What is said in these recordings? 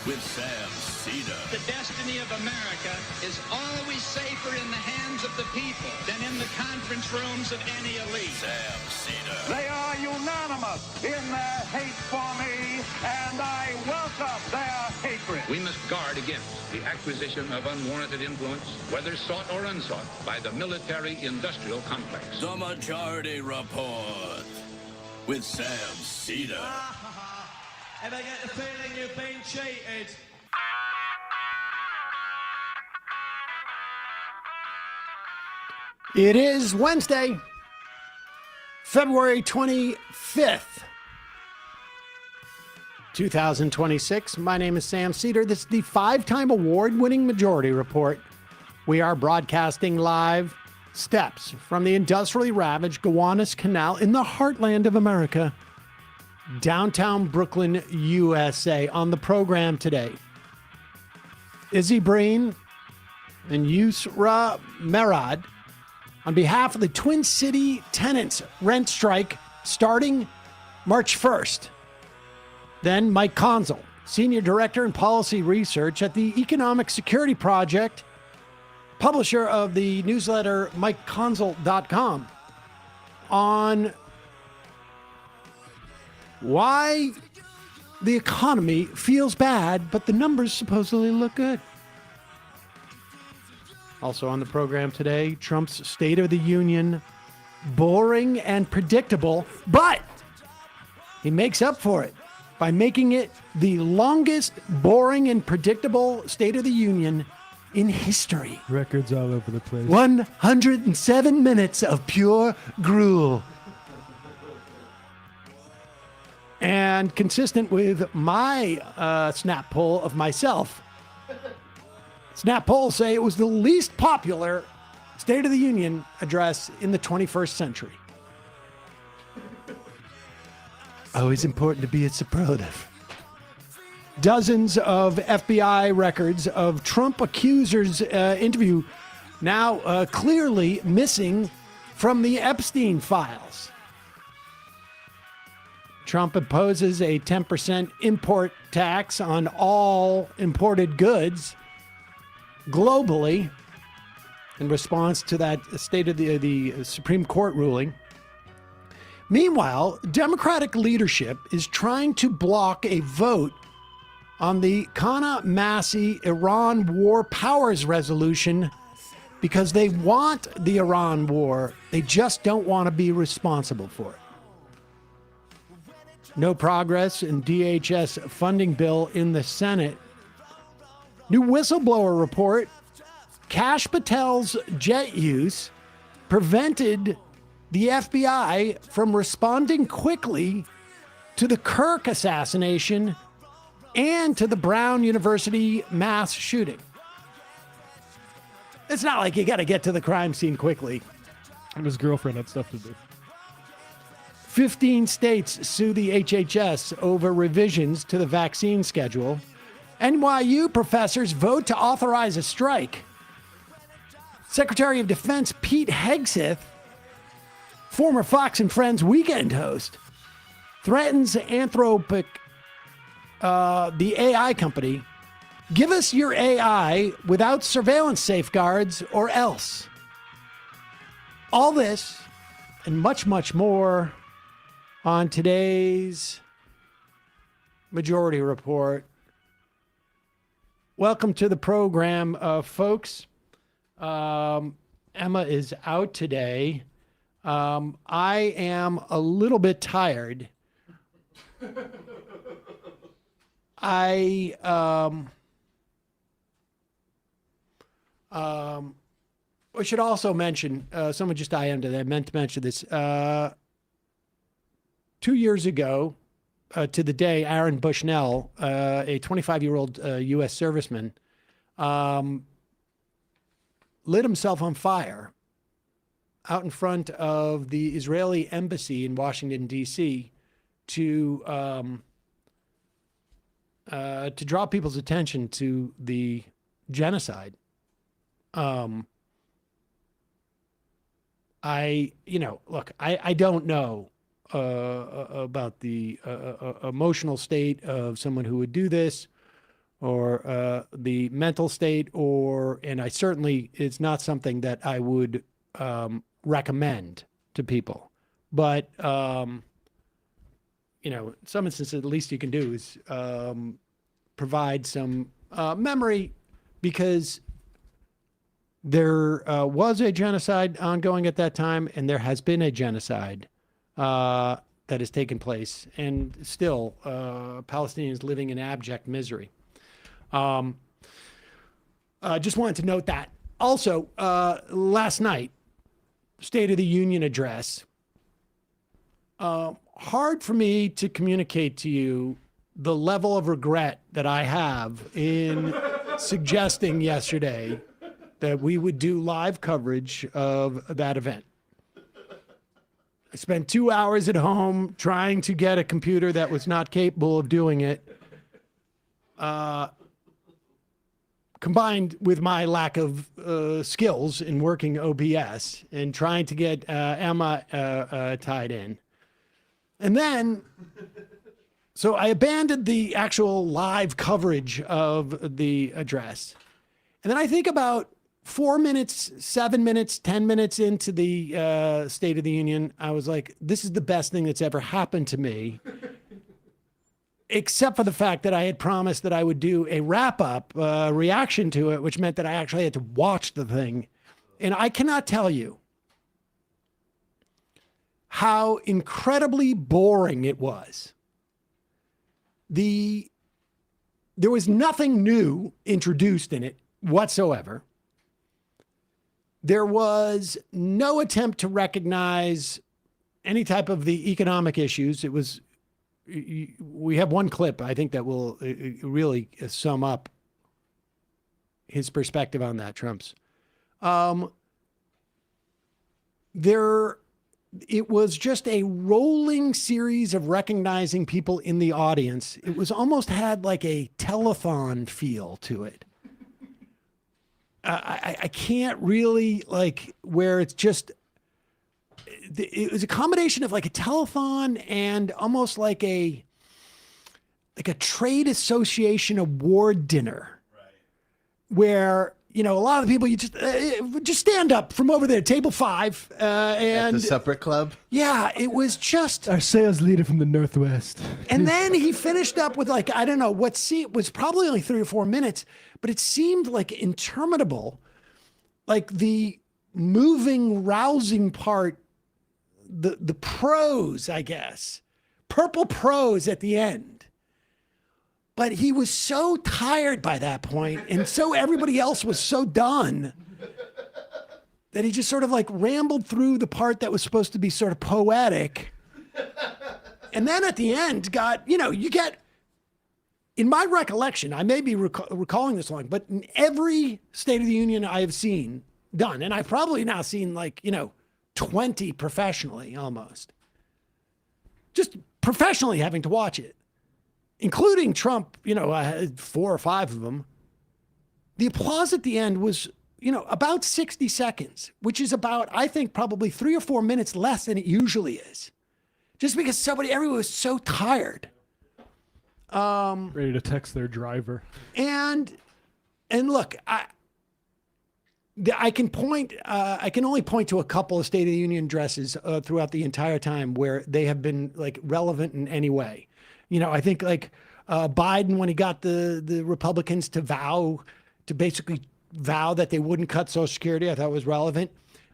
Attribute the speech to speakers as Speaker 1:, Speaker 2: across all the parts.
Speaker 1: with Sam Seder.
Speaker 2: The destiny of America is always safer in the hands of the people than in the conference rooms of any elite.
Speaker 1: Sam Seder.
Speaker 3: They are unanimous in their hate for me, and I welcome their hatred.
Speaker 4: We must guard against the acquisition of unwarranted influence, whether sought or unsought, by the military-industrial complex.
Speaker 1: The Majority Report with Sam Seder.
Speaker 5: If I get the feeling you've been cheated.
Speaker 6: It is Wednesday, February 25th, 2026. My name is Sam Seder. This is the 5-time award-winning Majority Report. We are broadcasting live steps from the industrially ravaged Gowanus Canal in the heartland of America, downtown Brooklyn, USA. On the program today, Izzy Breen and Yusra Merad, on behalf of the Twin City tenants rent strike starting March 1st. Then Mike Konczal, Senior Director in Policy Research at the Economic Security Project, publisher of the newsletter MikeKonczal.com, on why the economy feels bad, but the numbers supposedly look good. Also on the program today, Trump's State of the Union, boring and predictable, but he makes up for it by making it the longest boring and predictable State of the Union in history.
Speaker 7: Records all over the place.
Speaker 6: 107 minutes of pure gruel. And consistent with my snap poll of myself, snap polls say it was the least popular State of the Union address in the 21st century. Always important to be a superlative. Dozens of FBI records of Trump accusers' interview now clearly missing from the Epstein files. Trump imposes a 10% import tax on all imported goods globally in response to that state of the Supreme Court ruling. Meanwhile, Democratic leadership is trying to block a vote on the Kana Massi Iran War Powers Resolution because they want the Iran war. They just don't want to be responsible for it. No progress in DHS funding bill in the Senate. New whistleblower report. Kash Patel's jet use prevented the FBI from responding quickly to the Kirk assassination and to the Brown University mass shooting. It's not like you got to get to the crime scene quickly.
Speaker 7: And his girlfriend had stuff to do.
Speaker 6: 15 states sue the HHS over revisions to the vaccine schedule. NYU professors vote to authorize a strike. Secretary of Defense Pete Hegseth, former Fox and Friends weekend host, threatens Anthropic, the AI company. Give us your AI without surveillance safeguards or else. All this and much, much more on today's Majority Report. Welcome to the program, folks. Emma is out today. I am a little bit tired. I should also mention, someone just IM'd it. I meant to mention this. 2 years ago, to the day, Aaron Bushnell, a 25-year-old U.S. serviceman, lit himself on fire out in front of the Israeli embassy in Washington, D.C. to draw people's attention to the genocide. I don't know about the emotional state of someone who would do this, or the mental state, and I certainly, it's not something that I would recommend to people. But, in some instances, the least you can do is provide some memory, because there was a genocide ongoing at that time, and there has been a genocide that has taken place, and still Palestinians living in abject misery. Just wanted to note that. Also, last night, State of the Union address, hard for me to communicate to you the level of regret that I have in suggesting yesterday that we would do live coverage of that event. I spent 2 hours at home trying to get a computer that was not capable of doing it, combined with my lack of skills in working OBS and trying to get Emma tied in. And then, so I abandoned the actual live coverage of the address. And then I think about 4 minutes, 7 minutes, 10 minutes into the State of the Union, I was like, this is the best thing that's ever happened to me. Except for the fact that I had promised that I would do a wrap-up reaction to it, which meant that I actually had to watch the thing. And I cannot tell you how incredibly boring it was. There was nothing new introduced in it whatsoever. There was no attempt to recognize any type of the economic issues. It was, we have one clip, I think, that will really sum up his perspective on that, Trump's. It was just a rolling series of recognizing people in the audience. It was almost had like a telethon feel to it. I can't really, like, where it's just, it was a combination of like a telethon and almost like a trade association award dinner, right? Where, a lot of the people, you just stand up from over there, table 5, and
Speaker 8: at the supper club.
Speaker 6: Yeah, it was just
Speaker 7: our sales leader from the Northwest.
Speaker 6: And then he finished up with, like, I don't know what, it was probably only 3 or 4 minutes, but it seemed like interminable. Like the moving, rousing part, the prose, I guess, purple prose at the end. But he was so tired by that point, and so everybody else was so done, that he just sort of like rambled through the part that was supposed to be sort of poetic. And then at the end got, you get, in my recollection, I may be recalling this wrong, but in every State of the Union I have seen done, and I've probably now seen 20 professionally almost, just professionally having to watch it, including Trump, 4 or 5 of them. The applause at the end was, about 60 seconds, which is about, I think, probably 3 or 4 minutes less than it usually is. Just because everyone was so tired.
Speaker 7: Ready to text their driver.
Speaker 6: And look, I can only point to a couple of State of the Union addresses throughout the entire time where they have been relevant in any way. I think Biden, when he got the Republicans to basically vow that they wouldn't cut Social Security, I thought was relevant.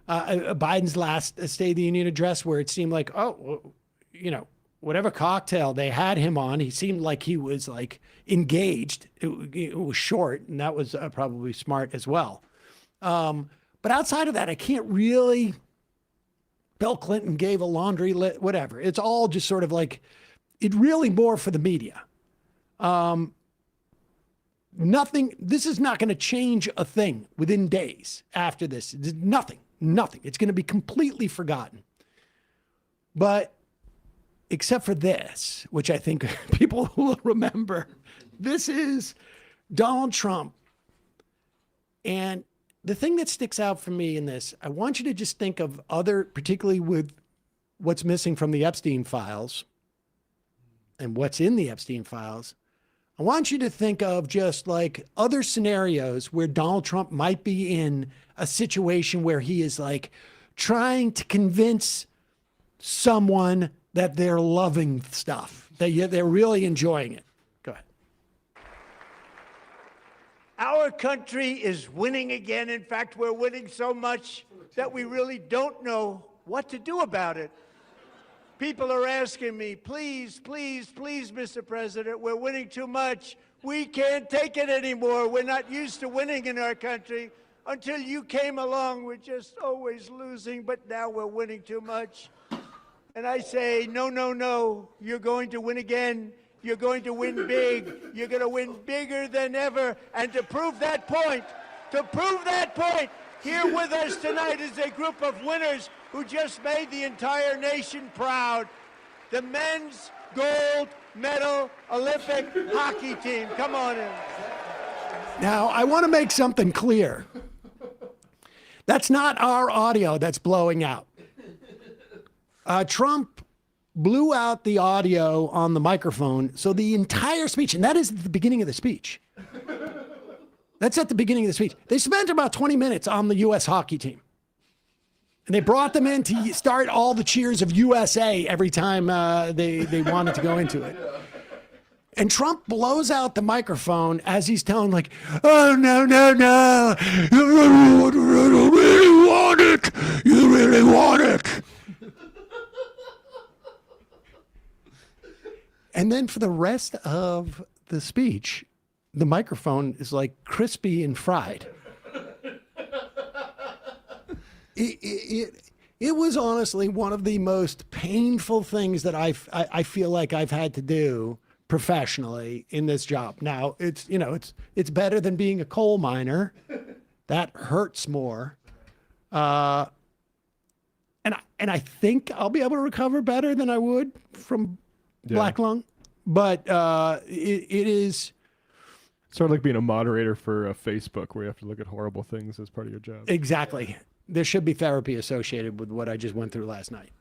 Speaker 6: Biden's last State of the Union address, where it seemed like, whatever cocktail they had him on, he seemed like he was engaged. It was short, and that was probably smart as well. But outside of that, I can't really. Bill Clinton gave a laundry list, whatever. It's all just sort of it really more for the media. Nothing, this is not going to change a thing within days after this. Nothing. It's going to be completely forgotten. But except for this, which I think people will remember, this is Donald Trump. And the thing that sticks out for me in this, I want you to just think of particularly with what's missing from the Epstein files, and what's in the Epstein files, I want you to think of just like other scenarios where Donald Trump might be in a situation where he is like trying to convince someone that they're loving stuff, that they're really enjoying it. Go ahead.
Speaker 8: Our country is winning again. In fact, we're winning so much that we really don't know what to do about it. People are asking me, please, please, please, Mr. President, we're winning too much. We can't take it anymore. We're not used to winning in our country. Until you came along, we're just always losing, but now we're winning too much. And I say, no, no, no, you're going to win again. You're going to win big. You're going to win bigger than ever. And to prove that point, here with us tonight is a group of winners who just made the entire nation proud. The men's gold medal Olympic hockey team. Come on in.
Speaker 6: Now, I want to make something clear. That's not our audio that's blowing out. Trump blew out the audio on the microphone, so the entire speech, and that is at the beginning of the speech. That's at the beginning of the speech. They spent about 20 minutes on the U.S. hockey team. And they brought them in to start all the cheers of USA every time they wanted to go into it. And Trump blows out the microphone as he's telling like, oh, no, no, no. You really want it. You really want it. And then for the rest of the speech, the microphone is like crispy and fried. It was honestly one of the most painful things that I feel like I've had to do professionally in this job. Now it's better than being a coal miner. That hurts more. And I think I'll be able to recover better than I would from black lung. But it is
Speaker 7: sort of like being a moderator for Facebook where you have to look at horrible things as part of your job.
Speaker 6: Exactly. There should be therapy associated with what I just went through last night.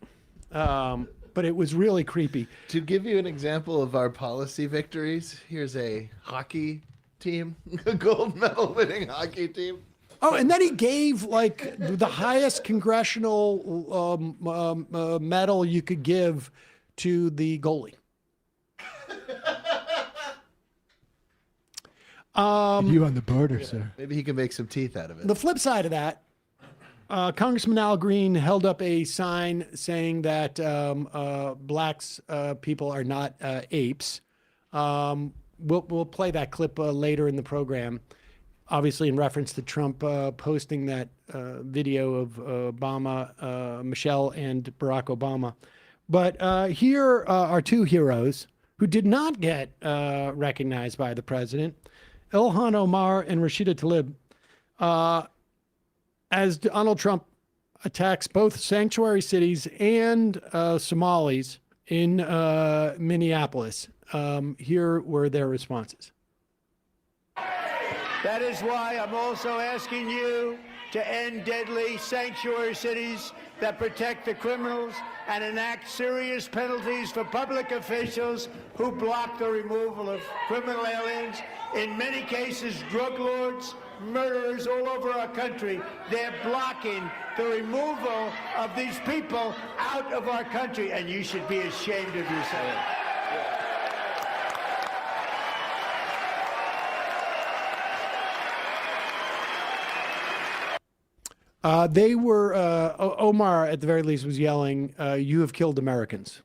Speaker 6: But it was really creepy.
Speaker 9: To give you an example of our policy victories, here's a hockey team, a gold medal winning hockey team.
Speaker 6: Oh, and then he gave like the highest congressional medal you could give to the goalie.
Speaker 7: You on the border, sir.
Speaker 9: Maybe he can make some teeth out of it.
Speaker 6: The flip side of that, Congressman Al Green held up a sign saying that blacks people are not apes. We'll play that clip later in the program, obviously in reference to Trump posting that video of Obama, Michelle and Barack Obama. But here are two heroes who did not get recognized by the president, Ilhan Omar and Rashida Tlaib, as Donald Trump attacks both sanctuary cities and Somalis in Minneapolis. Here were their responses.
Speaker 8: That is why I'm also asking you to end deadly sanctuary cities that protect the criminals and enact serious penalties for public officials who block the removal of criminal aliens. In many cases, drug lords, murderers all over our country. They're blocking the removal of these people out of our country, and you should be ashamed of yourself.
Speaker 6: They were, Omar at the very least was yelling, you have killed Americans.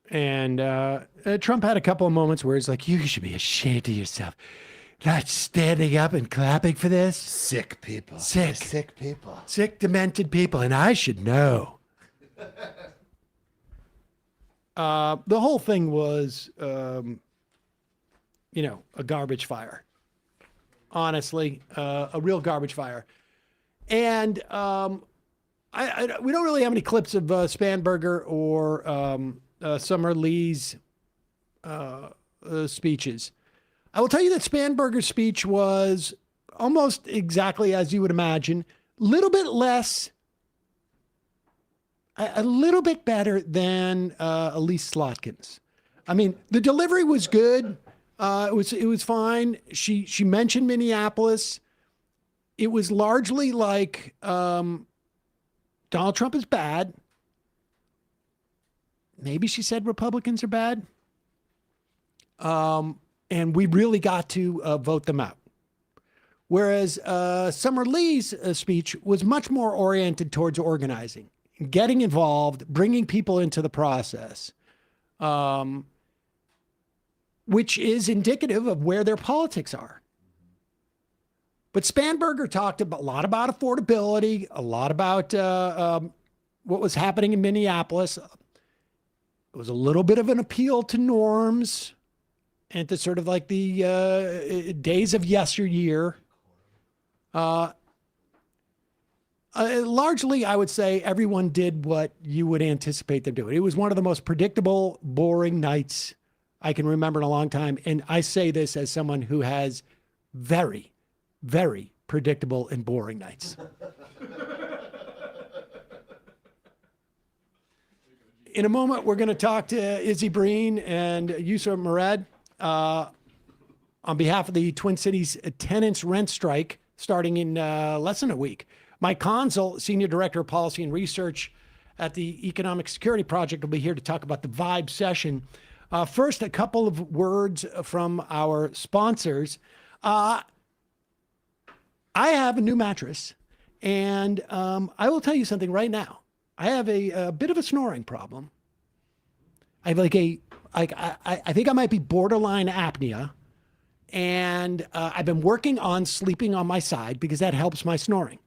Speaker 6: And Trump had a couple of moments where it's like, you should be ashamed of yourself. Not standing up and clapping for this.
Speaker 9: Sick people.
Speaker 6: Sick people. Sick, demented people. And I should know. The whole thing was, a garbage fire. Honestly, a real garbage fire. And we don't really have any clips of Spanberger or Summer Lee's speeches. I will tell you that Spanberger's speech was almost exactly as you would imagine, a little bit better than Elise Slotkin's. I mean, the delivery was good. It was fine. She mentioned Minneapolis. It was largely like Donald Trump is bad. Maybe she said Republicans are bad. And we really got to vote them out. Whereas Summer Lee's speech was much more oriented towards organizing, getting involved, bringing people into the process, which is indicative of where their politics are. But Spanberger talked a lot about affordability, a lot about what was happening in Minneapolis. It was a little bit of an appeal to norms and to sort of like the days of yesteryear. Largely, I would say everyone did what you would anticipate them doing. It was one of the most predictable, boring nights I can remember in a long time. And I say this as someone who has very, very predictable and boring nights. In a moment, we're going to talk to Izzy Breen and Yusuf Murad on behalf of the Twin Cities tenants rent strike starting in less than a week. Mike Konczal, Senior Director of Policy and Research at the Economic Security Project, will be here to talk about the Vibe session. First, a couple of words from our sponsors. I have a new mattress, and I will tell you something right now. I have a bit of a snoring problem. I have I think I might be borderline apnea, and I've been working on sleeping on my side because that helps my snoring.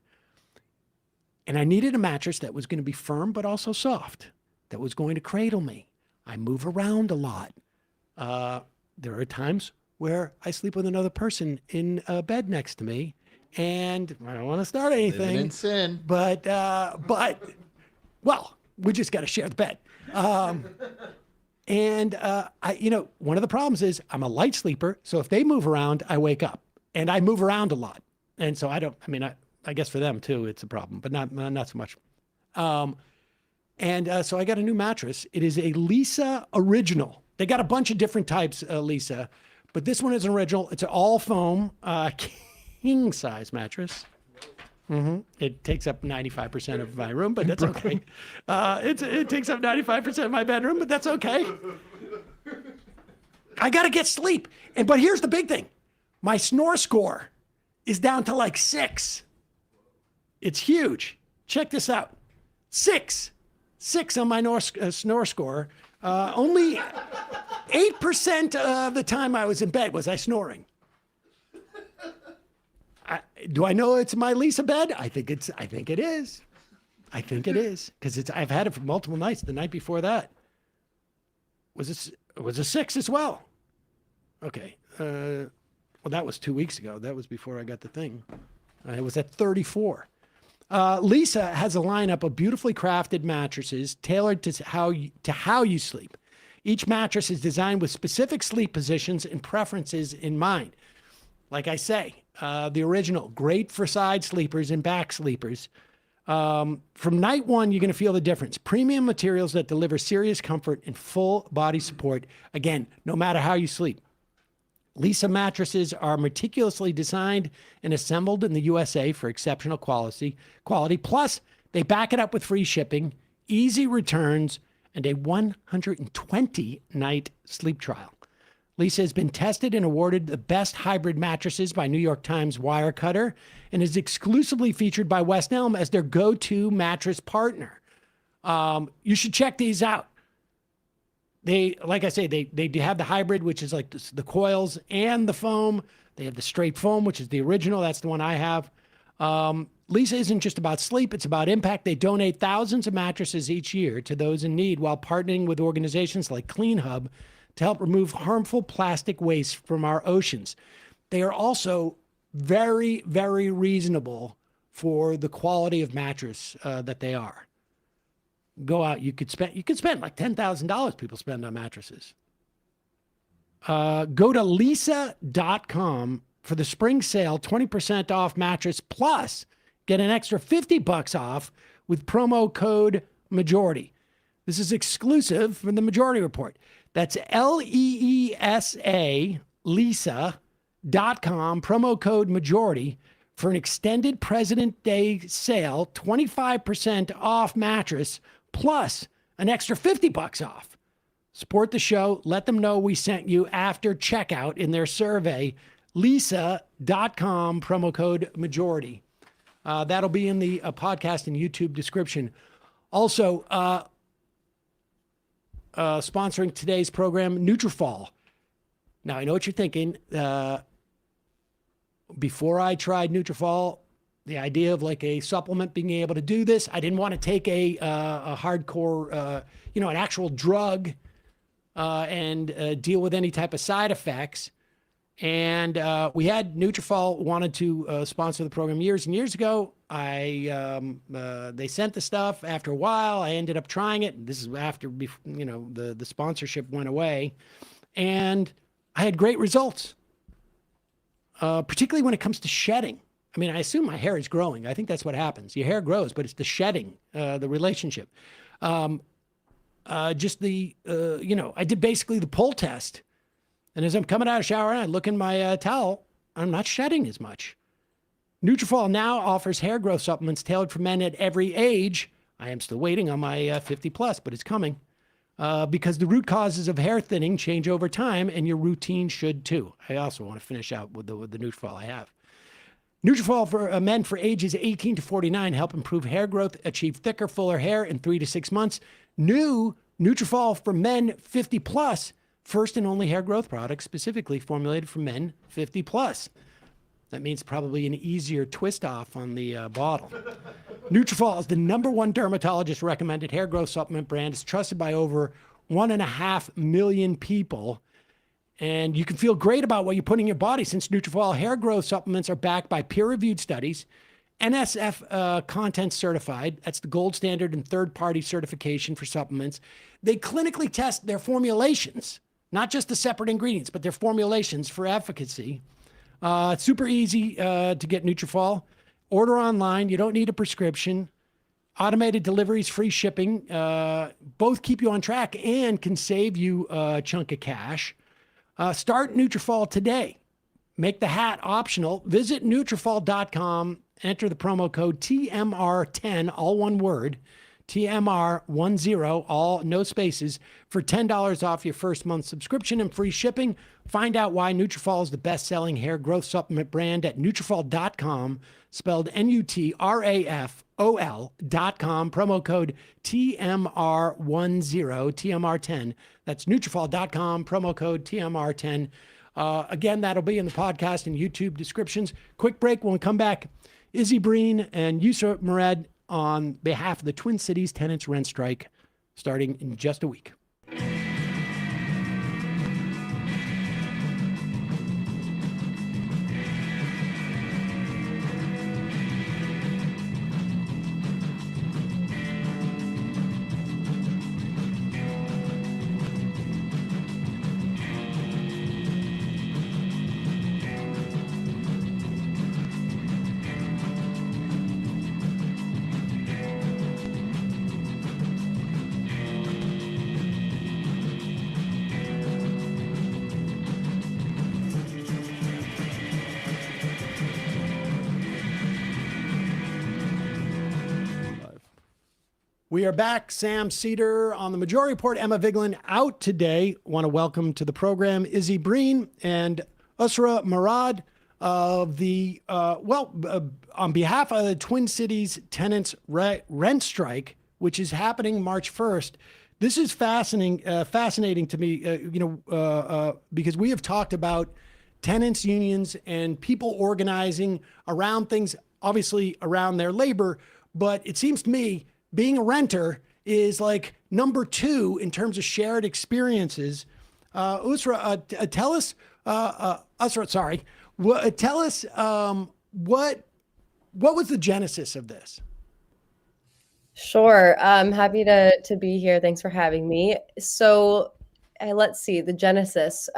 Speaker 6: And I needed a mattress that was going to be firm but also soft, that was going to cradle me. I move around a lot. There are times where I sleep with another person in a bed next to me, and I don't want to start anything.
Speaker 9: Living in sin.
Speaker 6: But well, we just got to share the bed. One of the problems is I'm a light sleeper, so if they move around, I wake up, and I move around a lot, and so I guess for them too, it's a problem, but not so much. So I got a new mattress. It is a Lisa Original. They got a bunch of different types, Lisa, but this one is an original. It's an all foam king size mattress. Mm-hmm. It takes up 95% of my room, but that's okay. It takes up 95% of my bedroom, but that's okay. I got to get sleep. But here's the big thing. My snore score is down to like 6. It's huge. Check this out. 6 on my snore score. Only 8% of the time I was in bed was I snoring. Do I know it's my Lisa bed? I think it is. Because I've had it for multiple nights. The night before that was a 6 as well. Okay. Well, that was 2 weeks ago. That was before I got the thing. It was at 34. Lisa has a lineup of beautifully crafted mattresses tailored to how you sleep. Each mattress is designed with specific sleep positions and preferences in mind. Like I say, the original, great for side sleepers and back sleepers. From night one, you're going to feel the difference. Premium materials that deliver serious comfort and full body support. Again, no matter how you sleep. Lisa mattresses are meticulously designed and assembled in the USA for exceptional quality. Plus, they back it up with free shipping, easy returns, and a 120-night sleep trial. Lisa has been tested and awarded the best hybrid mattresses by New York Times Wirecutter and is exclusively featured by West Elm as their go-to mattress partner. You should check these out. They have the hybrid, which is like the coils and the foam. They have the straight foam, which is the original. That's the one I have. Lisa isn't just about sleep. It's about impact. They donate thousands of mattresses each year to those in need while partnering with organizations like Clean Hub to help remove harmful plastic waste from our oceans. They are also very, very reasonable for the quality of mattress that they are. Go out, you could spend like $10,000 people spend on mattresses. Go to lisa.com for the spring sale, 20% off mattress, plus get an extra $50 off with promo code majority. This is exclusive from the Majority Report. That's LEESA, Lisa.com, promo code majority for an extended President Day sale, 25% off mattress, plus an extra $50 off. Support the show. Let them know we sent you after checkout in their survey. Lisa.com, promo code majority. That'll be in the podcast and YouTube description. Also, sponsoring today's program, Nutrafol. Now, I know what you're thinking. Before I tried Nutrafol, the idea of like a supplement being able to do this, I didn't want to take a hardcore, an actual drug and deal with any type of side effects. And we had Nutrafol wanted to sponsor the program years and years ago. They sent the stuff. After a while, I ended up trying it. This is after, the sponsorship went away. And I had great results, particularly when it comes to shedding. I mean, I assume my hair is growing. I think that's what happens. Your hair grows, but it's the shedding, the relationship. I did basically the pull test. And as I'm coming out of the shower and I look in my towel, I'm not shedding as much. Nutrafol now offers hair growth supplements tailored for men at every age. I am still waiting on my 50 plus, but it's coming. Because the root causes of hair thinning change over time, and your routine should too. I also want to finish out with the Nutrafol I have. Nutrafol for men for ages 18 to 49 help improve hair growth, achieve thicker, fuller hair in 3 to 6 months. New Nutrafol for men 50 plus, first and only hair growth product specifically formulated for men 50 plus. That means probably an easier twist off on the bottle. Nutrafol is the #1 dermatologist recommended hair growth supplement brand. It's trusted by over 1.5 million people. And you can feel great about what you put in your body since Nutrafol hair growth supplements are backed by peer-reviewed studies, NSF content certified. That's the gold standard and third-party certification for supplements. They clinically test their formulations, not just the separate ingredients, but their formulations for efficacy. It's super easy to get Nutrafol. Order online. You don't need a prescription. Automated deliveries, free shipping. Both keep you on track and can save you a chunk of cash. Start Nutrafol today. Make the hat optional. Visit Nutrafol.com. Enter the promo code TMR10, all one word. TMR10, all no spaces, for $10 off your first month subscription and free shipping. Find out why Nutrafol is the best-selling hair growth supplement brand at Nutrafol.com, spelled Nutrafol.com, promo code TMR10, TMR10. That's Nutrafol.com, promo code TMR10. Again, that'll be in the podcast and YouTube descriptions. Quick break. When we come back, Izzy Breen and Yusra Murad on behalf of the Twin Cities tenants rent strike starting in just a week. We are back. Sam Seder on the Majority Report. Emma Vigeland out today. Want to welcome to the program Izzy Breen and Usra Murad of the, on behalf of the Twin Cities tenants rent strike, which is happening March 1st. This is fascinating to me, because we have talked about tenants unions and people organizing around things, obviously around their labor. But it seems to me being a renter is like number 2 in terms of shared experiences. Usra, tell us, tell us what was the genesis of this?
Speaker 10: Sure. I'm happy to be here. Thanks for having me. So let's see, the genesis.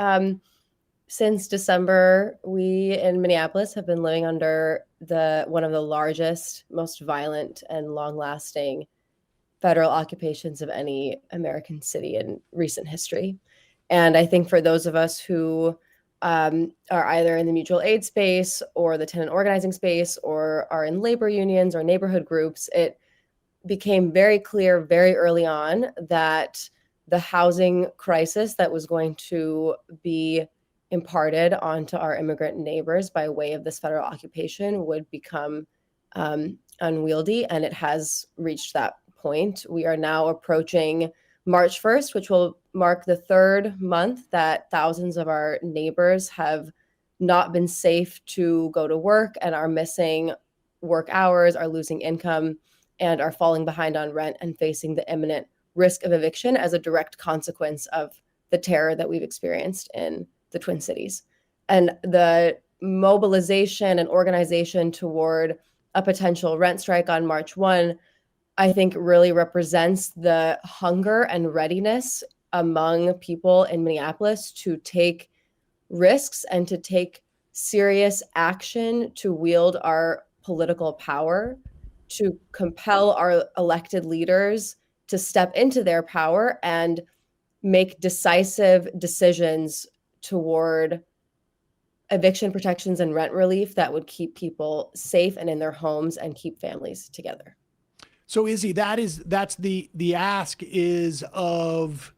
Speaker 10: Since December, we in Minneapolis have been living under one of the largest, most violent and long-lasting federal occupations of any American city in recent history. And I think for those of us who are either in the mutual aid space or the tenant organizing space or are in labor unions or neighborhood groups, it became very clear very early on that the housing crisis that was going to be imparted onto our immigrant neighbors by way of this federal occupation would become unwieldy, and it has reached that point. We are now approaching March 1st, which will mark the third month that thousands of our neighbors have not been safe to go to work and are missing work hours, are losing income, and are falling behind on rent and facing the imminent risk of eviction as a direct consequence of the terror that we've experienced in the Twin Cities. And the mobilization and organization toward a potential rent strike on March 1, I think really represents the hunger and readiness among people in Minneapolis to take risks and to take serious action to wield our political power, to compel our elected leaders to step into their power and make decisive decisions toward eviction protections and rent relief that would keep people safe and in their homes and keep families together.
Speaker 6: So Izzy, that's the ask is of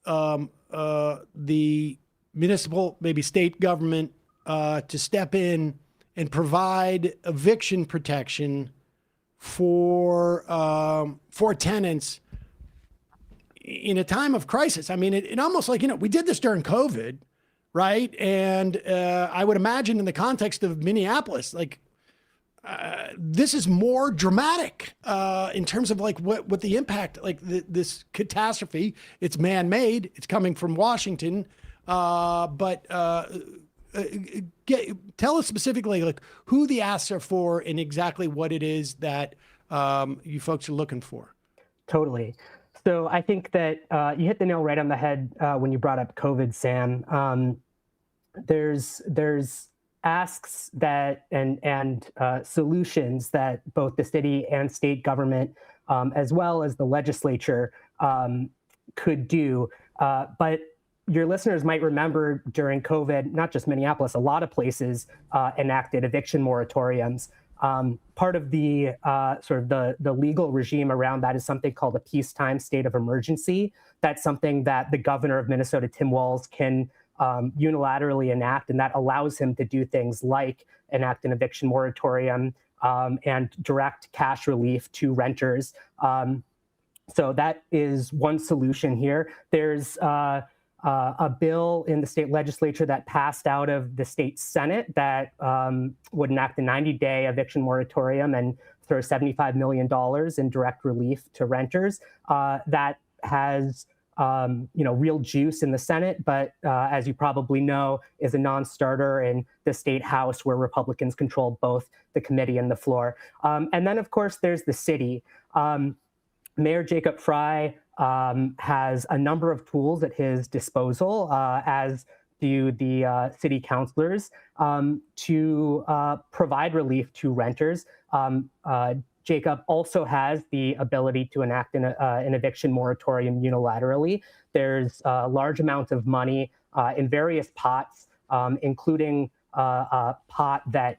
Speaker 6: the municipal, maybe state government to step in and provide eviction protection for tenants in a time of crisis. I mean, it almost like, we did this during COVID, right? And I would imagine in the context of Minneapolis, like this is more dramatic in terms of like what the impact, like this catastrophe. It's man-made. It's coming from Washington, but tell us specifically like who the asks are for and exactly what it is that you folks are looking for.
Speaker 11: Totally. So I think that you hit the nail right on the head when you brought up COVID, Sam. There's asks that and solutions that both the city and state government, as well as the legislature, could do. But your listeners might remember during COVID, not just Minneapolis, a lot of places enacted eviction moratoriums. Part of the sort of the legal regime around that is something called a peacetime state of emergency. That's something that the governor of Minnesota, Tim Walz, can unilaterally enact, and that allows him to do things like enact an eviction moratorium and direct cash relief to renters. So that is one solution here. There's a bill in the state legislature that passed out of the state Senate that would enact a 90-day eviction moratorium and throw $75 million in direct relief to renters. That has real juice in the Senate, but as you probably know, is a non-starter in the state House where Republicans control both the committee and the floor. And then, of course, there's the city. Mayor Jacob Fry has a number of tools at his disposal, as do the city councilors, to provide relief to renters. Jacob also has the ability to enact an eviction moratorium unilaterally. There's a large amount of money in various pots, including a pot that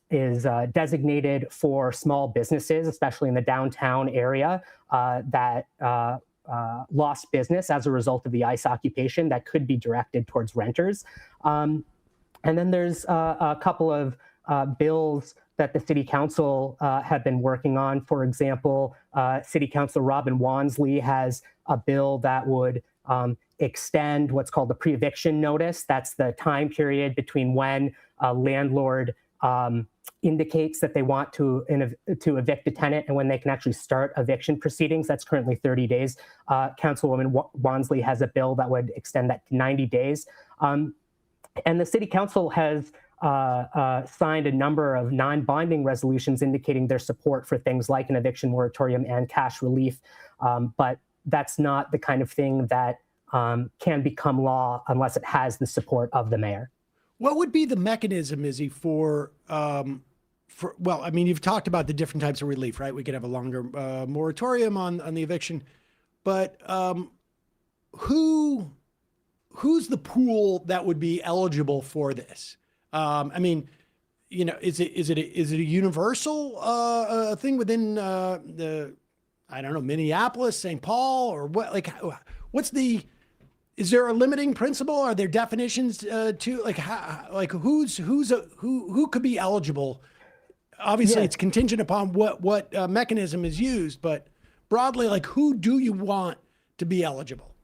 Speaker 11: is designated for small businesses, especially in the downtown area, that lost business as a result of the ICE occupation that could be directed towards renters. And then there's a couple of bills that the city council have been working on. For example, City Councilor Robin Wansley has a bill that would extend what's called the pre-eviction notice. That's the time period between when a landlord indicates that they want to evict a tenant and when they can actually start eviction proceedings. That's currently 30 days. Councilwoman Wansley has a bill that would extend that to 90 days. And the city council has signed a number of non-binding resolutions indicating their support for things like an eviction moratorium and cash relief. But that's not the kind of thing that can become law unless it has the support of the mayor.
Speaker 6: What would be the mechanism, Izzy, for well, I mean, you've talked about the different types of relief, right? We could have a longer moratorium on the eviction, but who's the pool that would be eligible for this? I mean, you know, is it a universal thing within the, I don't know, Minneapolis, St. Paul, or what? Like, is there a limiting principle? Are there definitions to like who could be eligible? Obviously, it's contingent upon what mechanism is used, but broadly, like, who do you want to be eligible?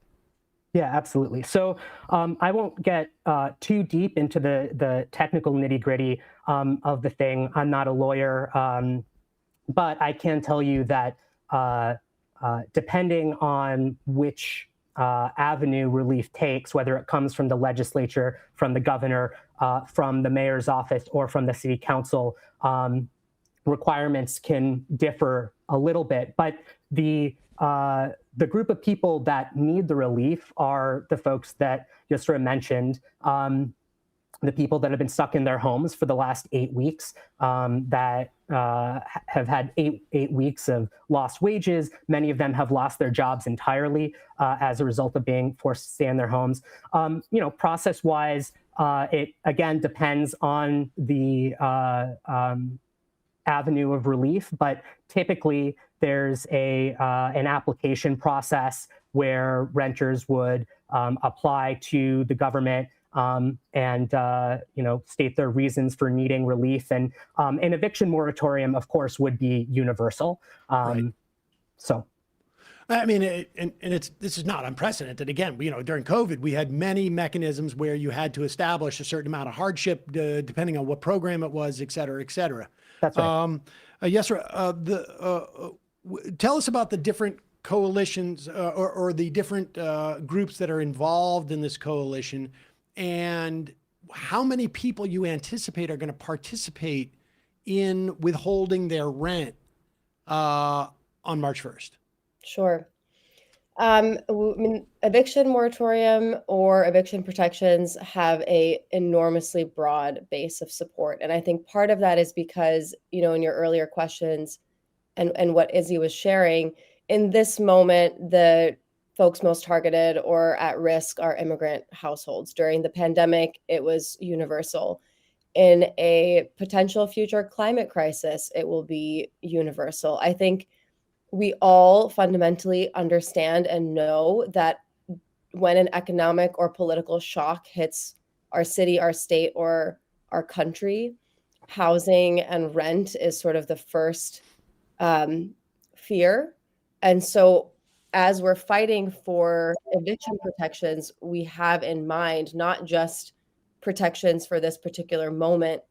Speaker 11: Yeah, absolutely. So I won't get too deep into the technical nitty gritty of the thing. I'm not a lawyer, but I can tell you that depending on which avenue relief takes, whether it comes from the legislature, from the governor, from the mayor's office, or from the city council, requirements can differ a little bit. But the group of people that need the relief are the folks that you sort of mentioned, the people that have been stuck in their homes for the last 8 weeks, that have had eight weeks of lost wages. Many of them have lost their jobs entirely as a result of being forced to stay in their homes. Process-wise, it again depends on the avenue of relief, but typically there's an application process where renters would apply to the government and state their reasons for needing relief. And an eviction moratorium, of course, would be universal.
Speaker 6: Right.
Speaker 11: So.
Speaker 6: I mean, this is not unprecedented. Again, during COVID, we had many mechanisms where you had to establish a certain amount of hardship, depending on what program it was, et cetera, et cetera.
Speaker 11: That's right.
Speaker 6: Yes, sir. Tell us about the different coalitions or the different groups that are involved in this coalition, and how many people you anticipate are going to participate in withholding their rent on March 1st.
Speaker 10: Sure. I mean, eviction moratorium or eviction protections have a enormously broad base of support. And I think part of that is because, in your earlier questions and what Izzy was sharing, in this moment, the folks most targeted or at risk are immigrant households. During the pandemic, it was universal. In a potential future climate crisis, it will be universal. I think we all fundamentally understand and know that when an economic or political shock hits our city, our state, or our country, housing and rent is sort of the first fear. And so as we're fighting for eviction protections, we have in mind not just protections for this particular moment,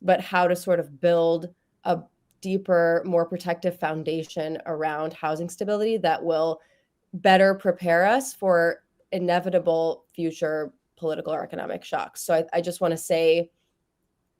Speaker 10: but how to sort of build a deeper, more protective foundation around housing stability that will better prepare us for inevitable future political or economic shocks. So I just want to say,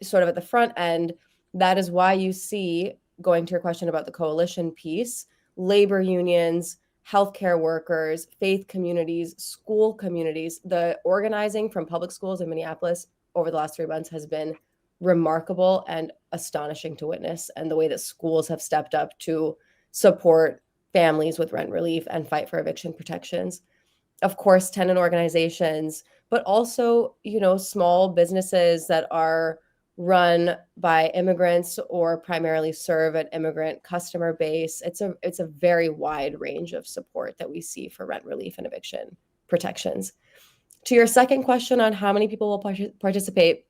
Speaker 10: sort of at the front end, that is why you see, going to your question about the coalition piece, labor unions, healthcare workers, faith communities, school communities. The organizing from public schools in Minneapolis over the last 3 months has been remarkable and astonishing to witness, and the way that schools have stepped up to support families with rent relief and fight for eviction protections. Of course, tenant organizations, but also, small businesses that are run by immigrants or primarily serve an immigrant customer base. It's a very wide range of support that we see for rent relief and eviction protections. To your second question on how many people will participate,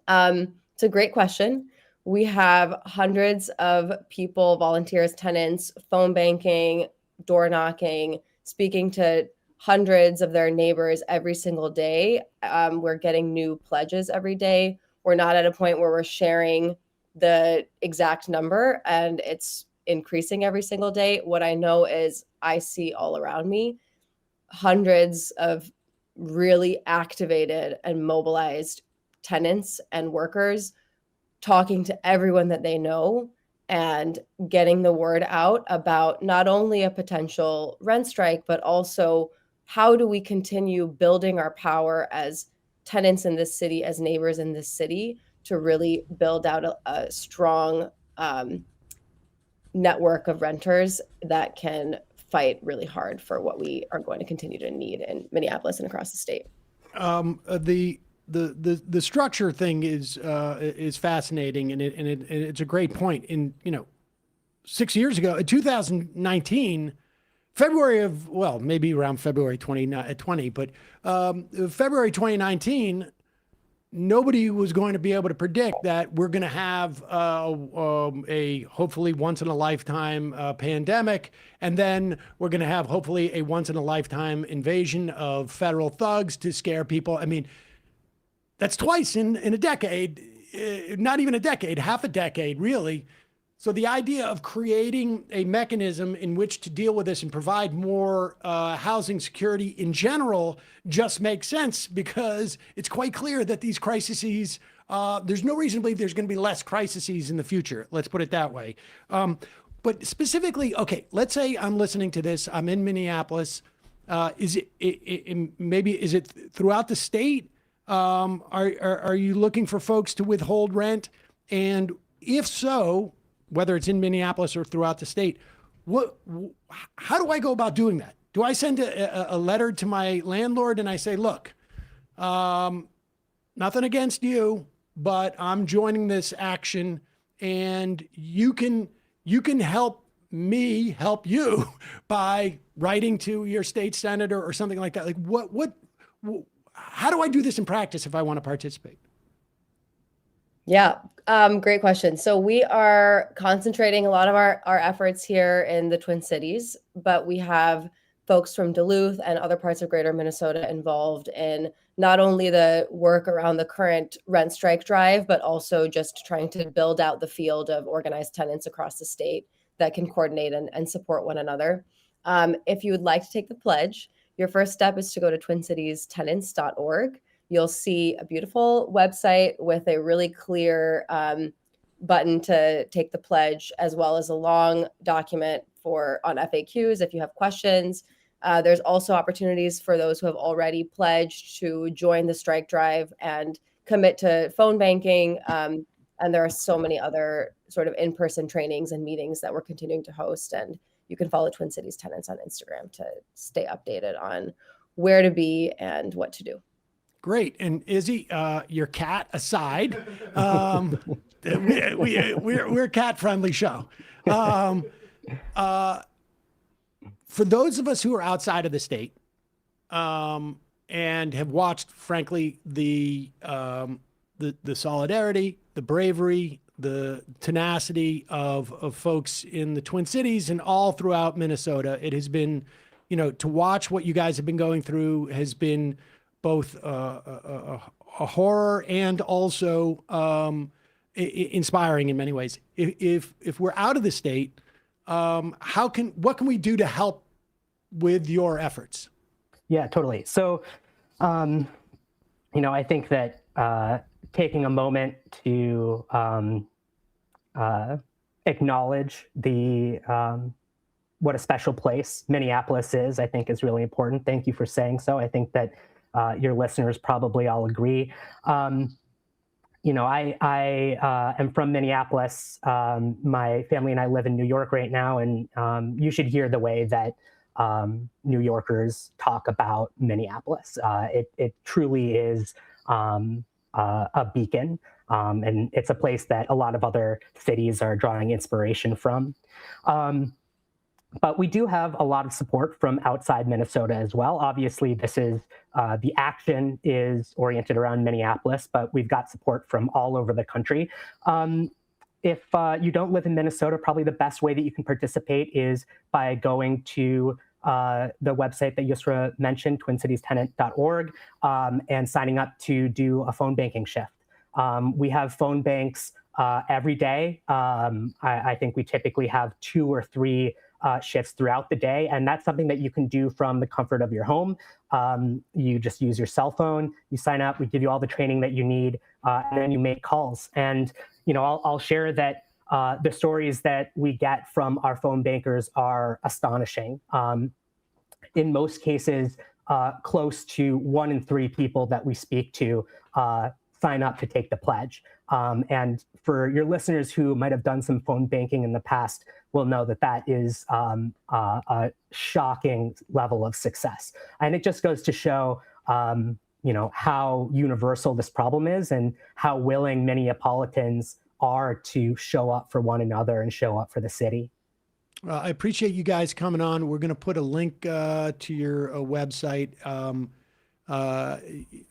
Speaker 10: it's a great question. We have hundreds of people, volunteers, tenants, phone banking, door knocking, speaking to hundreds of their neighbors every single day. We're getting new pledges every day. We're not at a point where we're sharing the exact number, and it's increasing every single day. What I know is I see all around me hundreds of really activated and mobilized tenants and workers talking to everyone that they know and getting the word out about not only a potential rent strike, but also how do we continue building our power as tenants in this city, as neighbors in this city, to really build out a strong network of renters that can fight really hard for what we are going to continue to need in Minneapolis and across the state.
Speaker 6: The structure thing is fascinating, and it's a great point. In 6 years ago, in 2019, maybe around February 2020, but February 2019, nobody was going to be able to predict that we're going to have a hopefully once in a lifetime pandemic, and then we're going to have hopefully a once in a lifetime invasion of federal thugs to scare people. I mean, that's twice in a decade, not even a decade, half a decade, really. So the idea of creating a mechanism in which to deal with this and provide more housing security in general just makes sense, because it's quite clear that these crises, there's no reason to believe there's going to be less crises in the future. Let's put it that way. But specifically, okay, let's say I'm listening to this. I'm in Minneapolis. Is it throughout the state? Are you looking for folks to withhold rent? And if so, whether it's in Minneapolis or throughout the state, how do I go about doing that? Do I send a letter to my landlord and I say, look, nothing against you, but I'm joining this action, and you can help me help you by writing to your state senator or something like that? Like how do I do this in practice if I want to participate?
Speaker 10: Yeah, great question. So we are concentrating a lot of our efforts here in the Twin Cities, but we have folks from Duluth and other parts of greater Minnesota involved in not only the work around the current rent strike drive, but also just trying to build out the field of organized tenants across the state that can coordinate and support one another. If you would like to take the pledge, your first step is to go to twincitiestenants.org. You'll see a beautiful website with a really clear button to take the pledge, as well as a long document on FAQs if you have questions. There's also opportunities for those who have already pledged to join the strike drive and commit to phone banking. And there are so many other sort of in-person trainings and meetings that we're continuing to host. And you can follow Twin Cities Tenants on Instagram to stay updated on where to be and what to do.
Speaker 6: Great. And Izzy, your cat aside, we're a cat-friendly show. For those of us who are outside of the state and have watched, frankly, the solidarity, the bravery, the tenacity of folks in the Twin Cities and all throughout Minnesota, it has been, to watch what you guys have been going through has been both a horror and also inspiring in many ways. If we're out of the state, what can we do to help with your efforts?
Speaker 11: Yeah, totally. So, I think that taking a moment to acknowledge what a special place Minneapolis is, I think is really important. Thank you for saying so. I think that your listeners probably all agree. I am from Minneapolis. My family and I live in New York right now, and you should hear the way that New Yorkers talk about Minneapolis. It truly is a beacon, and it's a place that a lot of other cities are drawing inspiration from. But we do have a lot of support from outside Minnesota as well. Obviously, this is the action is oriented around Minneapolis, but we've got support from all over the country. If you don't live in Minnesota, probably the best way that you can participate is by going to the website that Yusra mentioned, twincitiestenant.org, and signing up to do a phone banking shift. We have phone banks every day. I think we typically have 2 or 3 shifts throughout the day. And that's something that you can do from the comfort of your home. You just use your cell phone, you sign up, we give you all the training that you need, and then you make calls. And, I'll share that the stories that we get from our phone bankers are astonishing. In most cases, close to 1 in 3 people that we speak to sign up to take the pledge. And for your listeners who might have done some phone banking in the past will know that that is a shocking level of success. And it just goes to show, how universal this problem is and how willing many Neapolitans are to show up for one another and show up for the city.
Speaker 6: I appreciate you guys coming on. We're going to put a link to your website.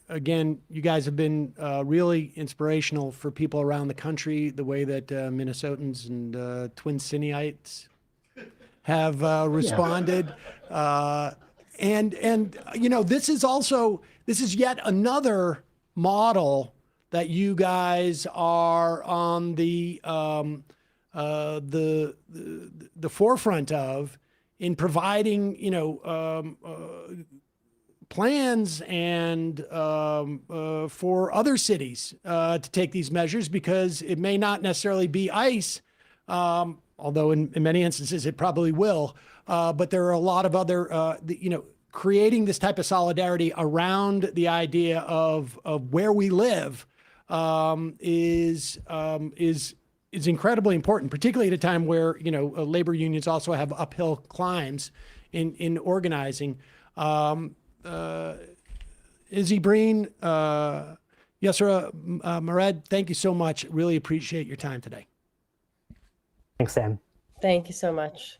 Speaker 6: Again, you guys have been really inspirational for people around the country, the way that Minnesotans and Twin Cineites have responded. And this is yet another model that you guys are on the forefront of in providing, plans and for other cities to take these measures, because it may not necessarily be ICE, although in many instances it probably will. But there are a lot of other, creating this type of solidarity around the idea of where we live is incredibly important, particularly at a time where labor unions also have uphill climbs in organizing. Izzy Breen, Yusra Mered, thank you so much. Really appreciate your time today.
Speaker 11: Thanks, Sam.
Speaker 10: Thank you so much.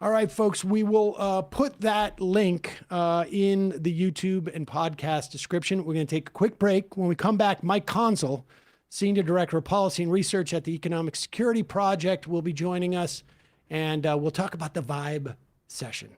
Speaker 6: All right, folks, we will put that link in the YouTube and podcast description. We're going to take a quick break. When we come back, Mike Konczal, Senior Director of Policy and Research at the Economic Security Project, will be joining us, and we'll talk about the vibe session.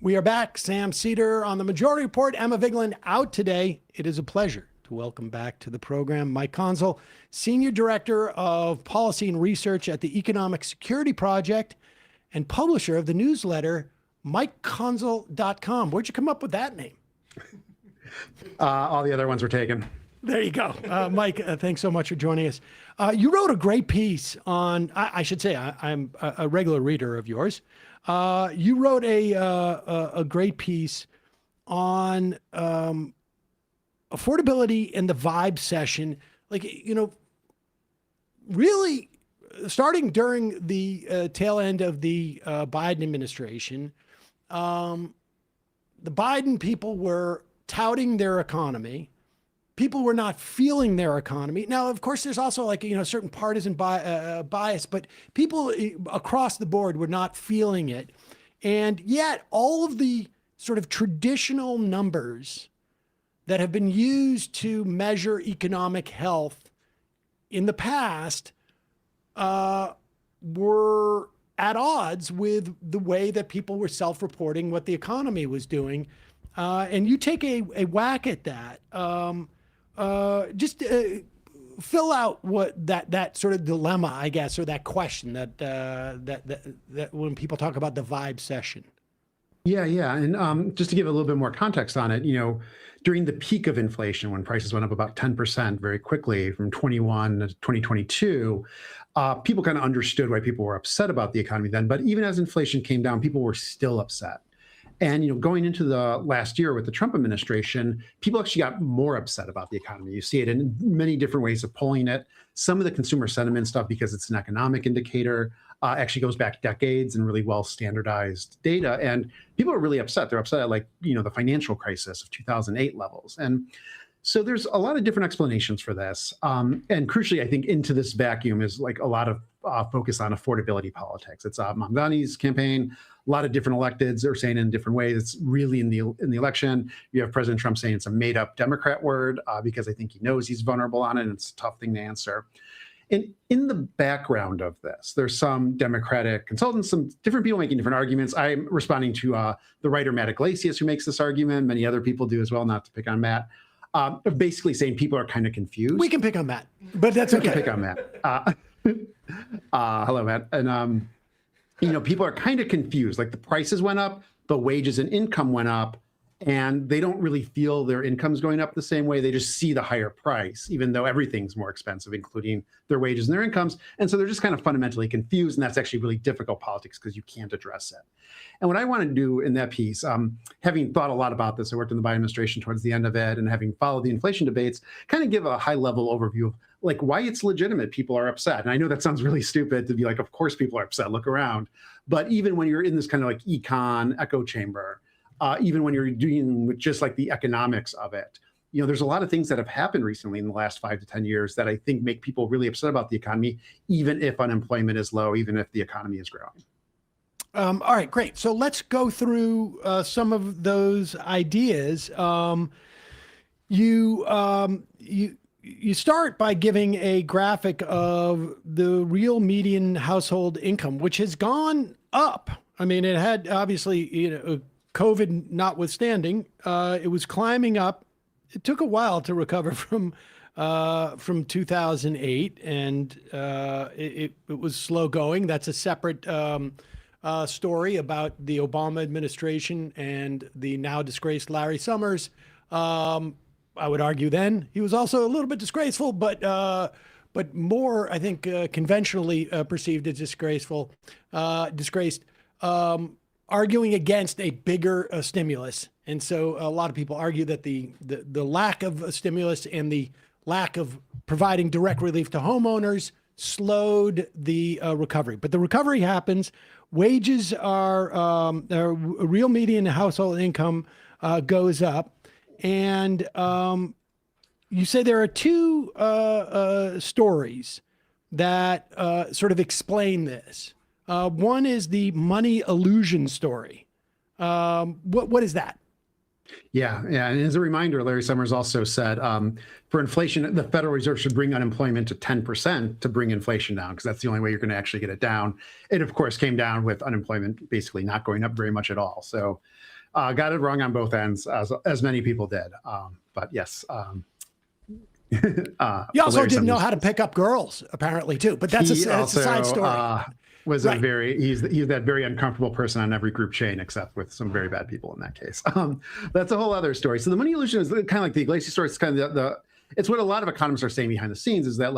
Speaker 6: We are back. Sam Seder on the Majority Report. Emma Vigeland out today. It is a pleasure to welcome back to the program Mike Konczal, Senior Director of Policy and Research at the Economic Security Project and publisher of the newsletter MikeKonczal.com. Where'd you come up with that name?
Speaker 12: All the other ones were taken.
Speaker 6: There you go. Mike, thanks so much for joining us. You wrote a great piece on, I should say, I'm a regular reader of yours. You wrote a great piece on affordability and the vibe session. Really starting during the tail end of the Biden administration, the Biden people were touting their economy. People were not feeling their economy. Now, of course, there's also certain partisan bias, but people across the board were not feeling it. And yet all of the sort of traditional numbers that have been used to measure economic health in the past were at odds with the way that people were self-reporting what the economy was doing. And you take a whack at that. just fill out what that sort of dilemma, I guess, or that question that when people talk about the vibe session.
Speaker 12: Yeah. And just to give a little bit more context on it, during the peak of inflation, when prices went up about 10% very quickly from 21 to 2022, people kind of understood why people were upset about the economy then. But even as inflation came down, people were still upset. And going into the last year with the Trump administration, people actually got more upset about the economy. You see it in many different ways of polling it. Some of the consumer sentiment stuff, because it's an economic indicator, actually goes back decades and really well standardized data. And people are really upset. They're upset at the financial crisis of 2008 levels. And so there's a lot of different explanations for this. And crucially, I think into this vacuum is a lot of focus on affordability politics. It's Mamdani's campaign. A lot of different electeds are saying in different ways. It's really in the election. You have President Trump saying it's a made-up Democrat word because I think he knows he's vulnerable on it, and it's a tough thing to answer. And in the background of this, there's some Democratic consultants, some different people making different arguments. I'm responding to the writer Matt Iglesias, who makes this argument. Many other people do as well, not to pick on Matt. Basically saying people are kind of confused.
Speaker 6: We can pick on Matt, but that's okay.
Speaker 12: We can pick on Matt. Hello, Matt. And people are kind of confused. Like the prices went up, the wages and income went up, and they don't really feel their income's going up the same way. They just see the higher price, even though everything's more expensive, including their wages and their incomes. And so they're just kind of fundamentally confused. And that's actually really difficult politics because you can't address it. And what I want to do in that piece, having thought a lot about this, I worked in the Biden administration towards the end of it, and having followed the inflation debates, kind of give a high level overview of why it's legitimate people are upset. And I know that sounds really stupid to be of course people are upset, look around. But even when you're in this kind of econ echo chamber, even when you're dealing with just the economics of it, there's a lot of things that have happened recently in the last 5 to 10 years that I think make people really upset about the economy, even if unemployment is low, even if the economy is growing.
Speaker 6: All right, great. So let's go through some of those ideas. You start by giving a graphic of the real median household income, which has gone up. I mean, it had obviously, COVID notwithstanding, it was climbing up. It took a while to recover from 2008, and it was slow going. That's a separate story about the Obama administration and the now disgraced Larry Summers. I would argue then he was also a little bit disgraceful, but more, I think, conventionally perceived as disgraced, arguing against a bigger stimulus. And so a lot of people argue that the lack of a stimulus and the lack of providing direct relief to homeowners slowed the recovery. But the recovery happens. Wages are real median household income goes up. And you say there are two stories that sort of explain this. One is the money illusion story. What is that?
Speaker 12: Yeah. And as a reminder, Larry Summers also said for inflation, the Federal Reserve should bring unemployment to 10% to bring inflation down, because that's the only way you're going to actually get it down. It, of course, came down with unemployment basically not going up very much at all. So got it wrong on both ends, as many people did. But yes.
Speaker 6: He also didn't know how to pick up girls, apparently, too. But that's a side story.
Speaker 12: Was right. He's that very uncomfortable person on every group chain, except with some very bad people in that case. That's a whole other story. So the money illusion is kind of like the Iglesias story. It's kind of it's what a lot of economists are saying behind the scenes, is that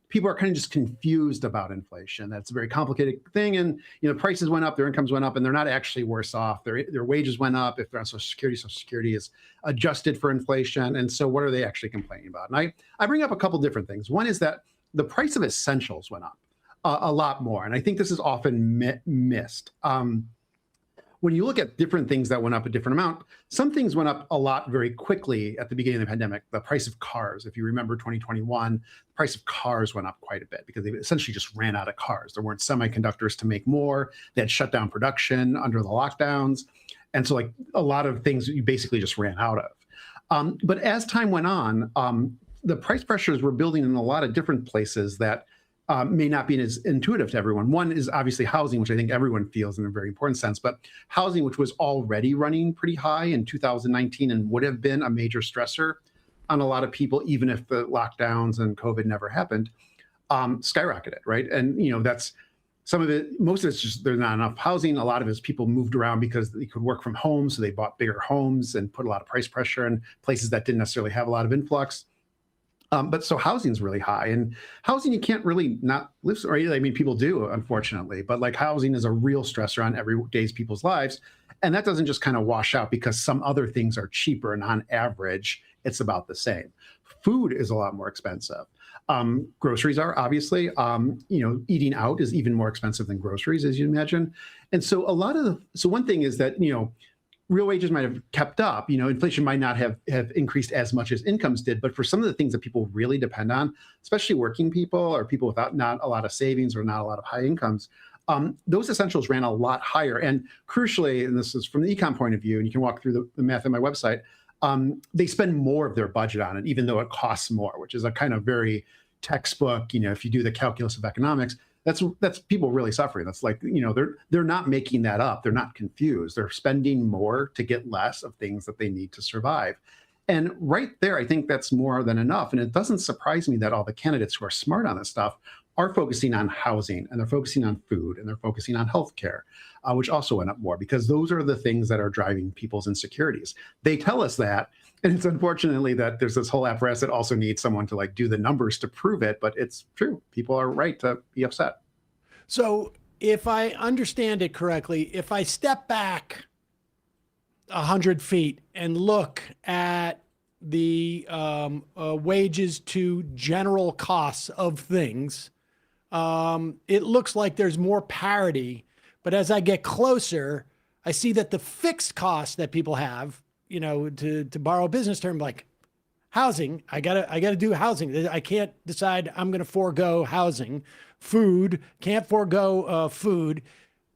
Speaker 12: people are kind of just confused about inflation. That's a very complicated thing. And, prices went up, their incomes went up, and they're not actually worse off. Their wages went up. If they're on Social Security is adjusted for inflation. And so what are they actually complaining about? And I bring up a couple different things. One is that the price of essentials went up a lot more. And I think this is often missed. When you look at different things that went up a different amount, some things went up a lot very quickly at the beginning of the pandemic. The price of cars, if you remember 2021, the price of cars went up quite a bit because they essentially just ran out of cars. There weren't semiconductors to make more. They had shut down production under the lockdowns. And so a lot of things you basically just ran out of. But as time went on, the price pressures were building in a lot of different places that may not be as intuitive to everyone. One is obviously housing, which I think everyone feels in a very important sense, but housing, which was already running pretty high in 2019 and would have been a major stressor on a lot of people, even if the lockdowns and COVID never happened, skyrocketed, right? And, that's some of it, most of it's just there's not enough housing. A lot of it is people moved around because they could work from home. So they bought bigger homes and put a lot of price pressure in places that didn't necessarily have a lot of influx. But so housing's really high, and housing you can't really not live, right? I mean, people do, unfortunately, but like housing is a real stressor on every day's people's lives. And that doesn't just kind of wash out because some other things are cheaper, and on average, it's about the same. Food is a lot more expensive. Groceries are obviously, eating out is even more expensive than groceries, as you imagine. And so one thing is that, real wages might have kept up, inflation might not have increased as much as incomes did, but for some of the things that people really depend on, especially working people or people without not a lot of savings or not a lot of high incomes, those essentials ran a lot higher. And crucially, and this is from the econ point of view, and you can walk through the math on my website, they spend more of their budget on it, even though it costs more, which is a kind of very textbook, if you do the calculus of economics, that's people really suffering. That's like, they're not making that up. They're not confused. They're spending more to get less of things that they need to survive. And right there, I think that's more than enough. And it doesn't surprise me that all the candidates who are smart on this stuff are focusing on housing, and they're focusing on food, and they're focusing on healthcare, which also went up more because those are the things that are driving people's insecurities. They tell us that, and it's unfortunately that there's this whole apparatus that also needs someone to like do the numbers to prove it, but it's true. People are right to be upset.
Speaker 6: So if I understand it correctly, if I step back 100 feet and look at the wages to general costs of things, it looks like there's more parity. But as I get closer, I see that the fixed costs that people have, to borrow a business term, like housing, I gotta do housing. I can't decide I'm going to forego housing. Food, can't forego food.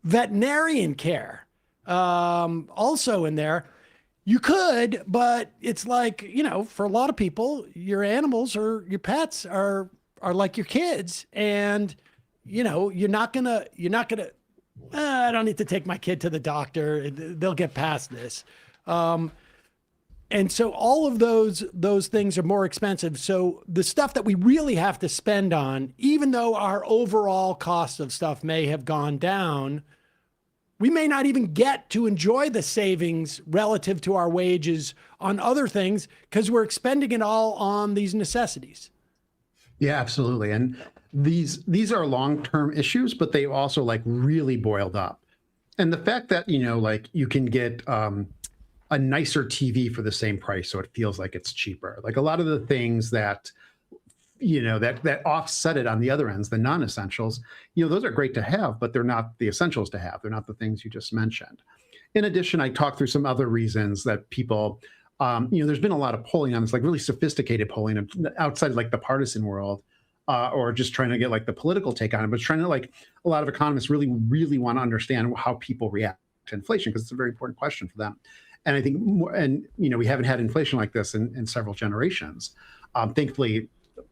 Speaker 6: Veterinarian care, also in there. You could, but it's like, for a lot of people, your animals or your pets are like your kids, and you're not gonna I don't need to take my kid to the doctor. They'll get past this. And so all of those things are more expensive. So the stuff that we really have to spend on, even though our overall cost of stuff may have gone down, we may not even get to enjoy the savings relative to our wages on other things because we're expending it all on these necessities.
Speaker 12: Yeah, absolutely. And these are long-term issues, but they also like really boiled up. And the fact that, you can get a nicer TV for the same price, so it feels like it's cheaper. Like a lot of the things that, that offset it on the other ends, the non-essentials, those are great to have, but they're not the essentials to have. They're not the things you just mentioned. In addition, I talked through some other reasons that people, there's been a lot of polling on this, like really sophisticated polling outside of like the partisan world, or just trying to get like the political take on it, but trying to like a lot of economists really, really want to understand how people react to inflation because it's a very important question for them. And I think we haven't had inflation like this in several generations. Thankfully,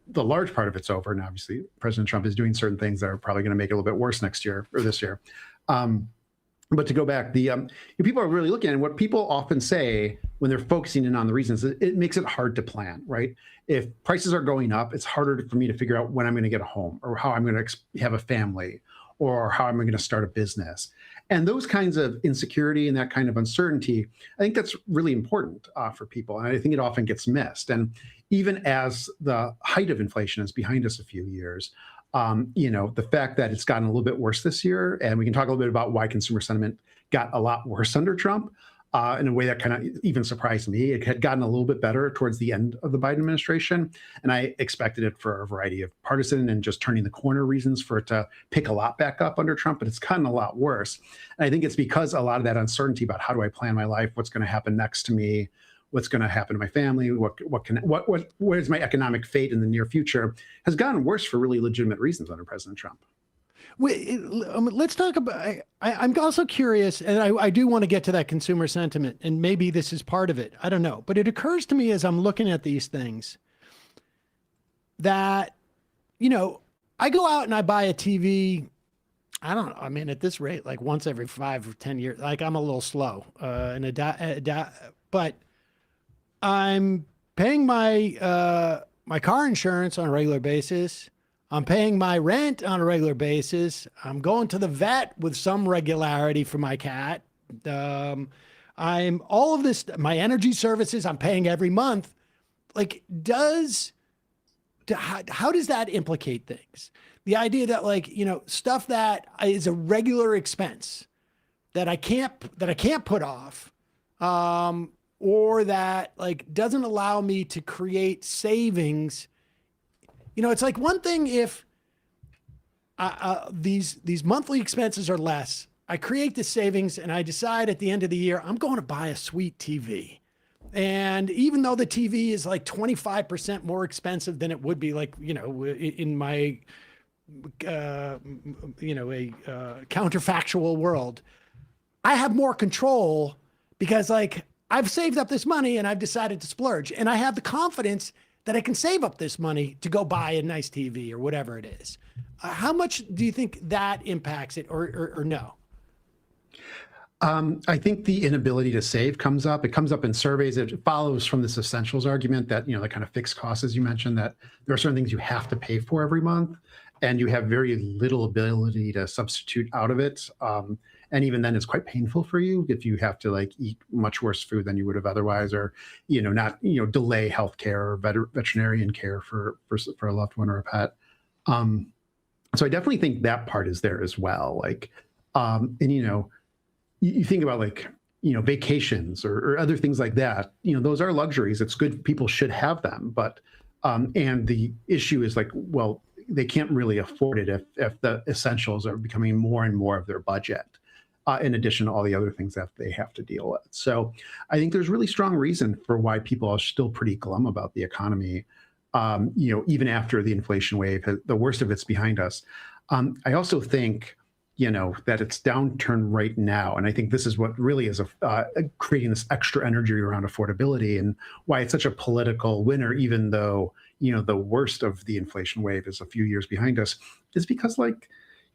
Speaker 12: the large part of it's over. And obviously, President Trump is doing certain things that are probably going to make it a little bit worse next year or this year. But to go back, people are really looking at what people often say when they're focusing in on the reasons. It makes it hard to plan, right? If prices are going up, it's harder for me to figure out when I'm going to get a home or how I'm going to have a family or how am I going to start a business. And those kinds of insecurity and that kind of uncertainty, I think that's really important for people. And I think it often gets missed. And even as the height of inflation is behind us a few years, the fact that it's gotten a little bit worse this year, and we can talk a little bit about why consumer sentiment got a lot worse under Trump in a way that kind of even surprised me. It had gotten a little bit better towards the end of the Biden administration, and I expected it for a variety of partisan and just turning the corner reasons for it to pick a lot back up under Trump, but it's gotten a lot worse. And I think it's because a lot of that uncertainty about how do I plan my life, what's going to happen next to me, what's going to happen to my family, what is my economic fate in the near future, has gotten worse for really legitimate reasons under President Trump.
Speaker 6: Let's talk about, I'm also curious, and I do want to get to that consumer sentiment, and maybe this is part of it. I don't know. But it occurs to me as I'm looking at these things that, I go out and I buy a TV. I don't know. I mean, at this rate, like once every 5 or 10 years, like I'm a little slow but I'm paying my my car insurance on a regular basis. I'm paying my rent on a regular basis. I'm going to the vet with some regularity for my cat. I'm all of this, my energy services, I'm paying every month. Like, how does that implicate things? The idea that, like, you know, stuff that is a regular expense that I can't put off, or that like doesn't allow me to create savings. You know, it's like one thing if these monthly expenses are less, I create the savings and I decide at the end of the year, I'm going to buy a sweet TV. And even though the TV is like 25% more expensive than it would be, like, you know, in my, you know, a counterfactual world, I have more control because, like, I've saved up this money and I've decided to splurge, and I have the confidence that I can save up this money to go buy a nice TV or whatever it is. How much do you think that impacts it, or no?
Speaker 12: I think the inability to save comes up. It comes up in surveys. It follows from this essentials argument that, you know, the kind of fixed costs, as you mentioned, that there are certain things you have to pay for every month, and you have very little ability to substitute out of it. And even then, it's quite painful for you if you have to, like, eat much worse food than you would have otherwise, or, you know, not, you know, delay healthcare or veterinarian care for a loved one or a pet. So I definitely think that part is there as well. Like, and, you know, you think about, like, you know, vacations or other things like that, you know, those are luxuries. It's good. People should have them. But, and the issue is, like, well, they can't really afford it if the essentials are becoming more and more of their budget, in addition to all the other things that they have to deal with. So I think there's really strong reason for why people are still pretty glum about the economy, you know, even after the inflation wave, the worst of it's behind us. I also think, you know, that it's downturn right now. And I think this is what really is creating this extra energy around affordability, and why it's such a political winner, even though, you know, the worst of the inflation wave is a few years behind us, is because, like,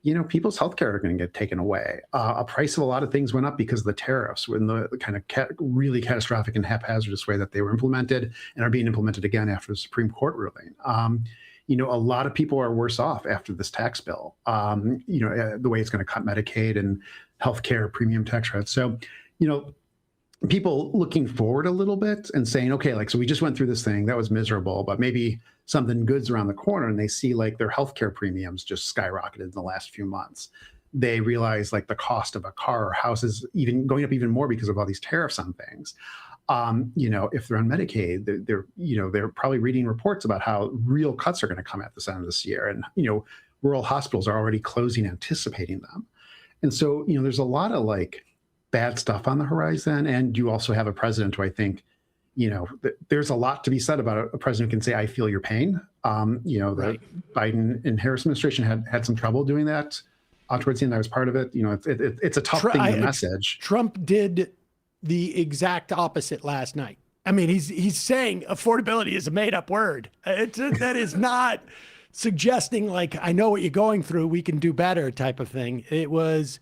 Speaker 12: you know, people's healthcare are going to get taken away. A price of a lot of things went up because of the tariffs, when the kind of really catastrophic and haphazardous way that they were implemented, and are being implemented again after the Supreme Court ruling. You know, a lot of people are worse off after this tax bill, you know, the way it's going to cut Medicaid and healthcare premium tax credits. So, you know, people looking forward a little bit and saying, okay, like, so we just went through this thing that was miserable, but maybe something good's around the corner, and they see, like, their healthcare premiums just skyrocketed in the last few months. They realize, like, the cost of a car or house is even going up even more because of all these tariffs on things. You know, if they're on Medicaid, they're probably reading reports about how real cuts are going to come at the end of this year. And, you know, rural hospitals are already closing, anticipating them. And so, you know, there's a lot of, like, bad stuff on the horizon. And you also have a president who, I think, you know, there's a lot to be said about a president who can say, I feel your pain. You know, the Biden and Harris administration had some trouble doing that towards the end. I was part of it. You know, it's a tough thing to message.
Speaker 6: Trump did the exact opposite last night. I mean, he's saying affordability is a made-up word. That is not suggesting, like, I know what you're going through, we can do better type of thing. It was,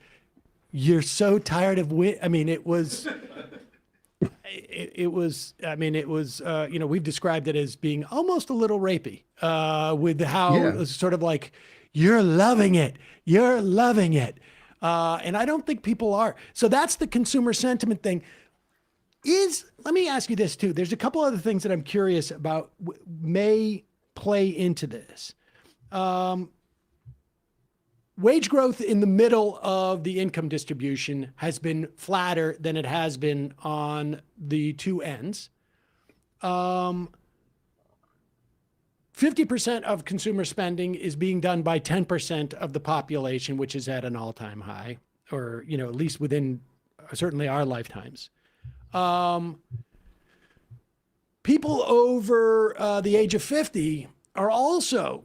Speaker 6: you're so tired of I mean, it was, you know, we've described it as being almost a little rapey, with how it was sort of like, you're loving it. You're loving it. And I don't think people are. So that's the consumer sentiment thing. Let me ask you this too. There's a couple other things that I'm curious about may play into this. Wage growth in the middle of the income distribution has been flatter than it has been on the two ends. 50% of consumer spending is being done by 10% of the population, which is at an all-time high, or, you know, at least within certainly our lifetimes. People over the age of 50 are also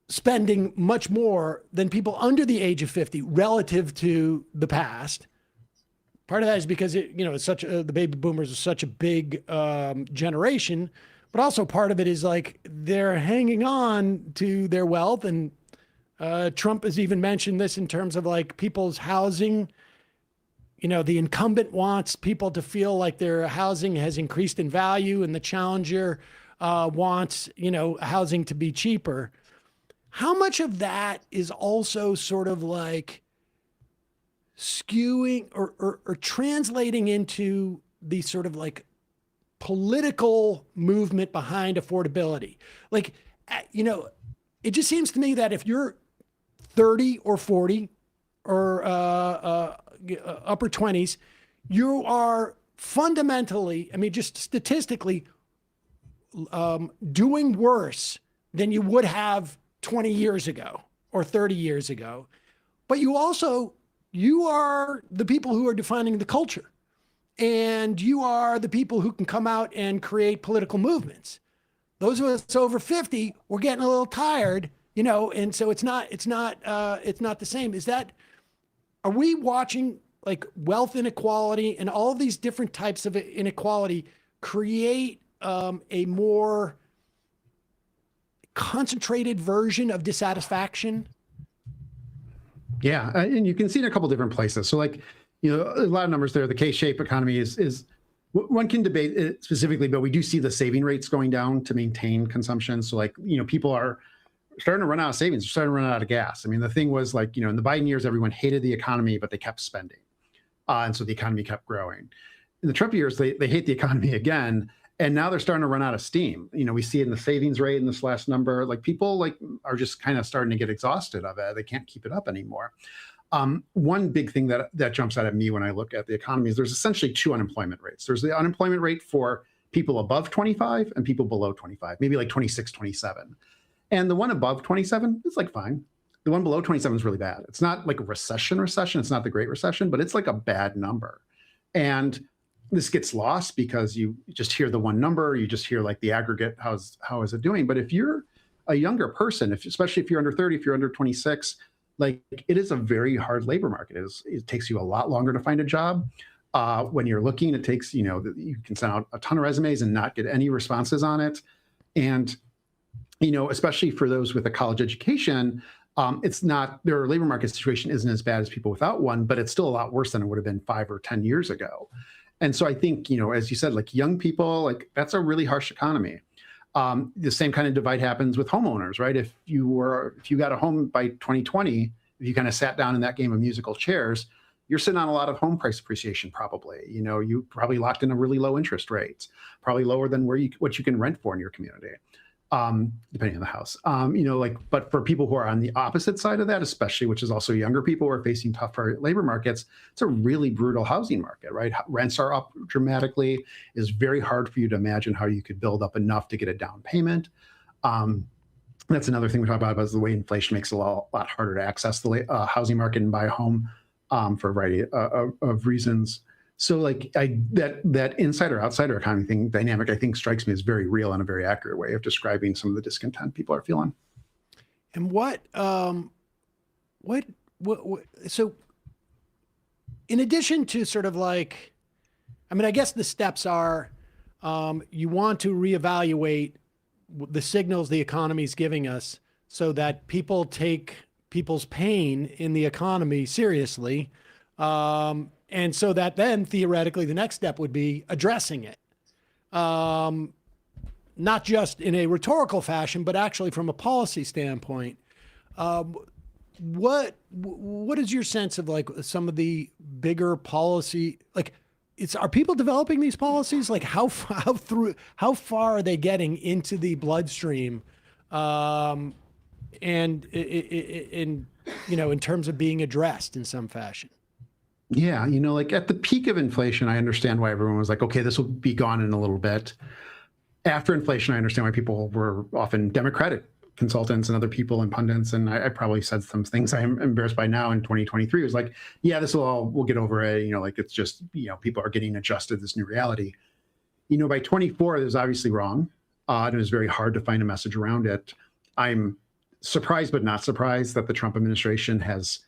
Speaker 6: spending much more than people under the age of 50 relative to the past. Part of that is because it's such the baby boomers are such a big generation, but also part of it is, like, they're hanging on to their wealth. And Trump has even mentioned this in terms of, like, people's housing. the incumbent wants people to feel like their housing has increased in value, and the challenger wants, housing to be cheaper. How much of that is also sort of like skewing or translating into the sort of like political movement behind affordability? Like, it just seems to me that if you're 30 or 40 or upper 20s, you are fundamentally, just statistically, doing worse than you would have 20 years ago or 30 years ago. But you are the people who are defining the culture, and you are the people who can come out and create political movements. Those of us over 50, we're getting a little tired, and so it's not the same. Are we watching like wealth inequality and all these different types of inequality create a more concentrated version of dissatisfaction?
Speaker 12: Yeah, and you can see it in a couple different places. So like, a lot of numbers there. The K-shaped economy is one can debate it specifically, but we do see the saving rates going down to maintain consumption. So like, people are starting to run out of savings, starting to run out of gas. The thing was like, in the Biden years, everyone hated the economy, but they kept spending. And so the economy kept growing. In the Trump years, they hate the economy again. And now they're starting to run out of steam. We see it in the savings rate in this last number. Like people are just kind of starting to get exhausted of it. They can't keep it up anymore. One big thing that jumps out at me when I look at the economy is there's essentially two unemployment rates. There's the unemployment rate for people above 25 and people below 25, maybe like 26, 27. And the one above 27 is like fine. The one below 27 is really bad. It's not like a recession. It's not the Great Recession, but it's like a bad number. And this gets lost because you just hear the one number, you just hear like the aggregate, how is it doing? But if you're a younger person, especially if you're under 30, if you're under 26, like it is a very hard labor market. It takes you a lot longer to find a job. When you're looking, it takes, you can send out a ton of resumes and not get any responses on it. And, especially for those with a college education, their labor market situation isn't as bad as people without one, but it's still a lot worse than it would have been 5 or 10 years ago. And so I think, as you said, like young people, like that's a really harsh economy. The same kind of divide happens with homeowners, right? If you got a home by 2020, if you kind of sat down in that game of musical chairs, you're sitting on a lot of home price appreciation probably. You probably locked in a really low interest rates, probably lower than what you can rent for in your community. Depending on the house, but for people who are on the opposite side of that, especially, which is also younger people who are facing tougher labor markets, it's a really brutal housing market, right? Rents are up dramatically. It's very hard for you to imagine how you could build up enough to get a down payment. That's another thing we talk about is the way inflation makes it a lot harder to access the housing market and buy a home for a variety of reasons. So like that insider outsider economy thing dynamic, I think strikes me as very real and a very accurate way of describing some of the discontent people are feeling.
Speaker 6: And so in addition to sort of like, I guess the steps are, you want to reevaluate the signals the economy is giving us so that people take people's pain in the economy seriously. And so that then theoretically the next step would be addressing it, not just in a rhetorical fashion, but actually from a policy standpoint. What is your sense of like some of the bigger policy, like are people developing these policies? Like how far are they getting into the bloodstream? And in terms of being addressed in some fashion?
Speaker 12: Yeah, like at the peak of inflation, I understand why everyone was like, okay, this will be gone in a little bit. After inflation, I understand why people were often Democratic consultants and other people and pundits. And I probably said some things I'm embarrassed by now in 2023. It was like, yeah, we'll get over it. Like it's just, people are getting adjusted to this new reality. By 24, it was obviously wrong. And it was very hard to find a message around it. I'm surprised, but not surprised that the Trump administration has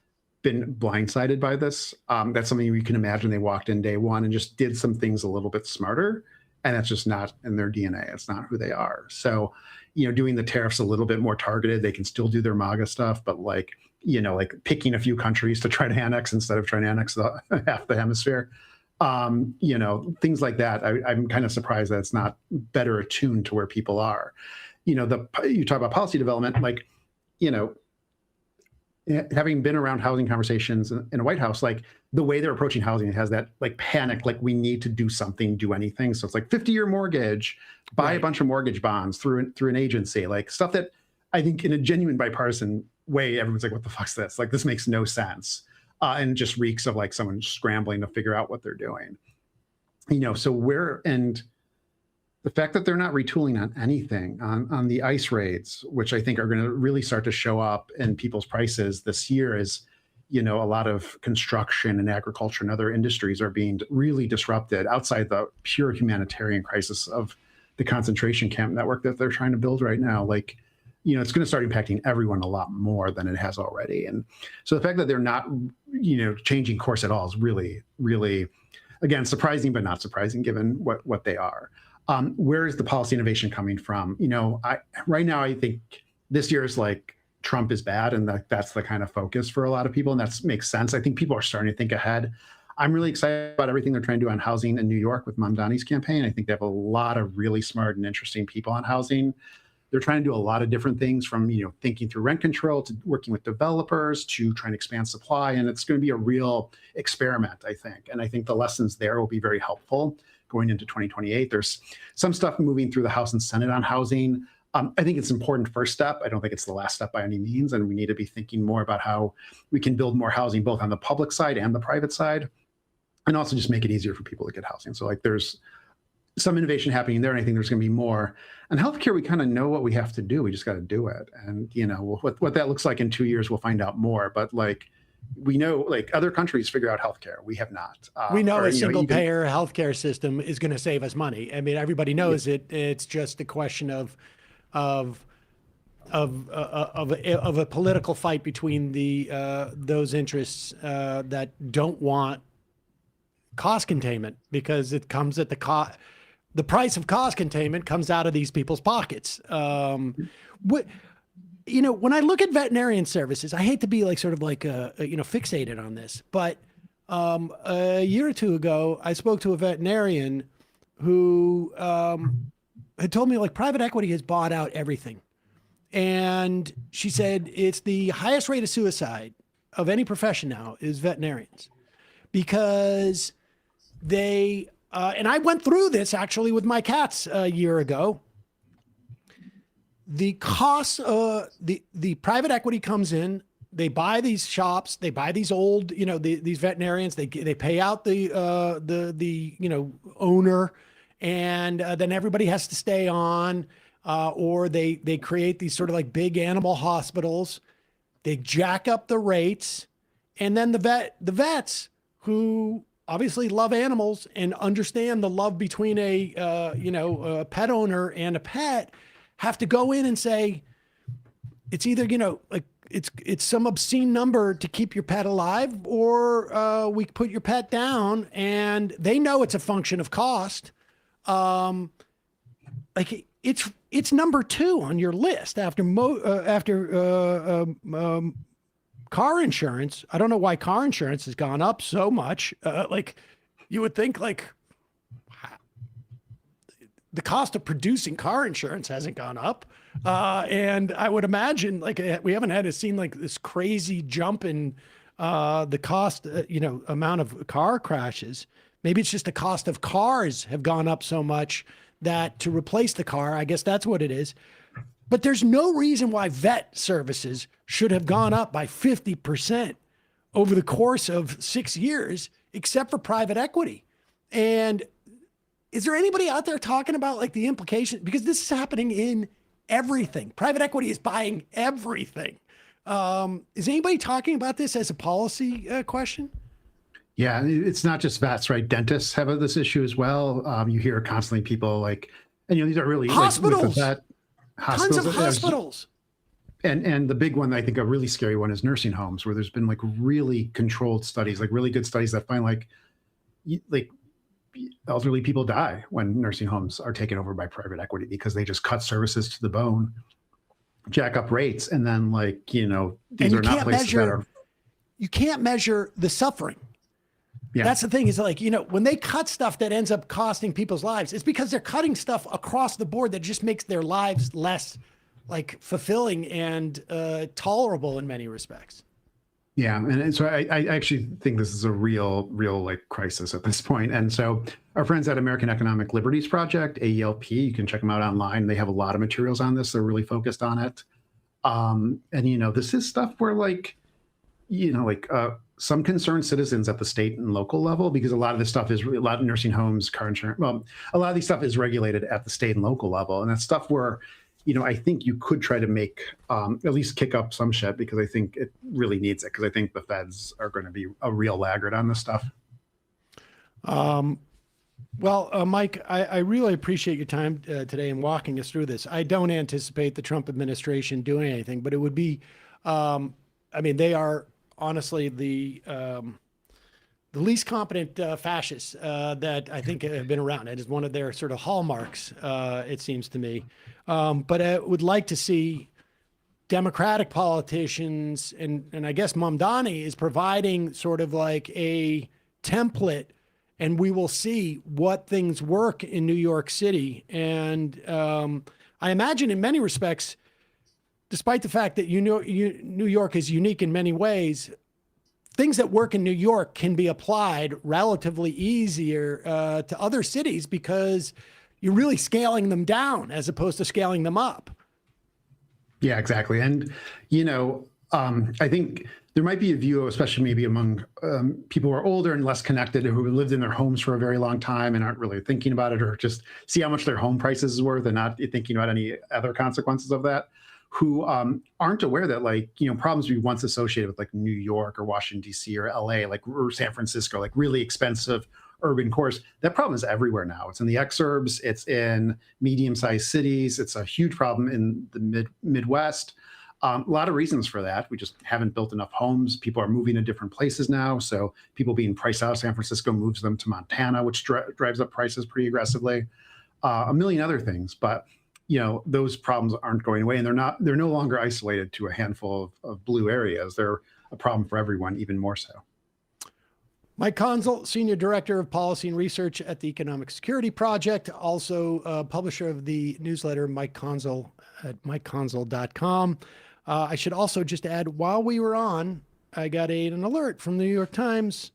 Speaker 12: been blindsided by this. That's something we can imagine. They walked in day one and just did some things a little bit smarter, and that's just not in their DNA. It's not who they are. So, doing the tariffs a little bit more targeted, they can still do their MAGA stuff, but like like picking a few countries to try to annex instead of trying to annex half the hemisphere. Things like that. I'm kind of surprised that it's not better attuned to where people are. You talk about policy development, like, having been around housing conversations in the White House, like the way they're approaching housing has that like panic, like we need to do something, do anything. So it's like 50-year mortgage, buy a bunch of mortgage bonds through an agency, like stuff that I think in a genuine bipartisan way, everyone's like, what the fuck's this? Like, this makes no sense. And just reeks of like someone scrambling to figure out what they're doing. And the fact that they're not retooling on anything, on the ICE raids, which I think are going to really start to show up in people's prices this year, is, a lot of construction and agriculture and other industries are being really disrupted outside the pure humanitarian crisis of the concentration camp network that they're trying to build right now. Like, it's going to start impacting everyone a lot more than it has already. And so the fact that they're not, changing course at all is really, really, again, surprising, but not surprising given what they are. Where is the policy innovation coming from? Right now, I think this year is like Trump is bad, and that's the kind of focus for a lot of people, and that makes sense. I think people are starting to think ahead. I'm really excited about everything they're trying to do on housing in New York with Mamdani's campaign. I think they have a lot of really smart and interesting people on housing. They're trying to do a lot of different things, from thinking through rent control to working with developers to trying to expand supply, and it's going to be a real experiment, I think. And I think the lessons there will be very helpful going into 2028. There's some stuff moving through the House and Senate on housing. I think it's an important first step. I don't think it's the last step by any means, and we need to be thinking more about how we can build more housing both on the public side and the private side, and also just make it easier for people to get housing. So like there's some innovation happening there, and I think there's going to be more. And healthcare, we kind of know what we have to do. We just got to do it. And what that looks like in 2 years, we'll find out more. But like, we know, like, other countries figure out healthcare. We have not.
Speaker 6: We know a single-payer healthcare system is going to save us money. I mean, everybody knows it. It's just a question of a political fight between those interests that don't want cost containment, because it comes at the price of cost containment comes out of these people's pockets. When I look at veterinarian services, I hate to be like sort of like fixated on this, but a year or two ago, I spoke to a veterinarian who had told me like private equity has bought out everything. And she said it's the highest rate of suicide of any profession now is veterinarians, because they, and I went through this actually with my cats a year ago. The cost, the private equity comes in, they buy these shops, they buy these old, these veterinarians, they pay out the owner, and then everybody has to stay on, or they create these sort of like big animal hospitals. They jack up the rates, and then the vets who obviously love animals and understand the love between a pet owner and a pet have to go in and say, it's either, like it's some obscene number to keep your pet alive, or we put your pet down, and they know it's a function of cost. Like it's number 2 on your list after car insurance. I don't know why car insurance has gone up so much. Like you would think like the cost of producing car insurance hasn't gone up. And I would imagine like we haven't seen like this crazy jump in the cost, amount of car crashes. Maybe it's just the cost of cars have gone up so much that to replace the car, I guess that's what it is. But there's no reason why vet services should have gone up by 50% over the course of 6 years, except for private equity. And is there anybody out there talking about like the implication? Because this is happening in everything. Private equity is buying everything. Is anybody talking about this as a policy question?
Speaker 12: Yeah, it's not just vets, right? Dentists have this issue as well. You hear constantly people like, and these are really
Speaker 6: hospitals.
Speaker 12: Like, hospitals.
Speaker 6: Tons of hospitals.
Speaker 12: And the big one, I think a really scary one, is nursing homes, where there's been like really controlled studies, like really good studies that find like elderly people die when nursing homes are taken over by private equity because they just cut services to the bone. jack up rates, and then these
Speaker 6: And
Speaker 12: are not places that are.
Speaker 6: You can't measure the suffering.
Speaker 12: Yeah.
Speaker 6: That's the thing is when they cut stuff that ends up costing people's lives, it's because they're cutting stuff across the board that just makes their lives less fulfilling and tolerable in many respects.
Speaker 12: Yeah. And so I actually think this is a real crisis at this point. And so our friends at American Economic Liberties Project, AELP, you can check them out online. They have a lot of materials on this. They're really focused on it. And this is stuff where some concerned citizens at the state and local level, because a lot of this stuff is a lot of nursing homes, car insurance. Well, a lot of these stuff is regulated at the state and local level. And that's stuff where, I think you could try to make, at least kick up some shit, because I think it really needs it. Because I think the feds are going to be a real laggard on this stuff.
Speaker 6: Mike, I really appreciate your time today and walking us through this. I don't anticipate the Trump administration doing anything, but it would be, they are honestly the least competent fascists that I think have been around. It is one of their sort of hallmarks, it seems to me. But I would like to see Democratic politicians, and I guess Mamdani is providing sort of like a template, and we will see what things work in New York City. And I imagine in many respects, despite the fact that New York is unique in many ways, things that work in New York can be applied relatively easier to other cities because you're really scaling them down as opposed to scaling them up.
Speaker 12: Yeah, exactly. And, I think there might be a view, especially maybe among people who are older and less connected, who lived in their homes for a very long time and aren't really thinking about it, or just see how much their home prices is worth and not thinking about any other consequences of that, who aren't aware that problems we once associated with New York or Washington, D.C. or L.A., or San Francisco, really expensive urban cores. That problem is everywhere now. It's in the exurbs. It's in medium-sized cities. It's a huge problem in the Midwest. A lot of reasons for that. We just haven't built enough homes. People are moving to different places now. So people being priced out of San Francisco moves them to Montana, which drives up prices pretty aggressively. A million other things. But those problems aren't going away, and they're no longer isolated to a handful of blue areas. They're a problem for everyone, even more so.
Speaker 6: Mike Konczal, Senior Director of Policy and Research at the Economic Security Project, also publisher of the newsletter Mike Konczal at MikeKonczal.com. I should also just add, while we were on, I got an alert from the New York Times,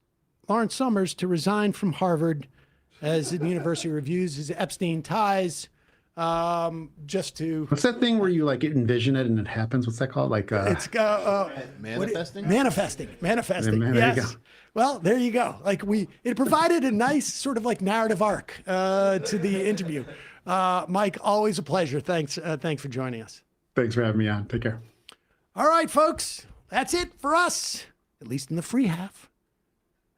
Speaker 6: Lawrence Summers to resign from Harvard as the university reviews his Epstein ties. Just to
Speaker 12: what's that thing where you envision it and it happens? What's that called?
Speaker 9: Manifesting.
Speaker 6: Manifesting.
Speaker 12: There
Speaker 6: Yes.
Speaker 12: you go.
Speaker 6: Well, there you go. It provided a nice sort of narrative arc to the interview. Mike, always a pleasure. Thanks for joining us.
Speaker 12: Thanks for having me on. Take care.
Speaker 6: All right, folks, that's it for us, at least in the free half.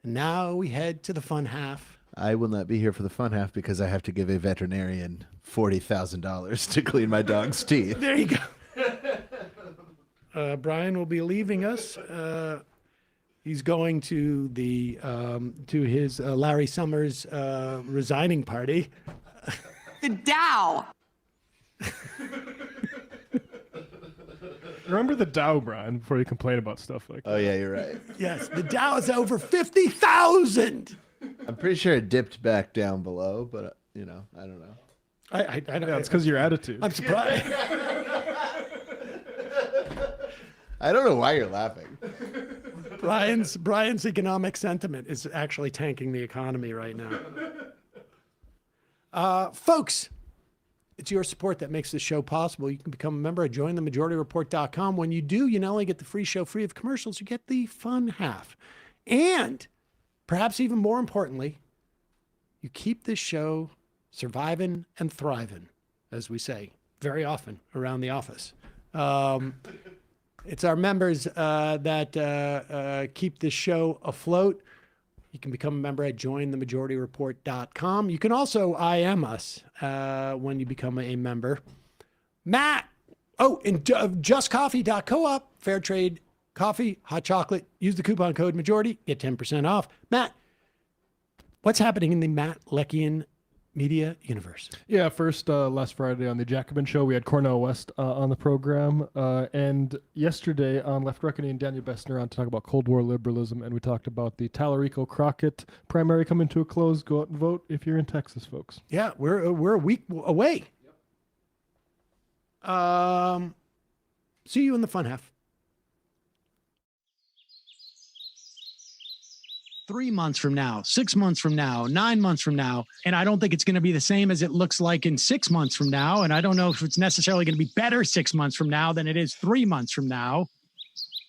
Speaker 6: And now we head to the fun half.
Speaker 9: I will not be here for the fun half because I have to give a veterinarian $40,000 to clean my dog's teeth.
Speaker 6: There you go. Brian will be leaving us. He's going to his Larry Summers resigning party.
Speaker 13: The Dow.
Speaker 7: Remember the Dow, Brian, before you complain about stuff like that.
Speaker 9: Oh, yeah, you're right.
Speaker 6: Yes, the Dow is over 50,000.
Speaker 9: I'm pretty sure it dipped back down below, but, I don't know.
Speaker 6: I don't know.
Speaker 7: It's because of your attitude.
Speaker 6: I'm surprised.
Speaker 9: I don't know why you're laughing.
Speaker 6: Brian's economic sentiment is actually tanking the economy right now. Folks, it's your support that makes this show possible. You can become a member at jointhemajority.report.com. When you do, you not only get the free show free of commercials, you get the fun half. And perhaps even more importantly, you keep this show surviving and thriving, as we say very often around the office. It's our members that keep this show afloat. You can become a member at jointhemajority.report.com. You can also IM us when you become a member. Matt, and justcoffee.coop, fair trade coffee, hot chocolate. Use the coupon code majority, get 10% off. Matt, what's happening in the Matt Leckian media universe.
Speaker 7: Yeah, first last Friday on the Jacobin Show, we had Cornel West on the program. And yesterday on Left Reckoning, Daniel Bessner on to talk about Cold War liberalism. And we talked about the Tallarico-Crockett primary coming to a close. Go out and vote if you're in Texas, folks.
Speaker 6: Yeah, we're a week away. See you in the fun half.
Speaker 14: 3 months from now, 6 months from now, 9 months from now. And I don't think it's going to be the same as it looks like in 6 months from now. And I don't know if it's necessarily going to be better 6 months from now than it is 3 months from now.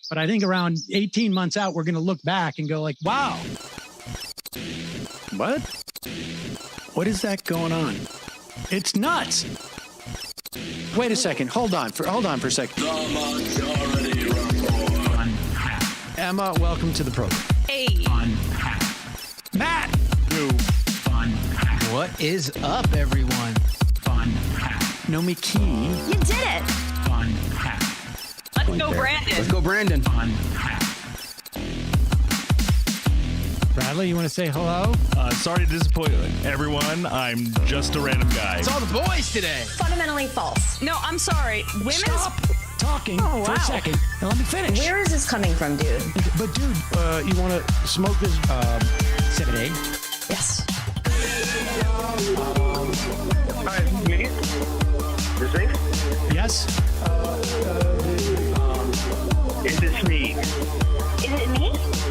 Speaker 14: But I think around 18 months out, we're going to look back and go like, wow. What? What is that going on? It's nuts. Wait a second. Hold on for a second. Emma, welcome to the program.
Speaker 13: Hey.
Speaker 14: Matt.
Speaker 15: What is up, everyone?
Speaker 14: Nomi Key.
Speaker 13: You did it. Let's go, Brandon.
Speaker 15: Let's go, Brandon.
Speaker 14: Bradley, you want to say hello?
Speaker 16: Sorry to disappoint everyone. I'm just a random guy.
Speaker 15: It's all the boys today.
Speaker 13: Fundamentally false. No, I'm sorry. Women's.
Speaker 14: Stop talking for a second and let me finish.
Speaker 13: Where is this coming from, dude?
Speaker 6: But dude, you want to smoke this 7A?
Speaker 13: Yes.
Speaker 3: Hi, me? This me?
Speaker 14: Yes.
Speaker 3: Is this me?
Speaker 13: Is it me?